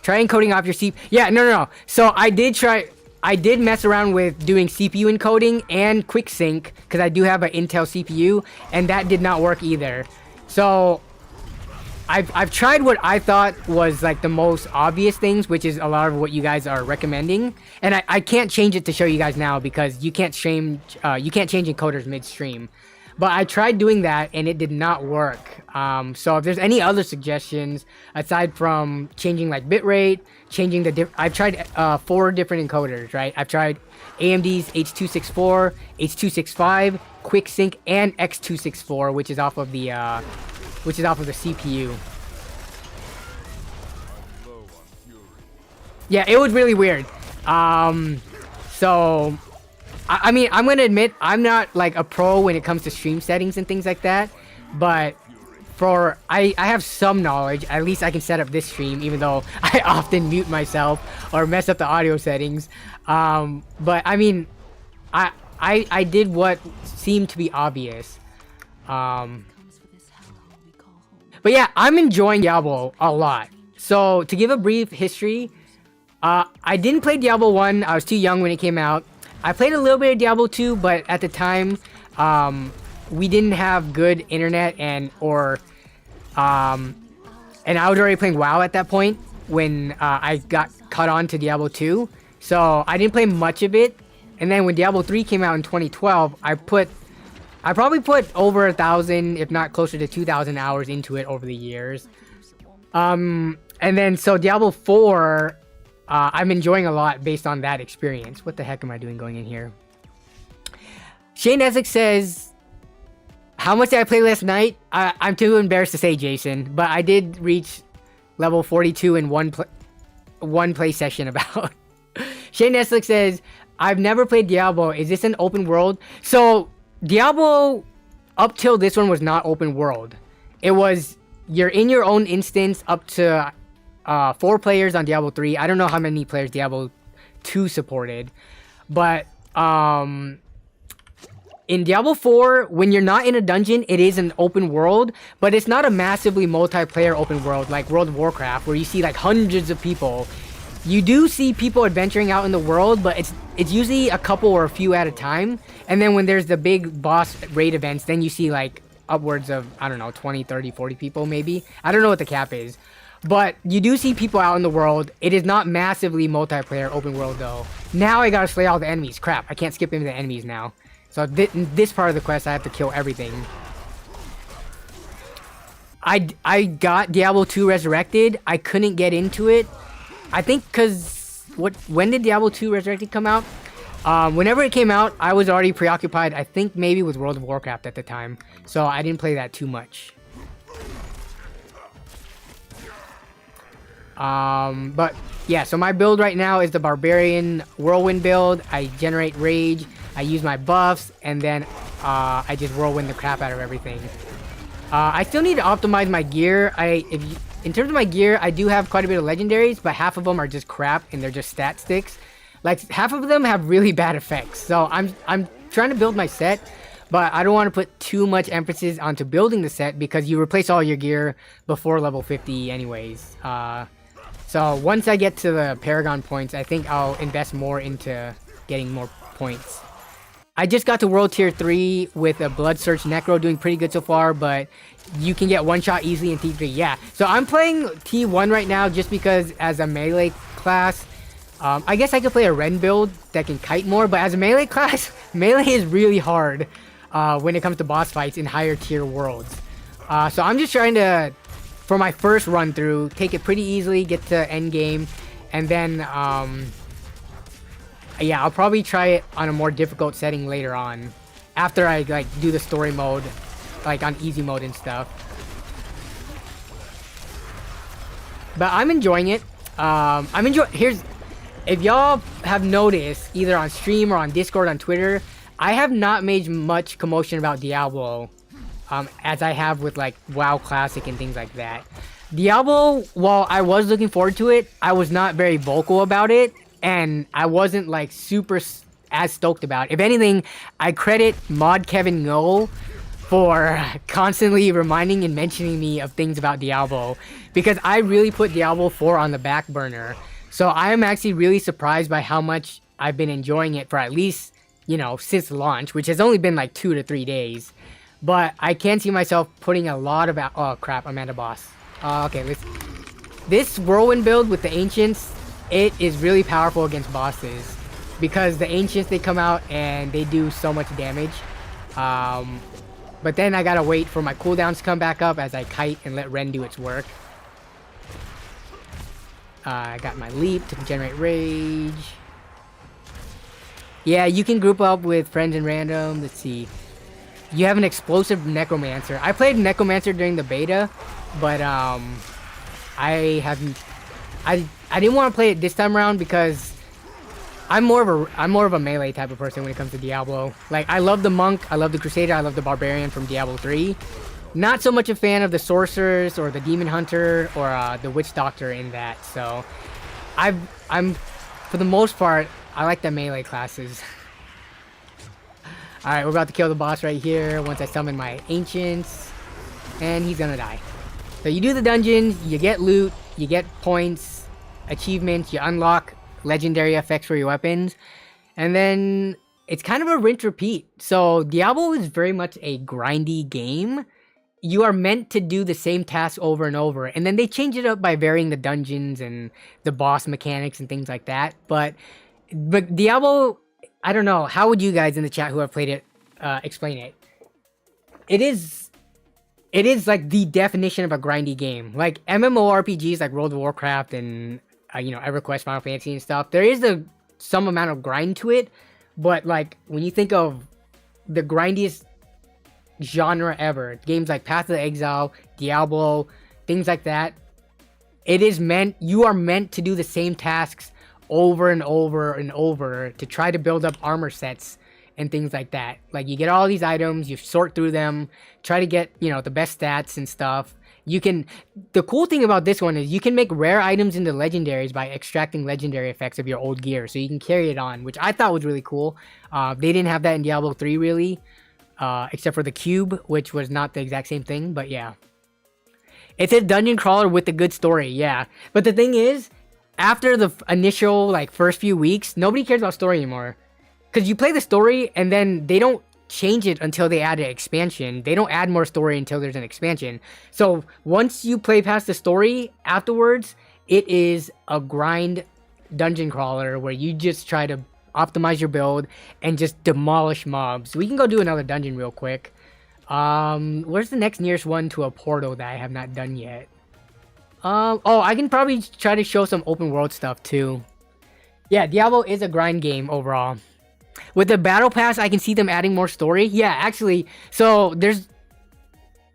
A: Try encoding off your CPU. Yeah, no. So I did mess around with doing CPU encoding and quick sync because I do have an Intel CPU, and that did not work either. So I've tried what I thought was like the most obvious things, which is a lot of what you guys are recommending, and I can't change it to show you guys now because you can't change encoders midstream. But I tried doing that and it did not work. So if there's any other suggestions aside from changing like bitrate, changing I've tried 4 different encoders, right? I've tried AMD's H.264, H.265, QuickSync, and X.264, which is off of the CPU. Yeah, it was really weird. So I mean, I'm gonna admit I'm not like a pro when it comes to stream settings and things like that, but I have some knowledge. At least I can set up this stream, even though I often mute myself or mess up the audio settings. But I mean, I did what seemed to be obvious. But yeah, I'm enjoying Diablo a lot. So to give a brief history, I didn't play Diablo 1. I was too young when it came out. I played a little bit of Diablo 2, but at the time, we didn't have good internet and I was already playing WoW at that point when I got caught on to Diablo 2. So I didn't play much of it. And then when Diablo 3 came out in 2012, I probably put over 1,000, if not closer to 2,000 hours into it over the years. And then so Diablo 4, I'm enjoying a lot based on that experience. What the heck am I doing going in here? Shane Essex says, how much did I play last night? I'm too embarrassed to say, Jason, but I did reach level 42 in one play session about. Shane Essex says, I've never played Diablo. Is this an open world? So Diablo, up till this one, was not open world. It was, you're in your own instance up to 4 players on Diablo 3. I don't know how many players Diablo 2 supported. But in Diablo 4, when you're not in a dungeon, it is an open world. But it's not a massively multiplayer open world like World of Warcraft, where you see like hundreds of people. You do see people adventuring out in the world, but it's usually a couple or a few at a time. And then when there's the big boss raid events, then you see like upwards of, I don't know, 20, 30, 40 people maybe. I don't know what the cap is. But you do see people out in the world. It is not massively multiplayer open world though. Now I gotta slay all the enemies. Crap, I can't skip into the enemies now. So this part of the quest, I have to kill everything. I got Diablo 2 Resurrected. I couldn't get into it. I think because when did Diablo 2 Resurrected come out? Whenever it came out, I was already preoccupied, I think maybe with World of Warcraft at the time. So I didn't play that too much. But yeah, so my build right now is the Barbarian Whirlwind build. I generate rage, I use my buffs, and then I just whirlwind the crap out of everything. I still need to optimize my gear. In terms of my gear, I do have quite a bit of legendaries, but half of them are just crap and they're just stat sticks. Like half of them have really bad effects. So I'm trying to build my set, but I don't want to put too much emphasis onto building the set because you replace all your gear before level 50 anyways. So once I get to the Paragon points, I think I'll invest more into getting more points. I just got to World Tier 3 with a Blood Search Necro, doing pretty good so far, but you can get one shot easily in T3. Yeah, so I'm playing T1 right now just because as a melee class, I guess I could play a Ren build that can kite more, but as a melee class, melee is really hard when it comes to boss fights in higher tier worlds. So I'm just trying to, for my first run through, take it pretty easily, get to end game, and then yeah, I'll probably try it on a more difficult setting later on, after I like do the story mode, like on easy mode and stuff. But I'm enjoying it. If y'all have noticed, either on stream or on Discord, on Twitter, I have not made much commotion about Diablo, as I have with like WoW Classic and things like that. Diablo, while I was looking forward to it, I was not very vocal about it. And I wasn't like super as stoked about it. If anything, I credit Mod Kevin Ngo for constantly reminding and mentioning me of things about Diablo, because I really put Diablo 4 on the back burner. So I am actually really surprised by how much I've been enjoying it for at least, you know, since launch, which has only been like 2 to 3 days. But I can see myself putting a lot of... Oh crap, I'm at a boss. Okay, this Whirlwind build with the Ancients, it is really powerful against bosses because the Ancients, they come out and they do so much damage. But then I gotta wait for my cooldowns to come back up as I kite and let Ren do its work. I got my leap to generate rage. Yeah, you can group up with friends in random. Let's see. You have an explosive Necromancer. I played Necromancer during the beta, but I didn't want to play it this time around because I'm more of a melee type of person when it comes to Diablo. Like, I love the Monk, I love the Crusader, I love the Barbarian from Diablo 3. Not so much a fan of the Sorcerers or the Demon Hunter or the Witch Doctor in that. So I'm for the most part, I like the melee classes. Alright, we're about to kill the boss right here once I summon my Ancients. And he's gonna die. So you do the dungeons, you get loot, you get points, achievements, you unlock legendary effects for your weapons, and then it's kind of a rinse repeat. So Diablo is very much a grindy game. You are meant to do the same task over and over, and then they change it up by varying the dungeons and the boss mechanics and things like that. But Diablo, I don't know, how would you guys in the chat who have played it explain it? It is like the definition of a grindy game. Like MMORPGs like World of Warcraft and you know, EverQuest, Final Fantasy and stuff, there is some amount of grind to it, but like when you think of the grindiest genre ever, games like Path of the Exile, Diablo, things like that, you are meant to do the same tasks over and over and over to try to build up armor sets and things like that. Like you get all these items, you sort through them, try to get, you know, the best stats and stuff. The cool thing about this one is you can make rare items into legendaries by extracting legendary effects of your old gear, so you can carry it on, which I thought was really cool. They didn't have that in Diablo 3 really. Except for the cube, which was not the exact same thing, but yeah. It's a dungeon crawler with a good story, yeah. But the thing is, after the initial, like, first few weeks, nobody cares about story anymore. Because you play the story, and then they don't change it until they add an expansion. They don't add more story until there's an expansion. So, once you play past the story, afterwards, it is a grind dungeon crawler where you just try to optimize your build and just demolish mobs. We can go do another dungeon real quick. Where's the next nearest one to a portal that I have not done yet? Oh, I can probably try to show some open world stuff too. Yeah, Diablo is a grind game overall. With the battle pass, I can see them adding more story. Yeah, actually, so there's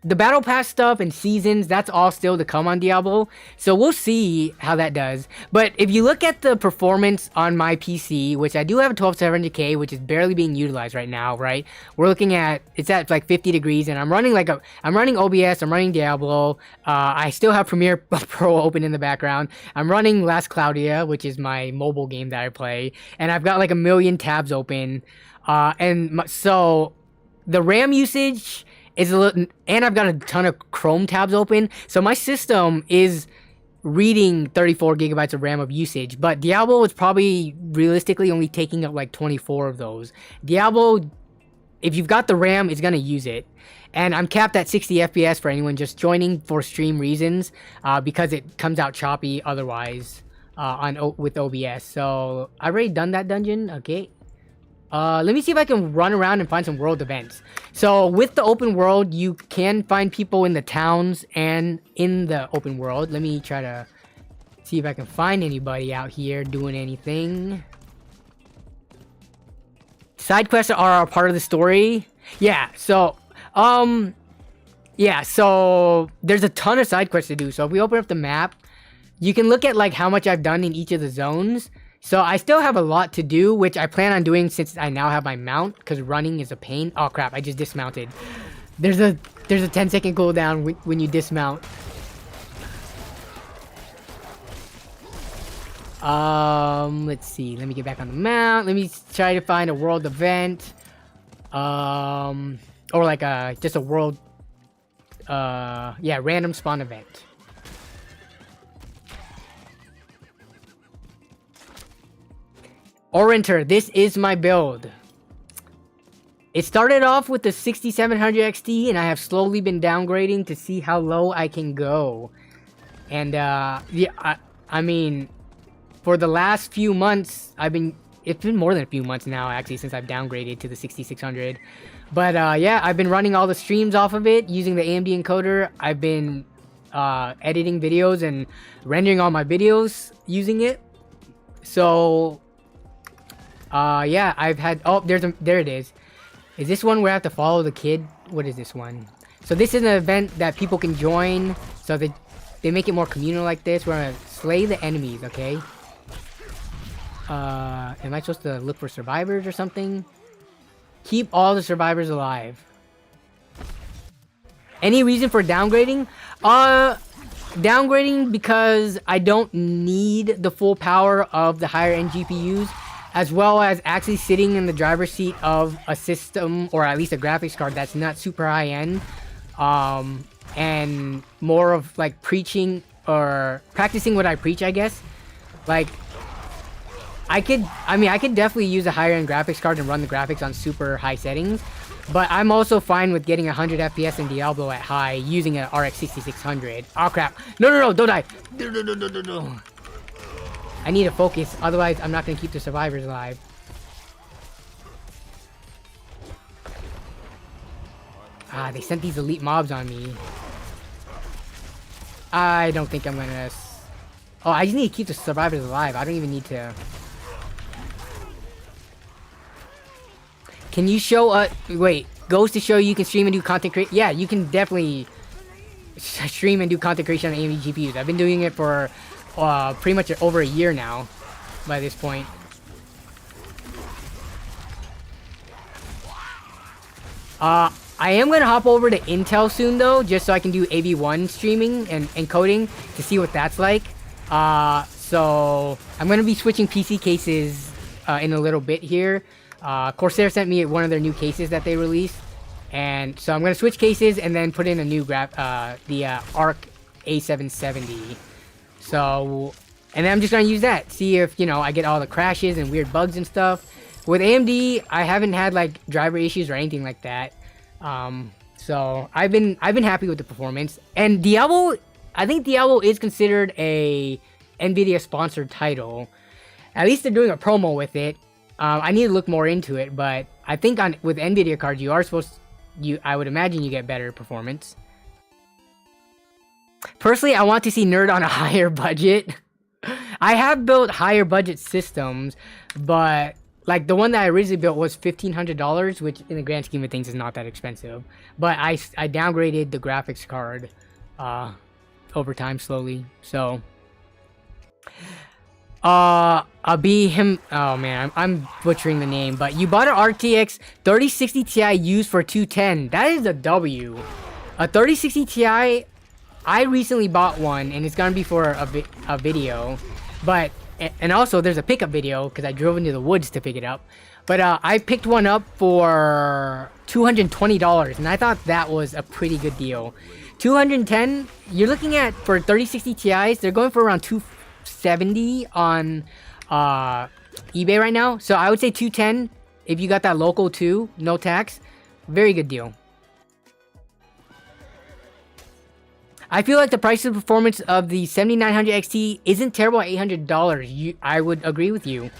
A: the battle pass stuff and seasons, that's all still to come on Diablo. So we'll see how that does. But if you look at the performance on my PC, which I do have a 12700K, which is barely being utilized right now, right? We're looking at, it's at like 50 degrees, and I'm running OBS, I'm running Diablo. I still have Premiere Pro open in the background. I'm running Last Claudia, which is my mobile game that I play. And I've got like a million tabs open. So the RAM usage is a little, and I've got a ton of Chrome tabs open, so my system is reading 34 gigabytes of RAM of usage, but Diablo is probably realistically only taking up like 24 of those. Diablo, if you've got the RAM, it's gonna use it. And I'm capped at 60 FPS for anyone just joining for stream reasons, because it comes out choppy otherwise with OBS. So I've already done that dungeon. Okay. Let me see if I can run around and find some world events. So with the open world, you can find people in the towns and in the open world. Let me try to see if I can find anybody out here doing anything. Side quests are a part of the story. Yeah, so there's a ton of side quests to do. So if we open up the map, you can look at like how much I've done in each of the zones. So I still have a lot to do, which I plan on doing since I now have my mount, because running is a pain. Oh crap, I just dismounted. There's a 10-second cooldown when you dismount. Let's see. Let me get back on the mount. Let me try to find a world event. Or like just a world, random spawn event. Orinter, this is my build. It started off with the 6700 XT, and I have slowly been downgrading to see how low I can go. And I mean, for the last few months, it's been more than a few months now actually since I've downgraded to the 6600. But yeah, I've been running all the streams off of it using the AMD encoder. I've been editing videos and rendering all my videos using it. So yeah, I've had, there it is. Is this one where I have to follow the kid? What is this one? So this is an event that people can join. So they make it more communal like this. We're gonna slay the enemies, okay? Am I supposed to look for survivors or something? Keep all the survivors alive. Any reason for downgrading? Downgrading because I don't need the full power of the higher end GPUs, as well as actually sitting in the driver's seat of a system, or at least a graphics card that's not super high end, and more of like preaching or practicing what I preach, I guess. Like, I could definitely use a higher end graphics card and run the graphics on super high settings, but I'm also fine with getting 100 FPS in Diablo at high using an RX 6600. Oh crap! No, don't die! No. I need to focus, otherwise I'm not gonna keep the survivors alive. Ah, they sent these elite mobs on me. I don't think I'm gonna... Oh, I just need to keep the survivors alive. I don't even need to... Can you show wait, goes to show you can stream and do content create? Yeah, you can definitely stream and do content creation on AMD GPUs. I've been doing it for pretty much over a year now by this point. I am gonna hop over to Intel soon though, just so I can do AV1 streaming and encoding to see what that's like. So I'm gonna be switching PC cases in a little bit here. Corsair sent me one of their new cases that they released, and so I'm gonna switch cases and then put in a new the ARC A770. So, and then I'm just gonna use that, see if, you know, I get all the crashes and weird bugs and stuff. With AMD, I haven't had like driver issues or anything like that. So I've been happy with the performance. And Diablo, I think Diablo is considered a NVIDIA sponsored title. At least they're doing a promo with it. I need to look more into it, but I think with NVIDIA cards you are supposed to, I would imagine you get better performance. Personally, I want to see Nerd on a higher budget. I have built higher budget systems, but like the one that I originally built was $1,500, which in the grand scheme of things is not that expensive. But I downgraded the graphics card over time slowly. So I'll be him. Oh man, I'm butchering the name. But you bought an RTX 3060 Ti used for 210. That is a W. A 3060 Ti. I recently bought one, and it's gonna be for a video. But and also there's a pickup video because I drove into the woods to pick it up. But I picked one up for $220, and I thought that was a pretty good deal. 210. You're looking at, for 3060 Ti's, they're going for around 270 on eBay right now. So I would say 210 if you got that local too, no tax. Very good deal. I feel like the price and performance of the 7900 XT isn't terrible at $800. I would agree with you.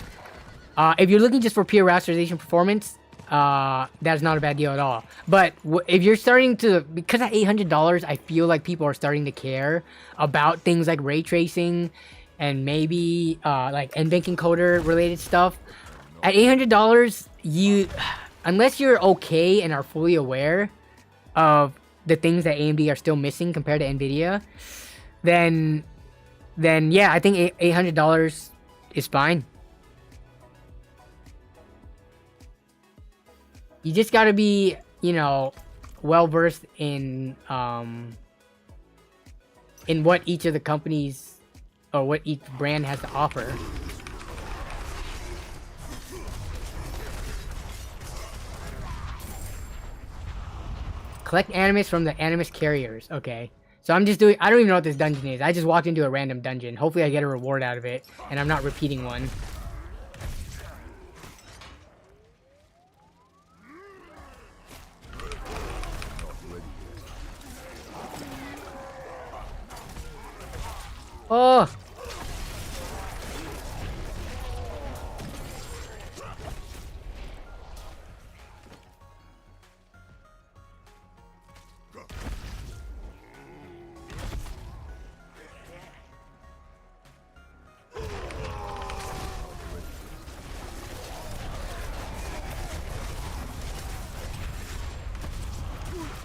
A: If you're looking just for pure rasterization performance, that's not a bad deal at all. But if you're starting to, because at $800, I feel like people are starting to care about things like ray tracing and maybe like NVENC encoder related stuff. At $800, unless you're okay and are fully aware of the things that AMD are still missing compared to NVIDIA, then yeah, I think $800 is fine. You just gotta be, you know, well versed in what each of the companies or what each brand has to offer. Collect animus from the animus carriers. Okay. So I'm just doing... I don't even know what this dungeon is. I just walked into a random dungeon. Hopefully I get a reward out of it. And I'm not repeating one. Oh!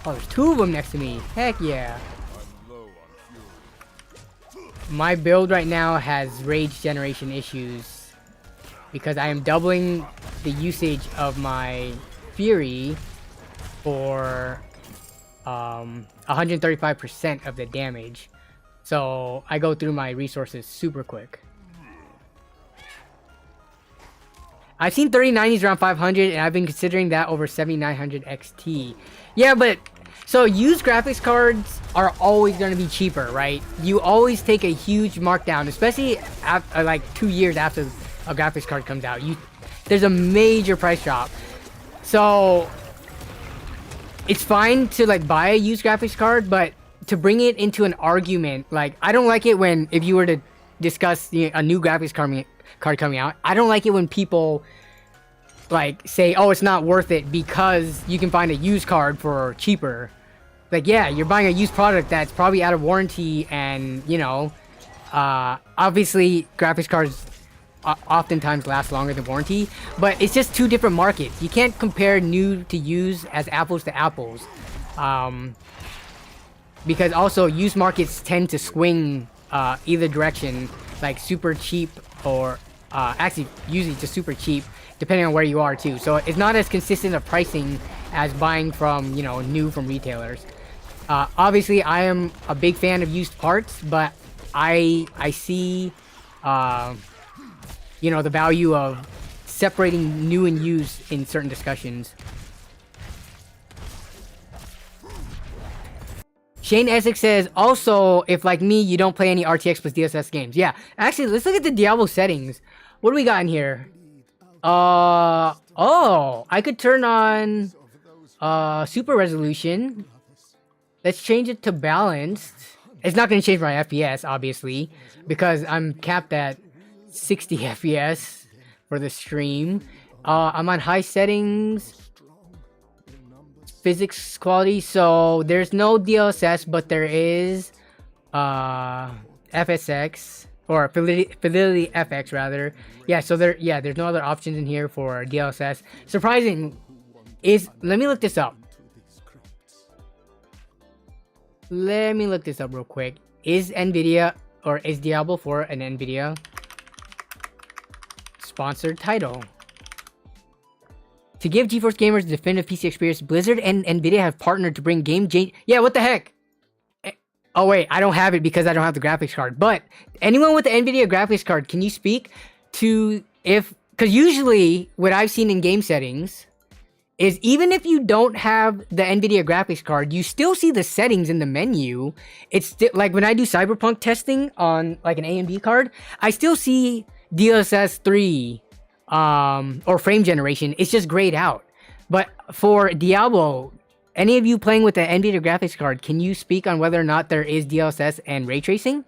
A: Oh, there's two of them next to me. Heck yeah. My build right now has rage generation issues because I am doubling the usage of my Fury for 135% of the damage. So I go through my resources super quick. I've seen 3090s around 500, and I've been considering that over 7900 XT. Yeah, but So used graphics cards are always going to be cheaper, right? You always take a huge markdown, especially like 2 years after a graphics card comes out. There's a major price drop. So it's fine to like buy a used graphics card, but to bring it into an argument, like I don't like it when, if you were to discuss a new graphics card coming out, I don't like it when people like say, oh, it's not worth it because you can find a used card for cheaper. Like, yeah, you're buying a used product that's probably out of warranty, and you know, obviously graphics cards oftentimes last longer than warranty, but it's just two different markets. You can't compare new to used as apples to apples, because also used markets tend to swing either direction, like super cheap or actually usually just super cheap, depending on where you are too. So it's not as consistent of pricing as buying from, you know, new from retailers. Obviously, I am a big fan of used parts, but I see, you know, the value of separating new and used in certain discussions. Shane Essex says, also, if like me, you don't play any RTX plus DLSS games. Yeah, actually, let's look at the Diablo settings. What do we got in here? Oh, I could turn on super resolution. Let's change it to balanced. It's not going to change my FPS, obviously, because I'm capped at 60 FPS for the stream. I'm on high settings. Physics quality, so there's no DLSS, but there is FSX, or Fidelity FX rather. Yeah, so there's no other options in here for DLSS. Surprising is, let me look this up. Let me look this up real quick. Is NVIDIA, or is Diablo 4 an NVIDIA sponsored title? To give GeForce gamers a definitive PC experience, Blizzard and NVIDIA have partnered to bring game change. Yeah, what the heck? Oh wait, I don't have it because I don't have the graphics card. But anyone with the NVIDIA graphics card, can you speak to if... Because usually, what I've seen in game settings is even if you don't have the NVIDIA graphics card, you still see the settings in the menu. It's still, like when I do Cyberpunk testing on like an AMD card, I still see DLSS 3 or frame generation. It's just grayed out. But for Diablo, any of you playing with the NVIDIA graphics card, can you speak on whether or not there is DLSS and ray tracing?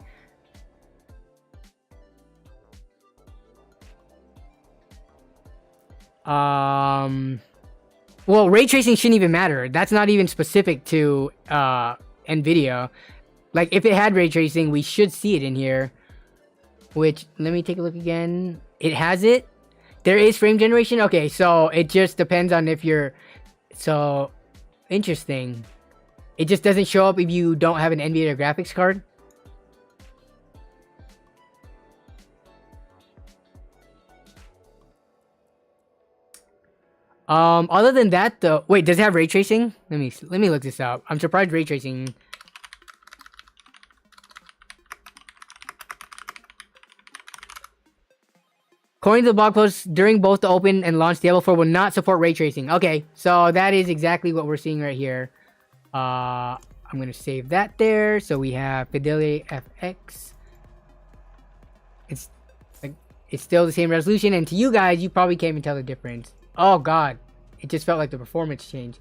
A: Well, ray tracing shouldn't even matter. That's not even specific to NVIDIA. Like, if it had ray tracing, we should see it in here. Which, let me take a look again. It has it. There is frame generation. Okay, so it just depends on if you're... So, interesting. It just doesn't show up if you don't have an NVIDIA graphics card. Other than that, though, wait, does it have ray tracing? Let me look this up. I'm surprised ray tracing. According to the blog post, during both the open and launch, Diablo 4 will not support ray tracing. Okay, so that is exactly what we're seeing right here. I'm gonna save that there. So we have Fidelity FX. It's still the same resolution, and to you guys, you probably can't even tell the difference. Oh god, it just felt like the performance changed.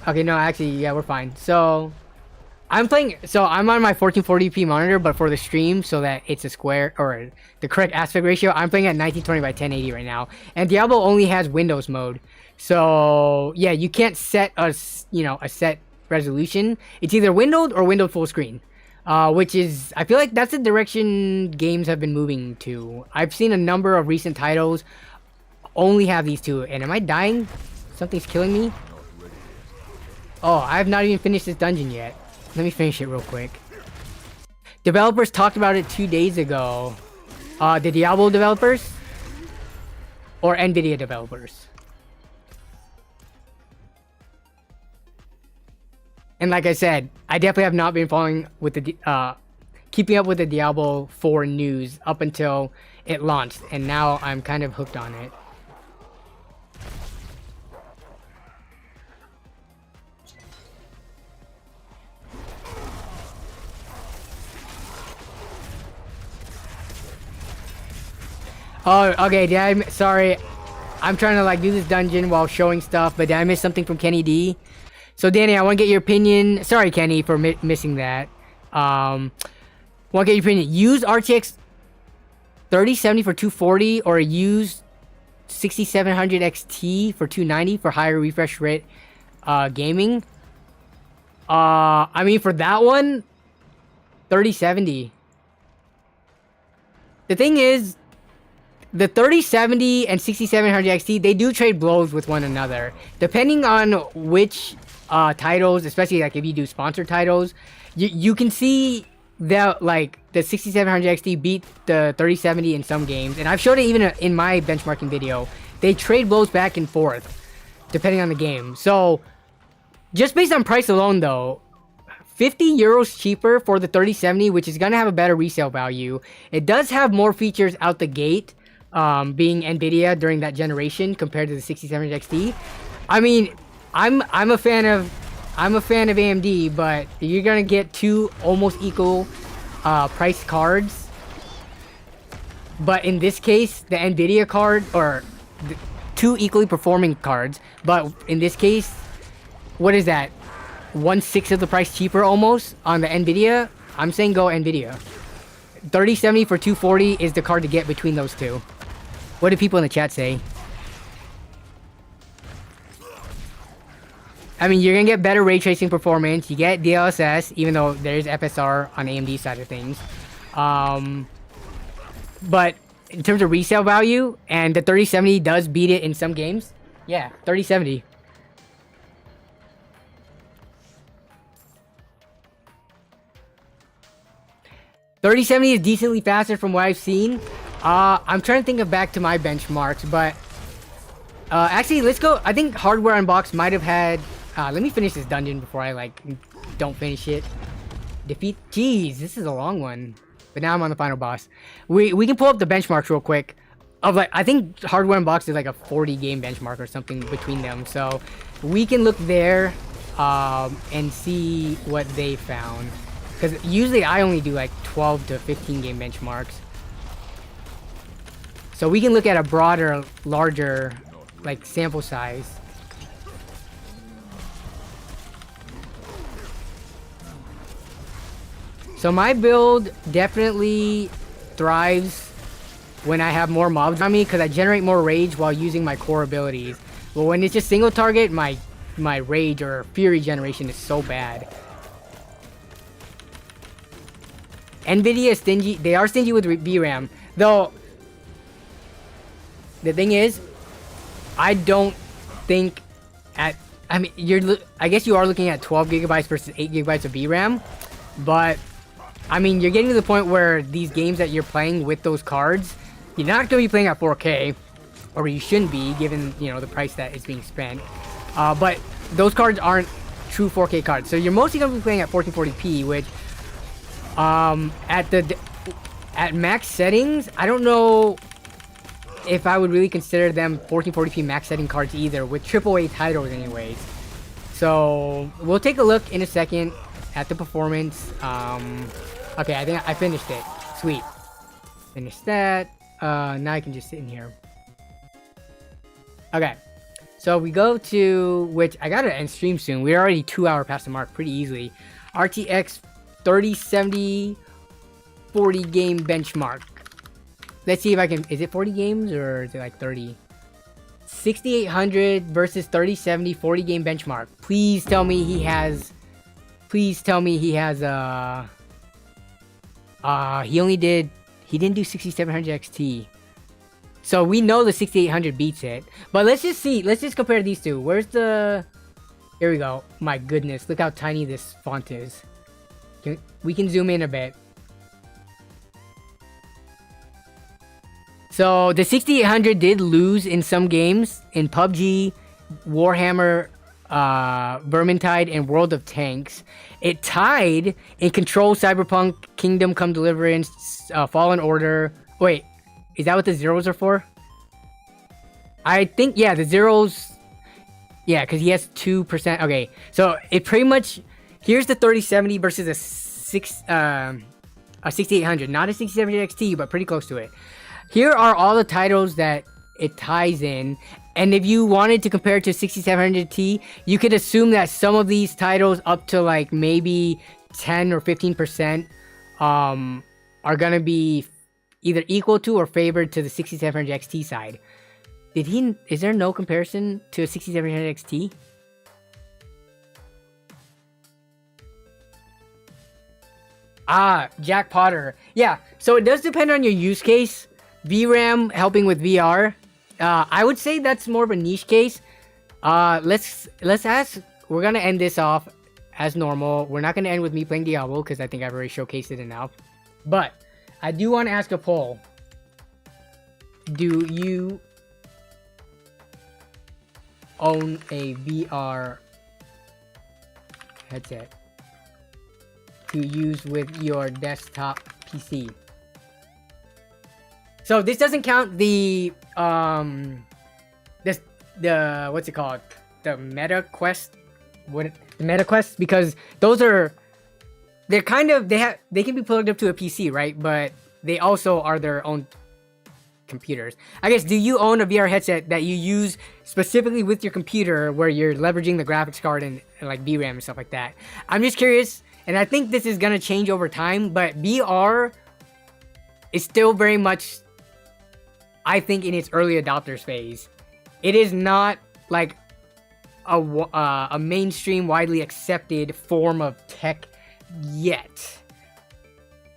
A: Okay, no, actually, yeah, we're fine. So, I'm on my 1440p monitor, but for the stream, so that it's a square, or the correct aspect ratio, I'm playing at 1920 by 1080 right now. And Diablo only has Windows mode. So, yeah, you can't set a set resolution. It's either windowed or windowed full screen. Which is, I feel like that's the direction games have been moving to. I've seen a number of recent titles only have these two. And am I dying? Something's killing me? Oh, I have not even finished this dungeon yet. Let me finish it real quick. Developers talked about it 2 days ago. The Diablo developers? Or NVIDIA developers? And like I said, I definitely have not been following with the keeping up with the Diablo 4 news up until it launched, and now I'm kind of hooked on it. Oh, okay. Sorry. I'm trying to like do this dungeon while showing stuff, but did I miss something from Kenny D? So Danny, I want to get your opinion. Sorry, Kenny, for missing that. Want to get your opinion. Use RTX 3070 for 240 or use 6700 XT for 290 for higher refresh rate gaming. I mean, for that one, 3070. The thing is, the 3070 and 6700 XT, they do trade blows with one another. Depending on which titles, especially like if you do sponsored titles, you can see that like the 6700 XT beat the 3070 in some games. And I've showed it even in my benchmarking video. They trade blows back and forth, depending on the game. So, just based on price alone though, 50 euros cheaper for the 3070, which is going to have a better resale value. It does have more features out the gate, being NVIDIA during that generation compared to the 6700 XT. I mean, I'm a fan of AMD, but you're going to get two almost equal price cards. But in this case, the NVIDIA card, or two equally performing cards, but in this case, what is that? 1/6 of the price cheaper almost on the NVIDIA. I'm saying go NVIDIA. 3070 for 240 is the card to get between those two. What do people in the chat say? I mean, you're gonna get better ray tracing performance. You get DLSS, even though there's FSR on AMD side of things. But in terms of resale value, and the 3070 does beat it in some games. Yeah, 3070. .3070 is decently faster from what I've seen. I'm trying to think of back to my benchmarks, but actually, let's go. I think Hardware Unboxed might have had. Let me finish this dungeon before I like don't finish it. Defeat. Jeez, this is a long one. But now I'm on the final boss. We can pull up the benchmarks real quick. Of like, I think Hardware Unboxed is like a 40 game benchmark or something between them. So we can look there and see what they found. Because usually I only do like 12 to 15 game benchmarks. So we can look at a broader, larger, like sample size. So my build definitely thrives when I have more mobs on me because I generate more rage while using my core abilities. But when it's just single target, my rage or fury generation is so bad. NVIDIA is stingy. They are stingy with VRAM. Though, the thing is, I don't think at... I mean, I guess you are looking at 12 gigabytes versus 8 gigabytes of VRAM. But, I mean, you're getting to the point where these games that you're playing with those cards, you're not going to be playing at 4K. Or you shouldn't be, given, you know, the price that is being spent. But those cards aren't true 4K cards. So you're mostly going to be playing at 1440p, which... at max settings, I don't know if I would really consider them 1440p max setting cards either, with AAA titles anyways. So, we'll take a look in a second at the performance. Okay, I think I finished it. Sweet. Finished that. Now I can just sit in here. Okay. So, we go to, which I gotta end stream soon. We're already 2 hours past the mark pretty easily. RTX 3070 40 game benchmark. Let's see if I can. Is it 40 games or is it like 30? 6800 versus 3070 40 game benchmark. Please tell me he has. Please tell me he has he didn't do 6700 XT. So we know the 6800 beats it. But let's just see. Let's just compare these two. Where's the... Here we go. My goodness. Look how tiny this font is. We can zoom in a bit. So the 6800 did lose in some games. In PUBG, Warhammer, Vermintide, and World of Tanks. It tied in Control, Cyberpunk, Kingdom Come Deliverance, Fallen Order. Wait, is that what the zeros are for? I think, yeah, the zeros... Yeah, because he has 2%. Okay, so it pretty much... Here's the 3070 versus a 6800. Not a 6700 XT, but pretty close to it. here are all the titles that it ties in. And if you wanted to compare it to 6700T, you could assume that some of these titles up to like maybe 10 or 15% are gonna be either equal to or favored to the 6700 XT side. Is there no comparison to a 6700 XT? Ah, Jack Potter. Yeah, so it does depend on your use case. VRAM helping with VR. I would say that's more of a niche case. Let's ask. We're gonna end this off as normal. We're not gonna end with me playing Diablo because I think I've already showcased it enough. But I do want to ask a poll. Do you own a VR headset to use with your desktop PC? So this doesn't count the what's it called? The Meta Quest. The Meta Quest, because those are, they're kind of, they can be plugged up to a PC, right? But they also are their own computers. I guess, do you own a VR headset that you use specifically with your computer where you're leveraging the graphics card and like VRAM and stuff like that? I'm just curious, and I think this is gonna change over time, but VR is still very much, I think, in its early adopters phase. It is not like a mainstream, widely accepted form of tech yet.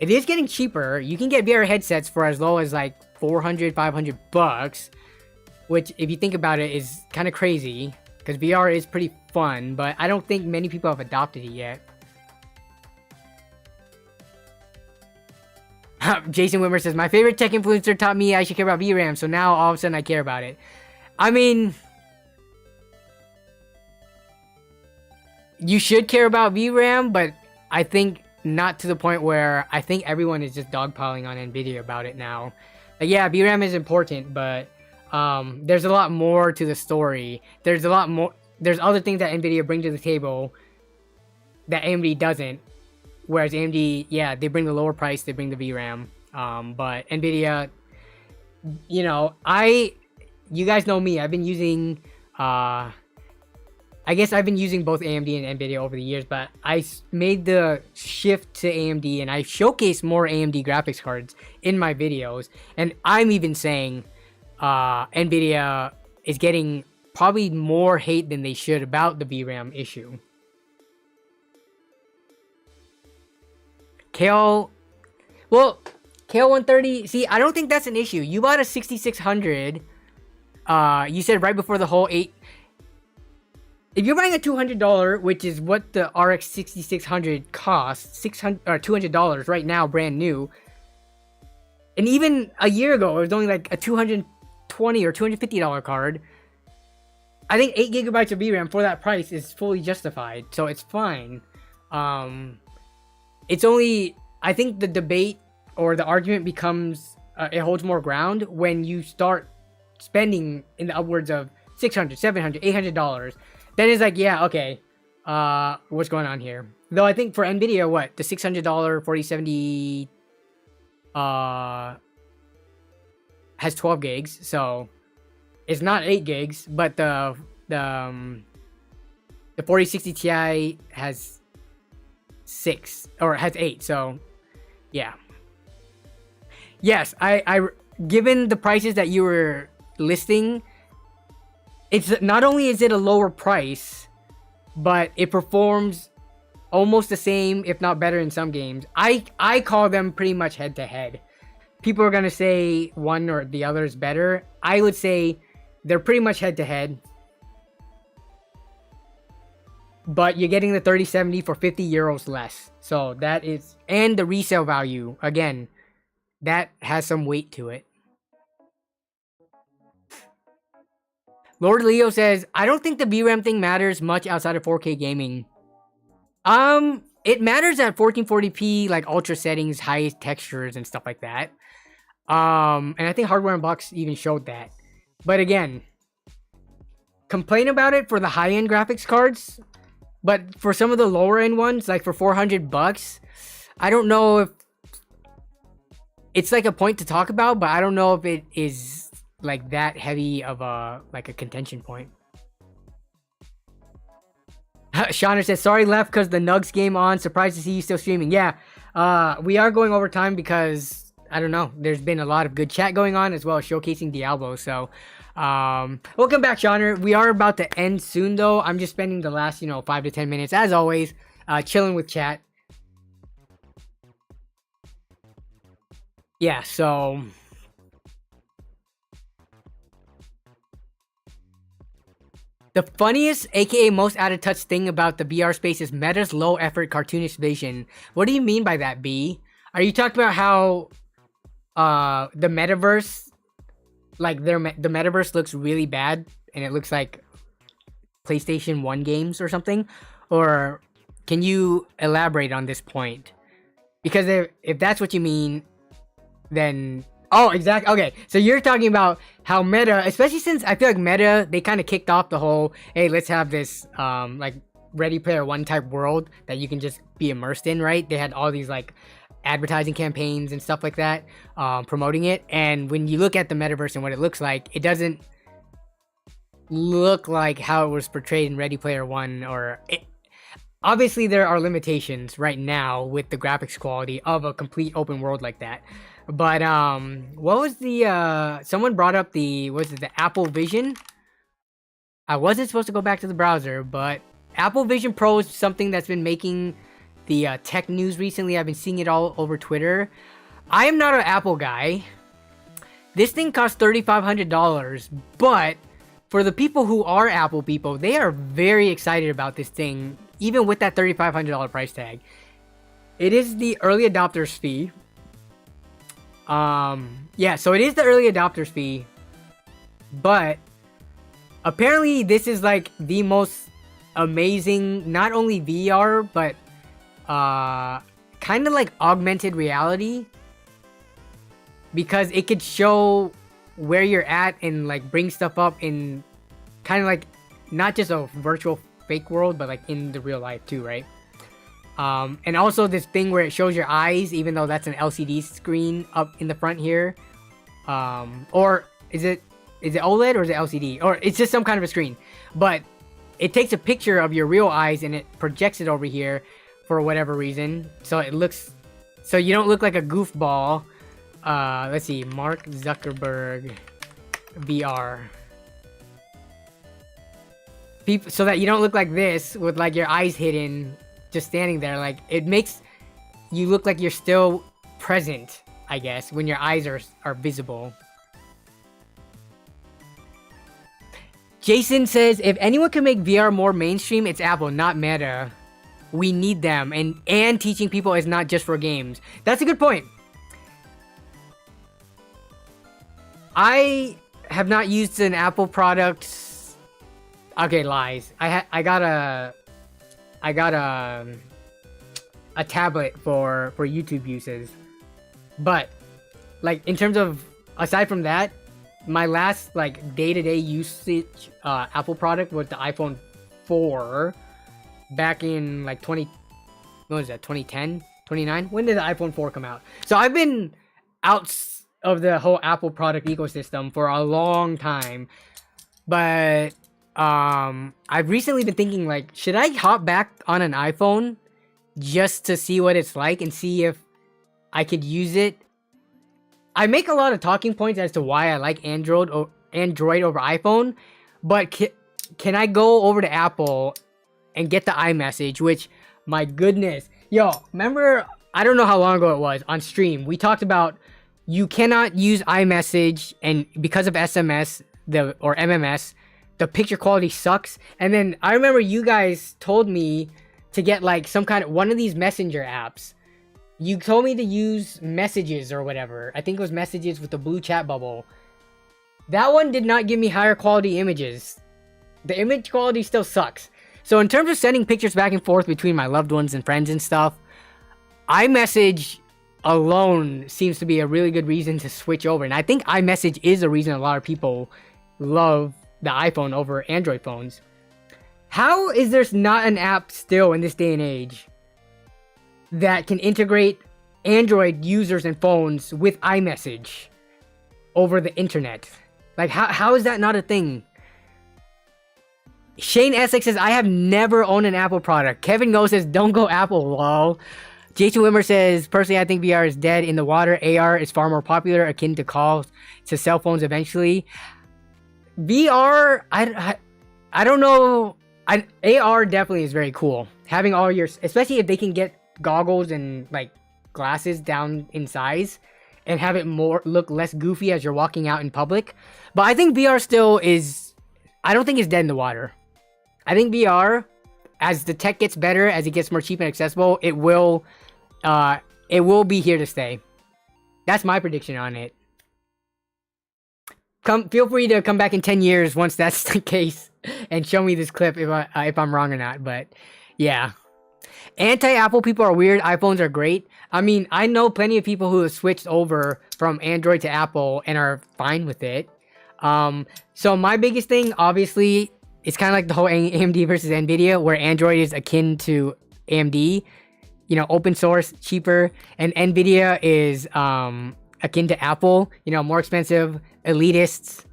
A: It is getting cheaper. You can get VR headsets for as low as like 400, 500 bucks, which, if you think about it, is kind of crazy because VR is pretty fun, but I don't think many people have adopted it yet. Jason Witmer says, my favorite tech influencer taught me I should care about VRAM, so now all of a sudden I care about it. I mean, you should care about VRAM, but I think not to the point where I think everyone is just dogpiling on NVIDIA about it now. Like, yeah, VRAM is important, but there's a lot more to the story. There's a lot more. There's other things that NVIDIA bring to the table that AMD doesn't. Whereas AMD, yeah, they bring the lower price, they bring the VRAM. But NVIDIA, you know, you guys know me. I've been using, I guess I've been using both AMD and NVIDIA over the years, but I made the shift to AMD and I showcase more AMD graphics cards in my videos. And I'm even saying NVIDIA is getting probably more hate than they should about the VRAM issue. Kale 130, see, I don't think that's an issue. You bought a 6600, you said right before the whole 8. If you're buying a $200, which is what the RX 6600 costs, $200 right now, brand new. And even a year ago, it was only like a $220 or $250 card. I think 8 gigabytes of VRAM for that price is fully justified, so it's fine. It's only, I think the debate or the argument becomes, it holds more ground when you start spending in the upwards of $600, $700, $800. Then it's like, yeah, okay, what's going on here? Though I think for NVIDIA, what, the $600 4070 has 12 gigs, so it's not 8 gigs, but the 4060 Ti has 6 or has 8, so yeah. Yes, I given the prices that you were listing, it's not only is it a lower price, but it performs almost the same, if not better, in some games. I call them pretty much head to head. People are gonna say one or the other is better. I would say they're pretty much head to head. But you're getting the 3070 for 50 euros less. So that is, and the resale value, again, that has some weight to it. Lord Leo says, I don't think the VRAM thing matters much outside of 4K gaming. It matters at 1440p, like ultra settings, high textures, and stuff like that. And I think Hardware Unboxed even showed that. But again, complain about it for the high-end graphics cards. But for some of the lower end ones, like for 400 bucks, I don't know if it's like a point to talk about, but I don't know if it is like that heavy of a contention point. Shauner says, sorry left because the Nugs game on. Surprised to see you still streaming. Yeah, we are going over time because, I don't know, there's been a lot of good chat going on as well as showcasing Diablo. So, welcome back, Shauner. We are about to end soon, though. I'm just spending the last, 5 to 10 minutes, as always, chilling with chat. Yeah, so... The funniest, aka most out-of-touch thing about the VR space is Meta's low-effort cartoonish vision. What do you mean by that, B? Are you talking about how the metaverse, like the metaverse looks really bad and it looks like PlayStation 1 games or something? Or can you elaborate on this point? Because if that's what you mean, then... Oh, exactly. Okay, so you're talking about how Meta, especially since I feel like Meta, they kind of kicked off the whole, hey, let's have this, like, Ready Player One type world that you can just be immersed in, right? They had all these, like, advertising campaigns and stuff like that, promoting it. And when you look at the metaverse and what it looks like, it doesn't look like how it was portrayed in Ready Player One, or... Obviously, there are limitations right now with the graphics quality of a complete open world like that. But, what was the, someone brought up the Apple Vision? I wasn't supposed to go back to the browser, but Apple Vision Pro is something that's been making the tech news recently. I've been seeing it all over Twitter. I am not an Apple guy. This thing costs $3,500, but for the people who are Apple people, they are very excited about this thing, even with that $3,500 price tag. It is the early adopters fee. Yeah, so it is the early adopters fee, but apparently this is like the most amazing, not only VR, but kind of like augmented reality, because it could show where you're at and like bring stuff up in kind of like not just a virtual fake world, but like in the real life too, right? And also this thing where it shows your eyes, even though that's an LCD screen up in the front here. Or is it OLED or is it LCD? Or it's just some kind of a screen. But it takes a picture of your real eyes and it projects it over here for whatever reason. So it looks, so you don't look like a goofball. Let's see, Mark Zuckerberg VR. So that you don't look like this with like your eyes hidden, just standing there. Like, it makes you look like you're still present, I guess, when your eyes are visible. Jason says, if anyone can make VR more mainstream, it's Apple, not Meta. We need them, and teaching people is not just for games. That's a good point. I have not used an Apple product. Okay, lies. I got a tablet for YouTube uses, but like in terms of, aside from that, my last like day-to-day usage Apple product was the iPhone 4 back in like 2010, 29. When did the iPhone 4 come out? So I've been out of the whole Apple product ecosystem for a long time, but I've recently been thinking, like, should I hop back on an iPhone just to see what it's like and see if I could use it? I make a lot of talking points as to why I like Android over iPhone, but can I go over to Apple and get the iMessage, which, my goodness. Yo, remember, I don't know how long ago it was, on stream, we talked about you cannot use iMessage, and because of SMS, or MMS, the picture quality sucks. And then I remember you guys told me to get like some kind of one of these messenger apps. You told me to use Messages or whatever. I think it was Messages with the blue chat bubble. That one did not give me higher quality images. The image quality still sucks. So in terms of sending pictures back and forth between my loved ones and friends and stuff, iMessage alone seems to be a really good reason to switch over. And I think iMessage is a reason a lot of people love the iPhone over Android phones. How is there not an app still in this day and age that can integrate Android users and phones with iMessage over the internet. Like, how is that not a thing? Shane Essex says, I have never owned an Apple product. Kevin Go says, don't go Apple, lol. Jason Wimmer says, personally, I think VR is dead in the water. AR is far more popular, akin to calls to cell phones eventually. VR, I don't know. AR definitely is very cool. Having all your, especially if they can get goggles and like glasses down in size and have it look less goofy as you're walking out in public. But I think VR still is, I don't think it's dead in the water. I think VR, as the tech gets better, as it gets more cheap and accessible, it will be here to stay. That's my prediction on it. Feel free to come back in 10 years once that's the case and show me this clip if I'm wrong or not. But yeah, anti-Apple people are weird. iPhones are great. I mean, I know plenty of people who have switched over from Android to Apple and are fine with it. So my biggest thing, obviously, it's kind of like the whole AMD versus NVIDIA, where Android is akin to AMD, you know, open source, cheaper, and NVIDIA is akin to Apple, you know, more expensive, elitists,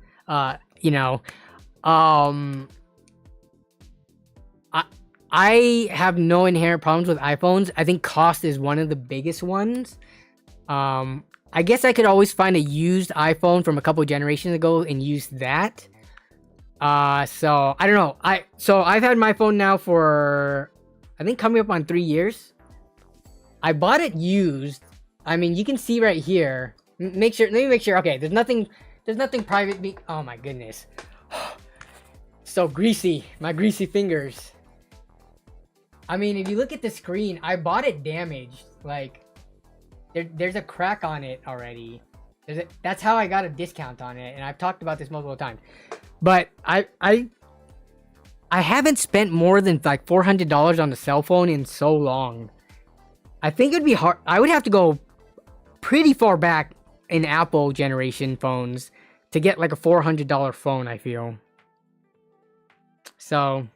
A: you know. I have no inherent problems with iPhones. I think cost is one of the biggest ones. I guess I could always find a used iPhone from a couple generations ago and use that. So I don't know. I've had my phone now for, I think, coming up on 3 years. I bought it used. I mean, you can see right here. Let me make sure. Okay, there's nothing private. Oh my goodness. So greasy. My greasy fingers. I mean, if you look at the screen, I bought it damaged. Like, there's a crack on it already. That's how I got a discount on it, and I've talked about this multiple times. But I haven't spent more than like $400 on a cell phone in so long. I think it'd be hard. I would have to go pretty far back in Apple generation phones to get like a $400 phone, I feel. So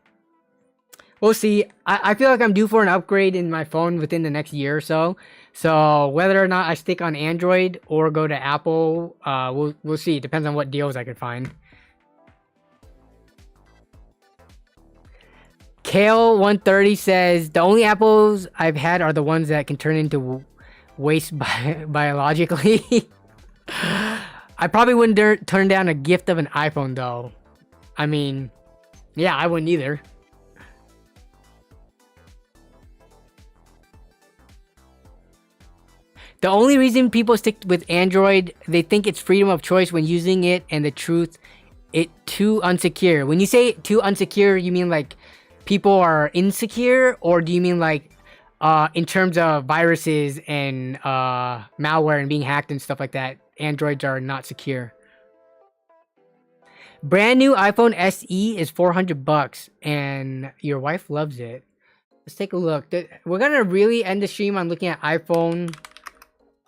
A: we'll see. I feel like I'm due for an upgrade in my phone within the next year or so. So whether or not I stick on Android or go to Apple, we'll see. It depends on what deals I can find. Kale130 says, the only apples I've had are the ones that can turn into waste biologically. I probably wouldn't turn down a gift of an iPhone though. I mean, yeah, I wouldn't either. The only reason people stick with Android, they think it's freedom of choice when using it, and the truth, it's too unsecure. When you say too unsecure, you mean like people are insecure, or do you mean like in terms of viruses and malware and being hacked and stuff like that, Androids are not secure? Brand new iPhone SE is $400 and your wife loves it. Let's take a look. We're gonna really end the stream on looking at iPhone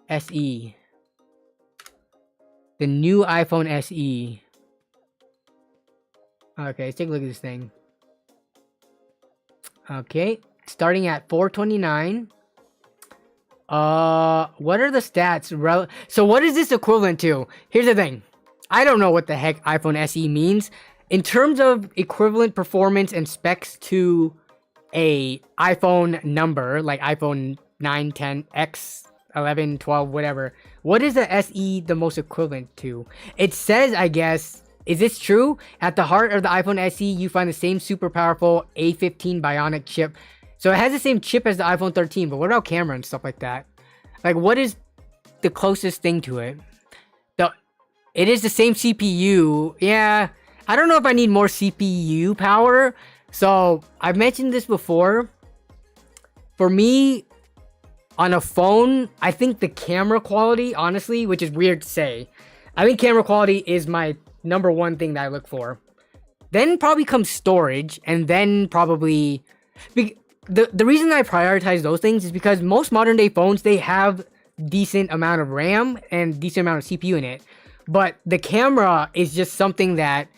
A: SE. The new iPhone SE. Okay, let's take a look at this thing. Okay, starting at $429. What are the stats? So what is this equivalent to? Here's the thing. I don't know what the heck iPhone SE means. In terms of equivalent performance and specs to a iPhone number, like iPhone 9, 10, X, 11, 12, whatever. What is the SE the most equivalent to? It says, I guess, is this true? At the heart of the iPhone SE, you find the same super powerful A15 Bionic chip. So it has the same chip as the iPhone 13, but what about camera and stuff like that? Like, what is the closest thing to it? It is the same CPU. Yeah, I don't know if I need more CPU power. So I've mentioned this before. For me, on a phone, I think the camera quality, honestly, which is weird to say, I think camera quality is my number one thing that I look for. Then probably comes storage, and then probably the reason I prioritize those things is because most modern day phones, they have decent amount of RAM and decent amount of CPU in it. But the camera is just something that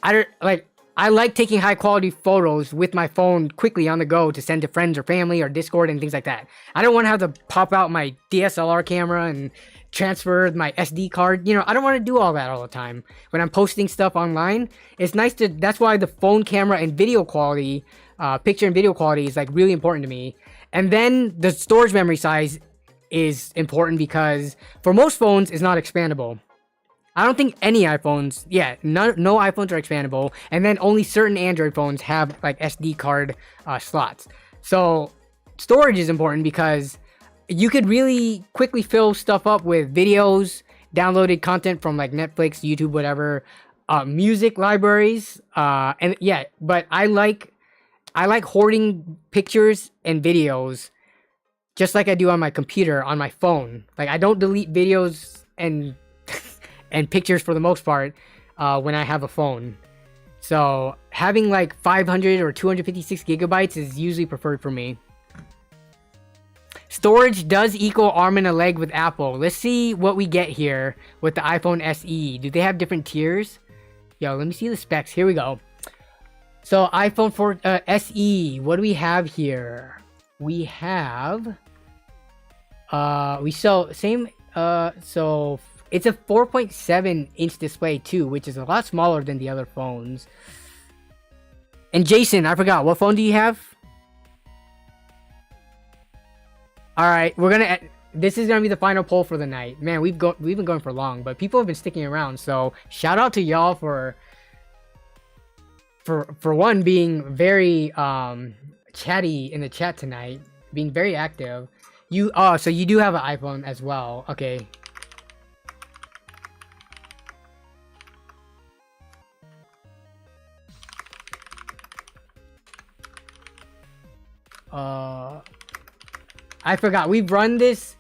A: I don't like. I like taking high quality photos with my phone quickly on the go to send to friends or family or Discord and things like that. I don't want to have to pop out my DSLR camera and transfer my SD card. You know, I don't want to do all that all the time. When I'm posting stuff online, it's nice to, that's why the phone camera and video quality, picture and video quality is like really important to me. And then the storage memory size is important because for most phones, it's not expandable. I don't think any iPhones, no iPhones are expandable, and then only certain Android phones have like SD card slots. So storage is important because you could really quickly fill stuff up with videos, downloaded content from like Netflix, YouTube, whatever, music libraries, and yeah. But I like hoarding pictures and videos, just like I do on my computer on my phone. Like I don't delete videos and pictures for the most part when I have a phone. So having like 500 or 256 gigabytes is usually preferred for me. Storage does equal arm and a leg with Apple. Let's see what we get here with the iPhone SE. Do they have different tiers? Yo, let me see the specs. Here we go. So iPhone 4 SE, what do we have here? We have so it's a 4.7 inch display too, which is a lot smaller than the other phones. And Jason, I forgot, what phone do you have? All right, this is gonna be the final poll for the night. Man, we've been going for long, but people have been sticking around. So shout out to y'all for one being very chatty in the chat tonight, being very active. So you do have an iPhone as well. Okay. I forgot. We've run this,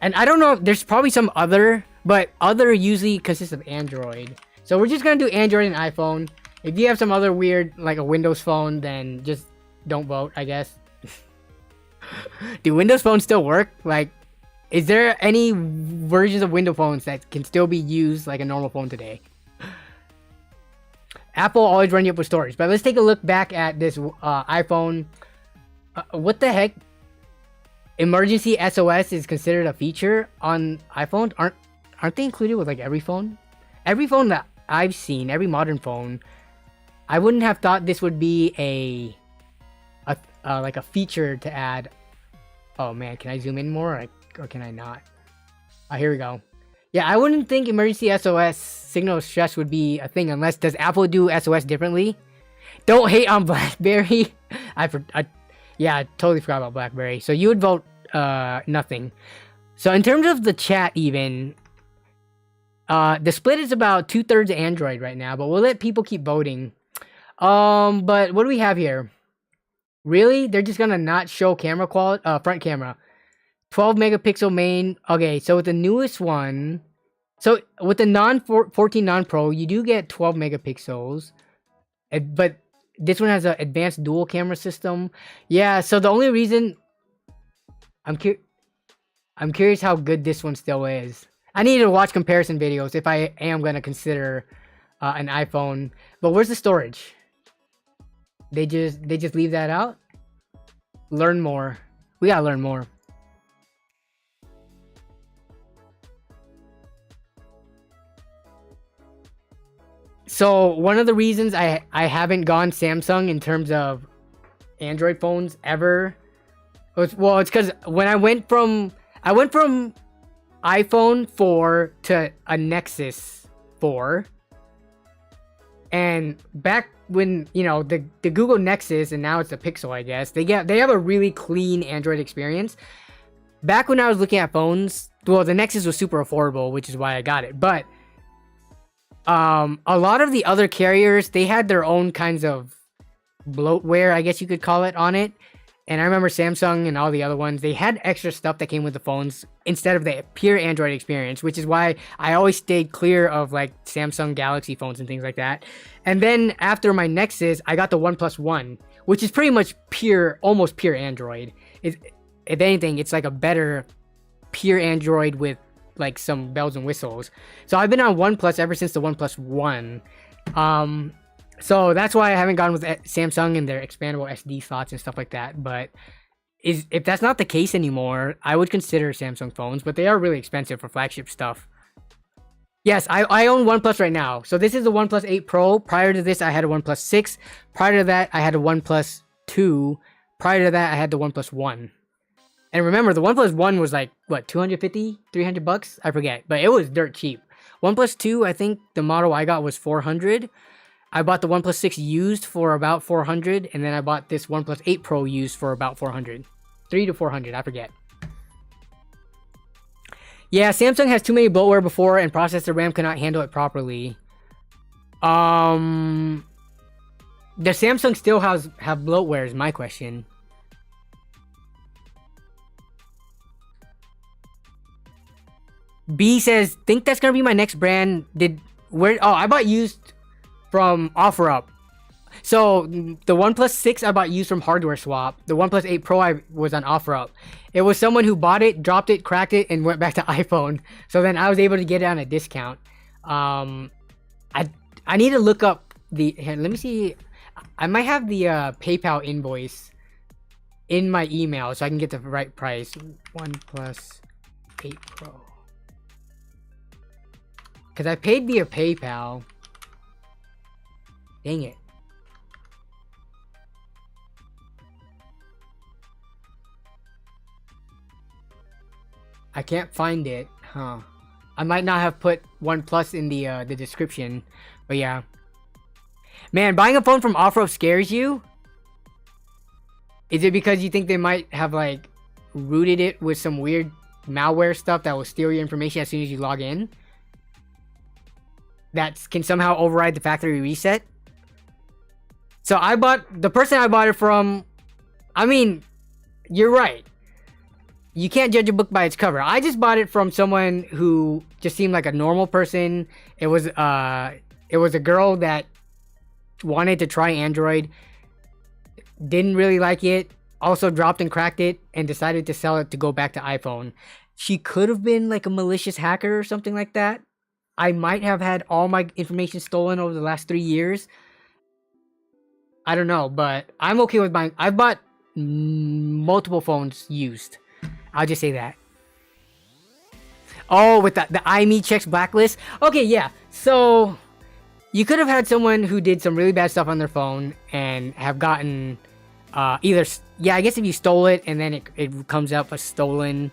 A: and I don't know. There's probably some other, but other usually consists of Android. So we're just gonna do Android and iPhone. If you have some other weird, like a Windows phone, then just don't vote, I guess. Do Windows phones still work? Like, is there any versions of Windows phones that can still be used like a normal phone today? Apple always run you up with storage. But let's take a look back at this iPhone. What the heck? Emergency SOS is considered a feature on iPhone? Aren't they included with like every phone? Every phone that I've seen, every modern phone, I wouldn't have thought this would be like a feature to add. Oh man, can I zoom in more or can I not? Here we go. Yeah, I wouldn't think emergency SOS signal stress would be a thing unless, does Apple do SOS differently? Don't hate on BlackBerry. Yeah, I totally forgot about BlackBerry. So you would vote nothing. So in terms of the chat even, the split is about 2/3 Android right now, but we'll let people keep voting. But what do we have here? Really? They're just gonna not show camera quality, front camera. 12 megapixel main. Okay, so with the newest one, so with the 14 non-pro, you do get 12 megapixels, but this one has an advanced dual camera system. Yeah, so the only reason I'm curious how good this one still is. I need to watch comparison videos if I am gonna consider an iPhone. But where's the storage? They just leave that out? Learn more. We gotta learn more. So one of the reasons I haven't gone Samsung in terms of Android phones ever, it's because when I went from iPhone 4 to a Nexus 4, and back when, you know, the Google Nexus, and now it's the Pixel, I guess, they have a really clean Android experience. Back when I was looking at phones, well, the Nexus was super affordable, which is why I got it, but a lot of the other carriers, they had their own kinds of bloatware, I guess you could call it, on it. And I remember Samsung and all the other ones, they had extra stuff that came with the phones instead of the pure Android experience, which is why I always stayed clear of like Samsung Galaxy phones and things like that. And then after my Nexus, I got the OnePlus One, which is pretty much pure, almost pure Android. If anything, it's like a better pure Android with like some bells and whistles. So I've been on OnePlus ever since the OnePlus One. So that's why I haven't gone with Samsung and their expandable SD slots and stuff like that. But if that's not the case anymore, I would consider Samsung phones, but they are really expensive for flagship stuff. Yes, I own OnePlus right now. So this is the OnePlus 8 Pro. Prior to this, I had a OnePlus 6. Prior to that, I had a OnePlus 2. Prior to that, I had the OnePlus 1. And remember, the OnePlus 1 was like, what, 250, 300 bucks? I forget, but it was dirt cheap. OnePlus 2, I think the model I got was 400. I bought the OnePlus 6 used for about 400, and then I bought this OnePlus 8 Pro used for about 400. 3 to 400, I forget. Yeah, Samsung has too many bloatware before, and processor RAM cannot handle it properly. The Samsung still have bloatware is my question. B says, think that's gonna be my next brand. I bought used from OfferUp. So the OnePlus 6 I bought used from Hardware Swap. The OnePlus 8 Pro I was on OfferUp. It was someone who bought it, dropped it, cracked it, and went back to iPhone. So then I was able to get it on a discount. I need to look up here, let me see. I might have the PayPal invoice in my email so I can get the right price. OnePlus 8 Pro. Because I paid via PayPal. Dang it. I can't find it, huh? I might not have put OnePlus in the description, but yeah. Man, buying a phone from OfferUp scares you? Is it because you think they might have like rooted it with some weird malware stuff that will steal your information as soon as you log in? That can somehow override the factory reset? So the person I bought it from, I mean, you're right. You can't judge a book by its cover. I just bought it from someone who just seemed like a normal person. It was a girl that wanted to try Android, didn't really like it, also dropped and cracked it, and decided to sell it to go back to iPhone. She could have been like a malicious hacker or something like that. I might have had all my information stolen over the last 3 years. I don't know, but I'm okay with buying. I've bought multiple phones used. I'll just say that. Oh, with the IME checks blacklist. Okay, yeah. So you could have had someone who did some really bad stuff on their phone and have gotten either, yeah, I guess if you stole it and then it comes up as stolen,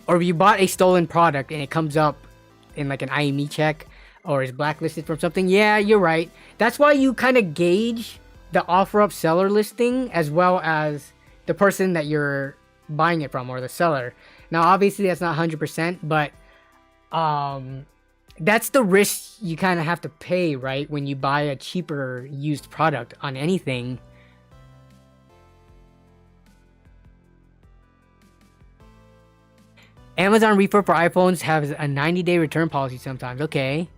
A: or if you bought a stolen product and it comes up in like an IME check or is blacklisted from something. Yeah, you're right. That's why you kind of gauge the OfferUp seller listing as well as the person that you're buying it from or the seller. Now obviously that's not 100%, but that's the risk you kind of have to pay, right, when you buy a cheaper used product on anything. Amazon refurb for iPhones has a 90-day return policy sometimes. Okay.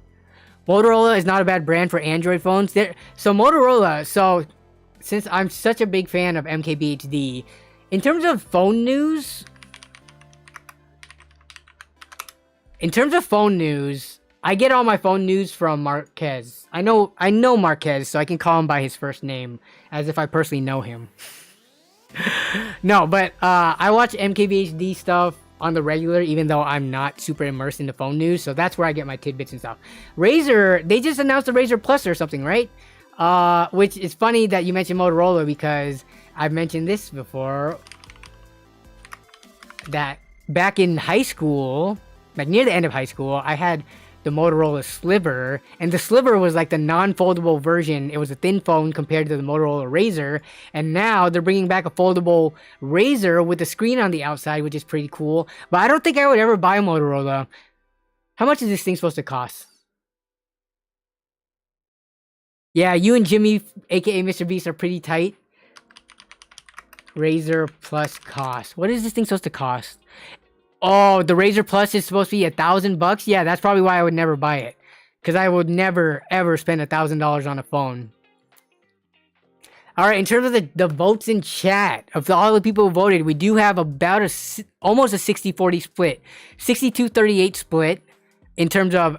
A: Motorola is not a bad brand for Android phones. So Motorola, since I'm such a big fan of MKBHD, in terms of phone news, I get all my phone news from Marquez. I know Marquez, so I can call him by his first name, as if I personally know him. No, but I watch MKBHD stuff on the regular, even though I'm not super immersed in the phone news, so that's where I get my tidbits and stuff. Razer, they just announced the Razer Plus or something, right? Which is funny that you mentioned Motorola, because I've mentioned this before, that back in high school, like near the end of high school, I had the Motorola Sliver, and the Sliver was like the non-foldable version. It was a thin phone compared to the Motorola Razr, and now they're bringing back a foldable Razr with a screen on the outside, which is pretty cool. But I don't think I would ever buy a Motorola. How much is this thing supposed to cost? Yeah, you and Jimmy, aka Mr. Beast, are pretty tight. Razr Plus cost. What is this thing supposed to cost? Oh, the Razr Plus is supposed to be $1,000. Yeah, that's probably why I would never buy it, because I would never ever spend $1,000 on a phone. All right, in terms of the votes in chat, of all the people who voted, we do have about almost a 60-40 split, 62-38 split. In terms of,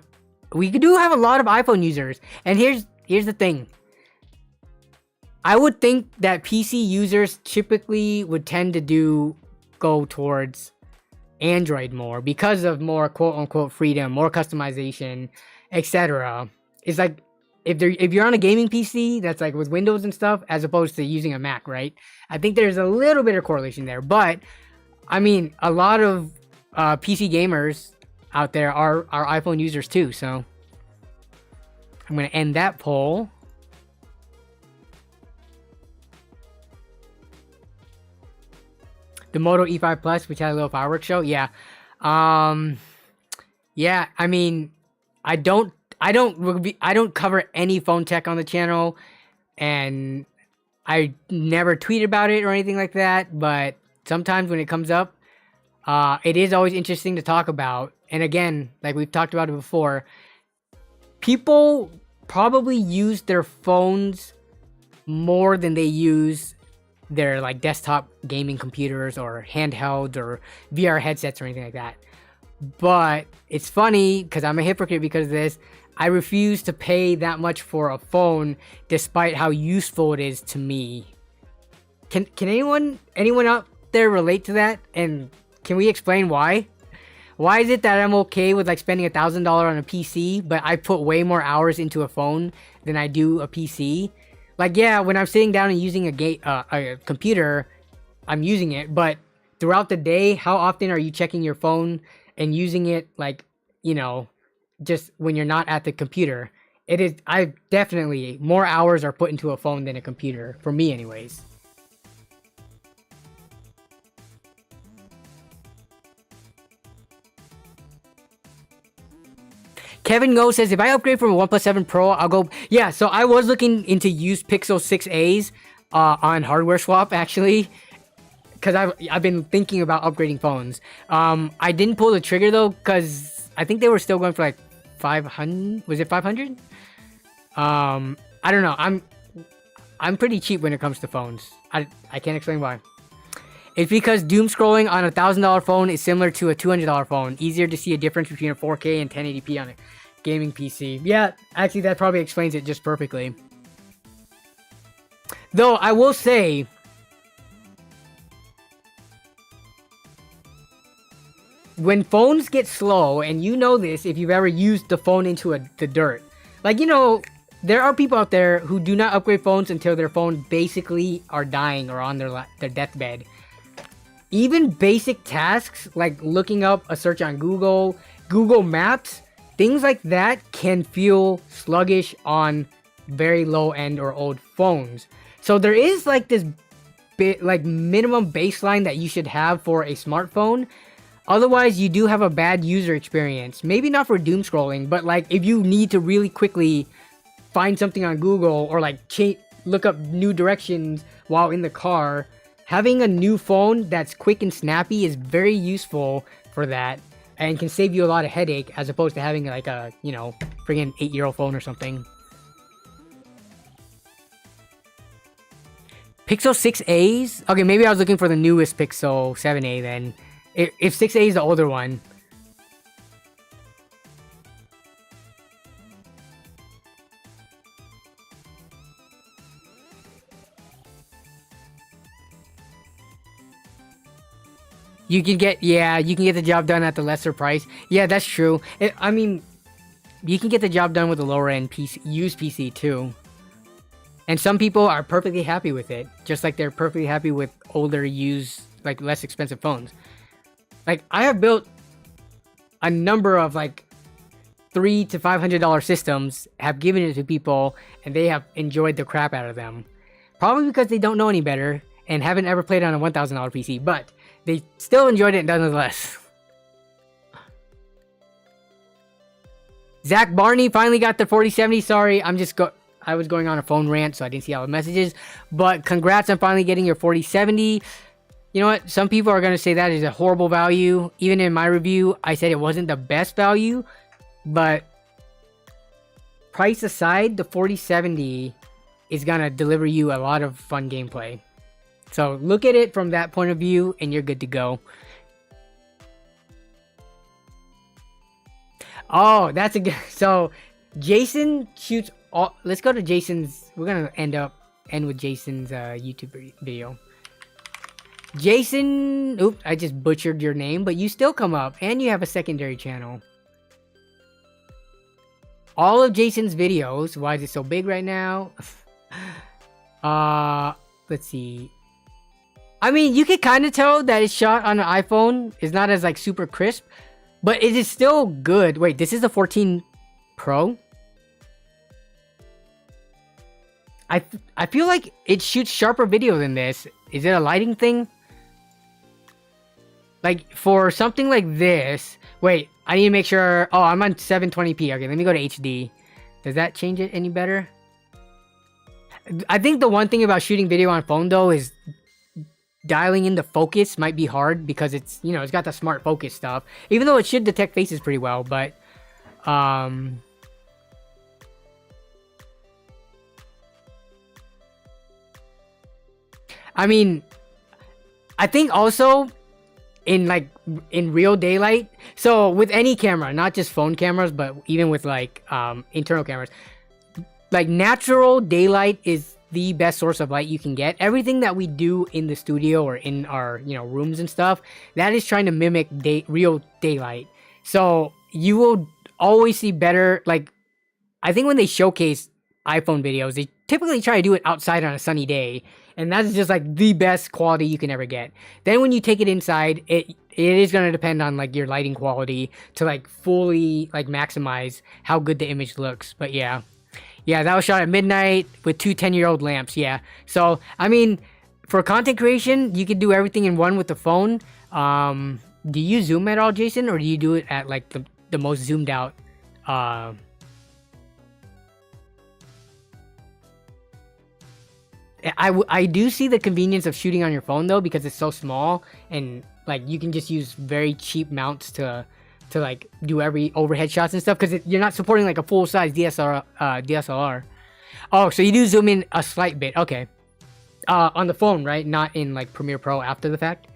A: we do have a lot of iPhone users, and here's the thing. I would think that PC users typically would tend to go towards Android more because of more quote unquote freedom, more customization, etc. It's like if you're on a gaming PC that's like with Windows and stuff, as opposed to using a Mac, right? I think there's a little bit of correlation there, but I mean, a lot of PC gamers out there are iPhone users too. So I'm gonna end that poll. The Moto E5 Plus, which had a little fireworks show, yeah. Yeah, I mean, I don't cover any phone tech on the channel, and I never tweet about it or anything like that, but sometimes when it comes up, it is always interesting to talk about. And again, like we've talked about it before, people probably use their phones more than they use their like desktop gaming computers or handhelds or VR headsets or anything like that. But it's funny because I'm a hypocrite because of this. I refuse to pay that much for a phone despite how useful it is to me. Can anyone out there relate to that? And can we explain why? Why is it that I'm okay with like spending $1,000 on a PC, but I put way more hours into a phone than I do a PC? Like, yeah, when I'm sitting down and using a computer, I'm using it. But throughout the day, how often are you checking your phone and using it, like, you know, just when you're not at the computer? I definitely, more hours are put into a phone than a computer, for me anyways. Kevin Go says, if I upgrade from a OnePlus 7 Pro, I'll go... Yeah, so I was looking into used Pixel 6As on hardware swap, actually. Because I've been thinking about upgrading phones. I didn't pull the trigger, though, because I think they were still going for, like, 500... Was it 500? I don't know. I'm pretty cheap when it comes to phones. I can't explain why. It's because doom scrolling on a $1,000 phone is similar to a $200 phone. Easier to see a difference between a 4K and 1080p on a gaming PC. Yeah, actually that probably explains it just perfectly. Though I will say, when phones get slow, and you know this if you've ever used the phone into the dirt. Like, you know, there are people out there who do not upgrade phones until their phone basically are dying or on their deathbed. Even basic tasks like looking up a search on Google Maps, things like that can feel sluggish on very low end or old phones. So there is like this minimum baseline that you should have for a smartphone. Otherwise, you do have a bad user experience. Maybe not for doom scrolling, but like if you need to really quickly find something on Google or like look up new directions while in the car, having a new phone that's quick and snappy is very useful for that and can save you a lot of headache as opposed to having like a, you know, friggin' 8-year-old phone or something. Pixel 6As? Okay, maybe I was looking for the newest Pixel 7a then. If 6A is the older one. You can get the job done at the lesser price. Yeah, that's true. I mean, you can get the job done with a lower end PC, used PC too. And some people are perfectly happy with it, just like they're perfectly happy with older used, like less expensive phones. Like I have built a number of like $300 to $500 systems, have given it to people, and they have enjoyed the crap out of them. Probably because they don't know any better and haven't ever played on a $1,000 PC, but they still enjoyed it nonetheless. Zach Barney finally got the 4070. Sorry, I was going on a phone rant, so I didn't see all the messages. But congrats on finally getting your 4070. You know what? Some people are going to say that is a horrible value. Even in my review, I said it wasn't the best value. But price aside, the 4070 is going to deliver you a lot of fun gameplay. So look at it from that point of view, and you're good to go. Oh, that's a good... So, Jason shoots all... Let's go to Jason's... We're going to end up end with Jason's YouTube video. Jason, oops, I just butchered your name, but you still come up, and you have a secondary channel. All of Jason's videos, why is it so big right now? Let's see. I mean, you can kind of tell that it's shot on an iPhone. It's not as like super crisp, but it is still good. Wait, this is the 14 Pro? I feel like it shoots sharper video than this. Is it a lighting thing? Like, for something like this... Wait, I need to make sure... Oh, I'm on 720p. Okay, let me go to HD. Does that change it any better? I think the one thing about shooting video on phone, though, is... dialing in the focus might be hard because it's, you know, it's got the smart focus stuff. Even though it should detect faces pretty well, but... I mean... I think also... in real daylight, so with any camera, not just phone cameras, but even with like internal cameras, like natural daylight is the best source of light you can get. Everything that we do in the studio or in our, you know, rooms and stuff, that is trying to mimic real daylight. So you will always see better. Like, I think when they showcase iPhone videos, they typically try to do it outside on a sunny day. And that's just like the best quality you can ever get. Then when you take it inside, it is going to depend on like your lighting quality to like fully like maximize how good the image looks. But yeah. Yeah, that was shot at midnight with two 10-year-old lamps. Yeah. So, I mean, for content creation, you can do everything in one with the phone. Do you zoom at all, Jason? Or do you do it at like the most zoomed out I do see the convenience of shooting on your phone though, because it's so small and like you can just use very cheap mounts to like do every overhead shots and stuff, because you're not supporting like a full size DSLR. Oh, so you do zoom in a slight bit. Okay. On the phone, right? Not in like Premiere Pro after the fact.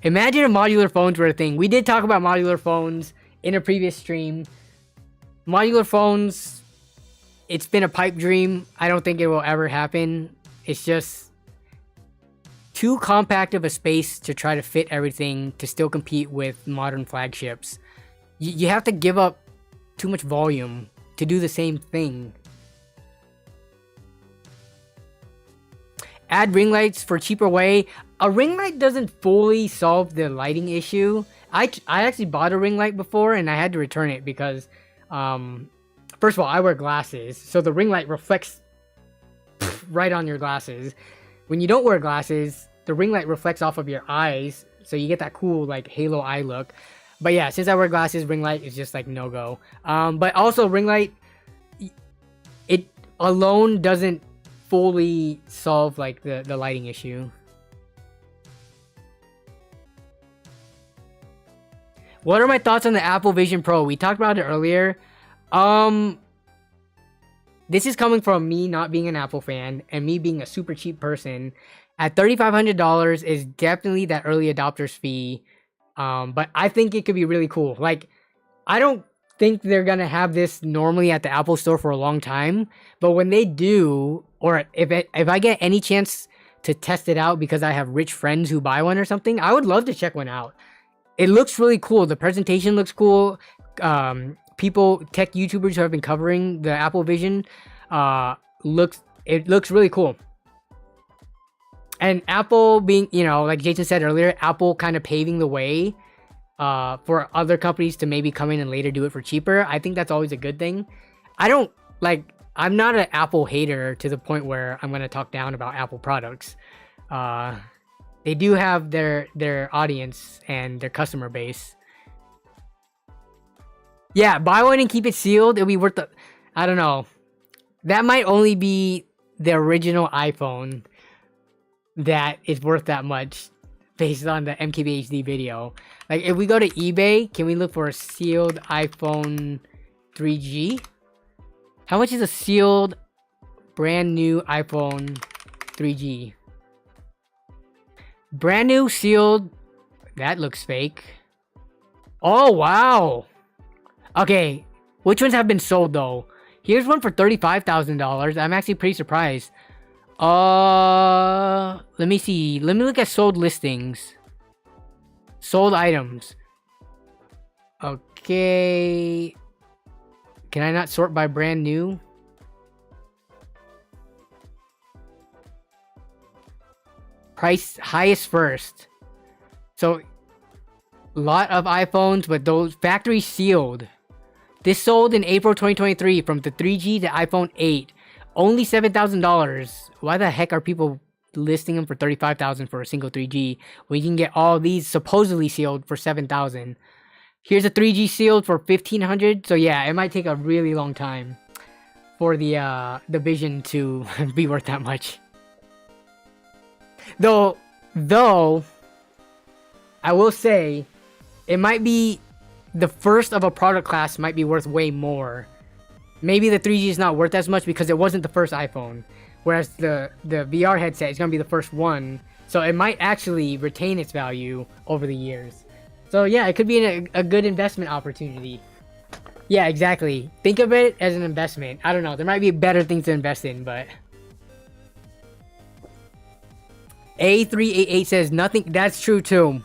A: Imagine if modular phones were a thing. We did talk about modular phones in a previous stream. Modular phones, it's been a pipe dream. I don't think it will ever happen. It's just too compact of a space to try to fit everything to still compete with modern flagships. You have to give up too much volume to do the same thing. Add ring lights for cheaper way. A ring light doesn't fully solve the lighting issue. I actually bought a ring light before and I had to return it because first of all, I wear glasses, so the ring light reflects right on your glasses. When you don't wear glasses, the ring light reflects off of your eyes, so you get that cool like halo eye look. But yeah, since I wear glasses, ring light is just like no go. But also ring light, it alone doesn't fully solve like the lighting issue. What are my thoughts on the Apple Vision Pro? We talked about it earlier. This is coming from me not being an Apple fan and me being a super cheap person. At $3,500 is definitely that early adopters fee. But I think it could be really cool. Like, I don't think they're gonna have this normally at the Apple Store for a long time. But when they do, or if I get any chance to test it out because I have rich friends who buy one or something, I would love to check one out. It looks really cool. The presentation looks cool. People, tech YouTubers who have been covering the Apple Vision, it looks really cool. And Apple being, you know, like Jason said earlier, Apple kind of paving the way for other companies to maybe come in and later do it for cheaper. I think that's always a good thing. I'm not an Apple hater to the point where I'm going to talk down about Apple products. They do have their audience and their customer base. Yeah, buy one and keep it sealed. It'll be worth the... I don't know. That might only be the original iPhone that is worth that much based on the MKBHD video. Like, if we go to eBay, can we look for a sealed iPhone 3G? How much is a sealed brand new iPhone 3G? Brand new sealed. That looks fake. Oh, wow. Okay, which ones have been sold though? Here's one for $35,000. I'm actually pretty surprised. Let me see. Let me look at sold listings. Sold items. Okay. Can I not sort by brand new? Price highest first. So, lot of iPhones, but those factory sealed. This sold in April 2023 from the 3G to iPhone 8. Only $7,000. Why the heck are people listing them for $35,000 for a single 3G when you can get all these supposedly sealed for $7,000? Here's a 3G sealed for $1,500. So yeah, it might take a really long time for the Vision to be worth that much. Though I will say it might be the first of a product class might be worth way more. Maybe the 3G is not worth as much because it wasn't the first iPhone, whereas the VR headset is going to be the first one. So it might actually retain its value over the years. So yeah, it could be a good investment opportunity. Yeah, exactly. Think of it as an investment. I don't know. There might be better things to invest in, but... A388 says nothing. That's true too.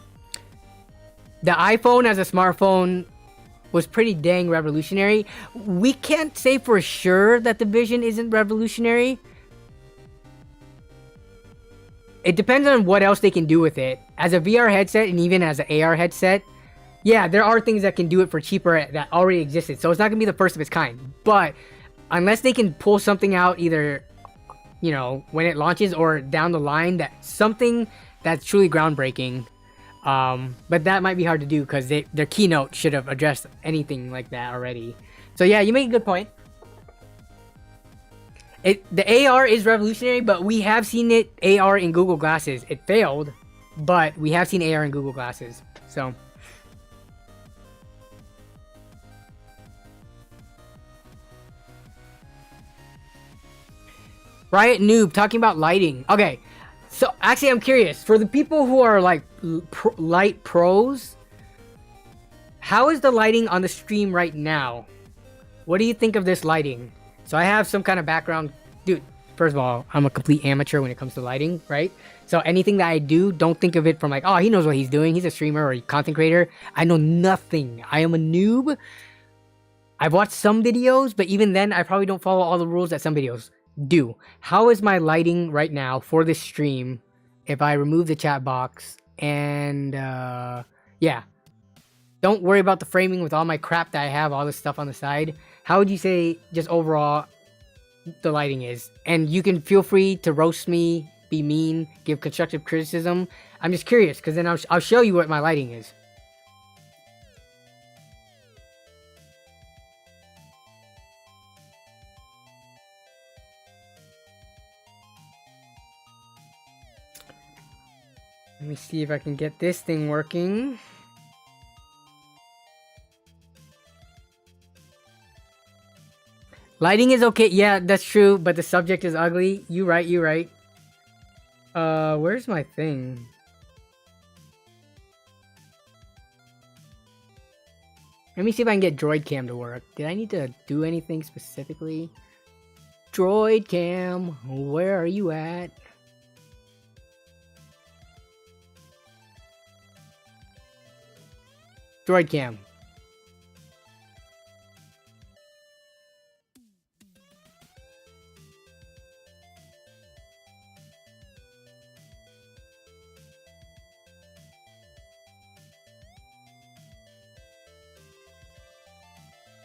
A: The iPhone as a smartphone was pretty dang revolutionary. We can't say for sure that the Vision isn't revolutionary. It depends on what else they can do with it. As a VR headset and even as an AR headset, yeah, there are things that can do it for cheaper that already existed. So it's not going to be the first of its kind. But unless they can pull something out either, you know, when it launches or down the line, that something that's truly groundbreaking. But that might be hard to do because their keynote should have addressed anything like that already. So yeah, you make a good point. The AR is revolutionary, but we have seen AR in Google Glasses. It failed, but we have seen AR in Google Glasses. So Riot Noob talking about lighting. Okay. So, actually, I'm curious. For the people who are, like, light pros, how is the lighting on the stream right now? What do you think of this lighting? So, I have some kind of background. Dude, first of all, I'm a complete amateur when it comes to lighting, right? So, anything that I do, don't think of it from, like, oh, he knows what he's doing. He's a streamer or a content creator. I know nothing. I am a noob. I've watched some videos, but even then, I probably don't follow all the rules that some videos do. How is my lighting right now for this stream if I remove the chat box? And yeah, don't worry about the framing with all my crap that I have, all this stuff on the side. How would you say just overall the lighting is? And you can feel free to roast me, be mean, give constructive criticism. I'm just curious because then I'll show you what my lighting is. Let me see if I can get this thing working. Lighting is okay. Yeah, that's true. But the subject is ugly. You right. You right. Where's my thing? Let me see if I can get Droid Cam to work. Did I need to do anything specifically? Droid Cam, where are you at? Droid Cam.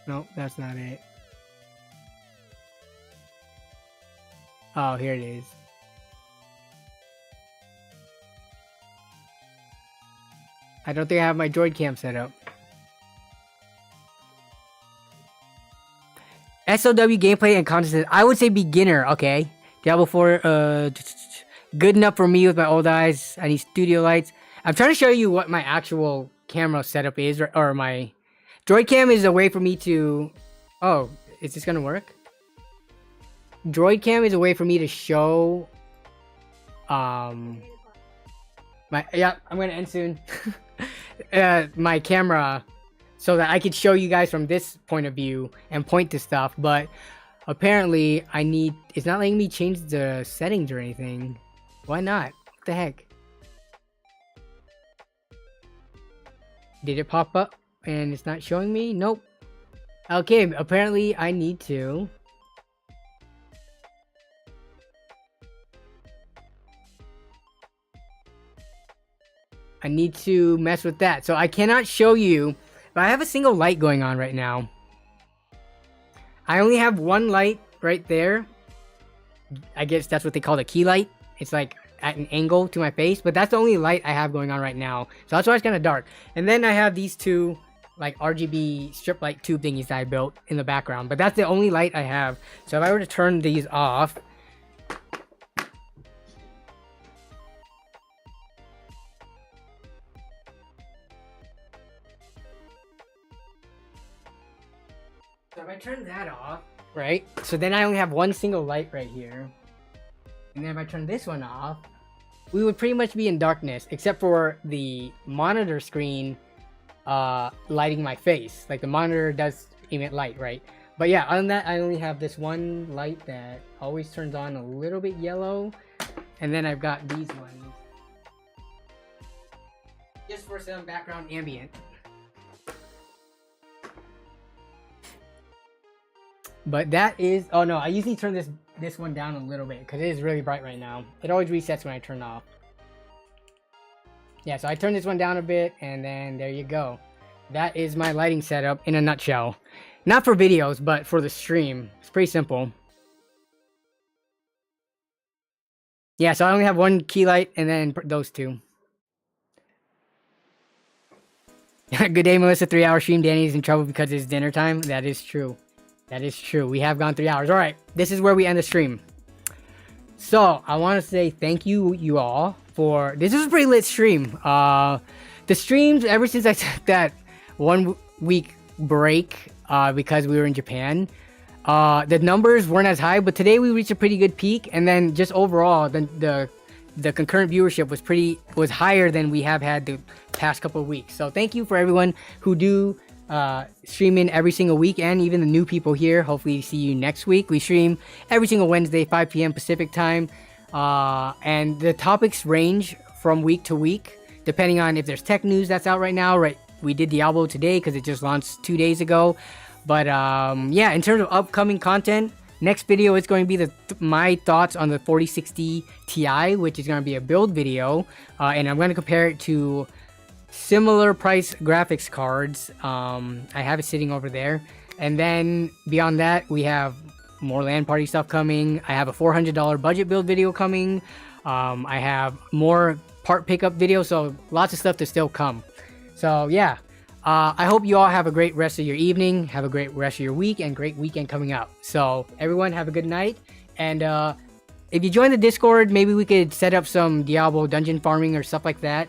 A: Nope, that's not it. Oh, here it is. I don't think I have my Droid Cam set up. SOW gameplay and content. I would say beginner, okay. Diablo 4, good enough for me with my old eyes. I need studio lights. I'm trying to show you what my actual camera setup is, or my Droid Cam is a way for me to... Oh, is this gonna work? Droid Cam is a way for me to show... Yeah, I'm gonna end soon. My camera, so that I could show you guys from this point of view and point to stuff. But apparently it's not letting me change the settings or anything. Why not? What the heck? Did it pop up and it's not showing me? Nope. Okay, apparently I need to. Mess with that. So I cannot show you, but I have a single light going on right now. I only have one light right there. I guess that's what they call the key light. It's like at an angle to my face, but that's the only light I have going on right now. So that's why it's kind of dark. And then I have these two like RGB strip light tube thingies that I built in the background, but that's the only light I have. So if I were to turn these off, so if I turn that off, right? So then I only have one single light right here. And then if I turn this one off, we would pretty much be in darkness, except for the monitor screen lighting my face. Like the monitor does emit light, right? But yeah, other than that, I only have this one light that always turns on a little bit yellow. And then I've got these ones just for some background ambient. But that is, oh no, I usually turn this one down a little bit because it is really bright right now. It always resets when I turn off. Yeah, so I turn this one down a bit, and then there you go. That is my lighting setup in a nutshell. Not for videos, but for the stream. It's pretty simple. Yeah, so I only have one key light, and then those two. Good day, Melissa. 3-hour stream. Danny's in trouble because it's dinner time. That is true. That is true. We have gone 3 hours. All right, this is where we end the stream. So I want to say thank you all for this. Is a pretty lit stream. The streams ever since I took that 1 week break because we were in Japan, the numbers weren't as high, but today we reached a pretty good peak, and then just overall the concurrent viewership was higher than we have had the past couple of weeks. So thank you for everyone who do stream in every single week, and even the new people here. Hopefully see you next week. We stream every single Wednesday, 5 p.m. Pacific time, and the topics range from week to week depending on if there's tech news that's out right now. Right, we did Diablo today because it just launched 2 days ago. But yeah, in terms of upcoming content, next video is going to be my thoughts on the 4060 Ti, which is going to be a build video, and I'm going to compare it to similar price graphics cards. I have it sitting over there. And then beyond that, we have more LAN party stuff coming. I have a $400 budget build video coming. I have more part pickup videos, so lots of stuff to still come. So yeah, I hope you all have a great rest of your evening, have a great rest of your week, and great weekend coming up. So everyone have a good night. And if you join the Discord, maybe we could set up some Diablo dungeon farming or stuff like that.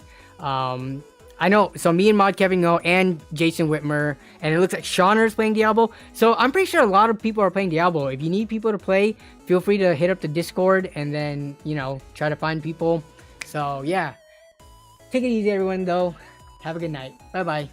A: I know, so me and Mod Kevin know, and Jason Witmer, and it looks like Shauner is playing Diablo. So I'm pretty sure a lot of people are playing Diablo. If you need people to play, feel free to hit up the Discord and then, you know, try to find people. So yeah, take it easy everyone though. Have a good night. Bye bye.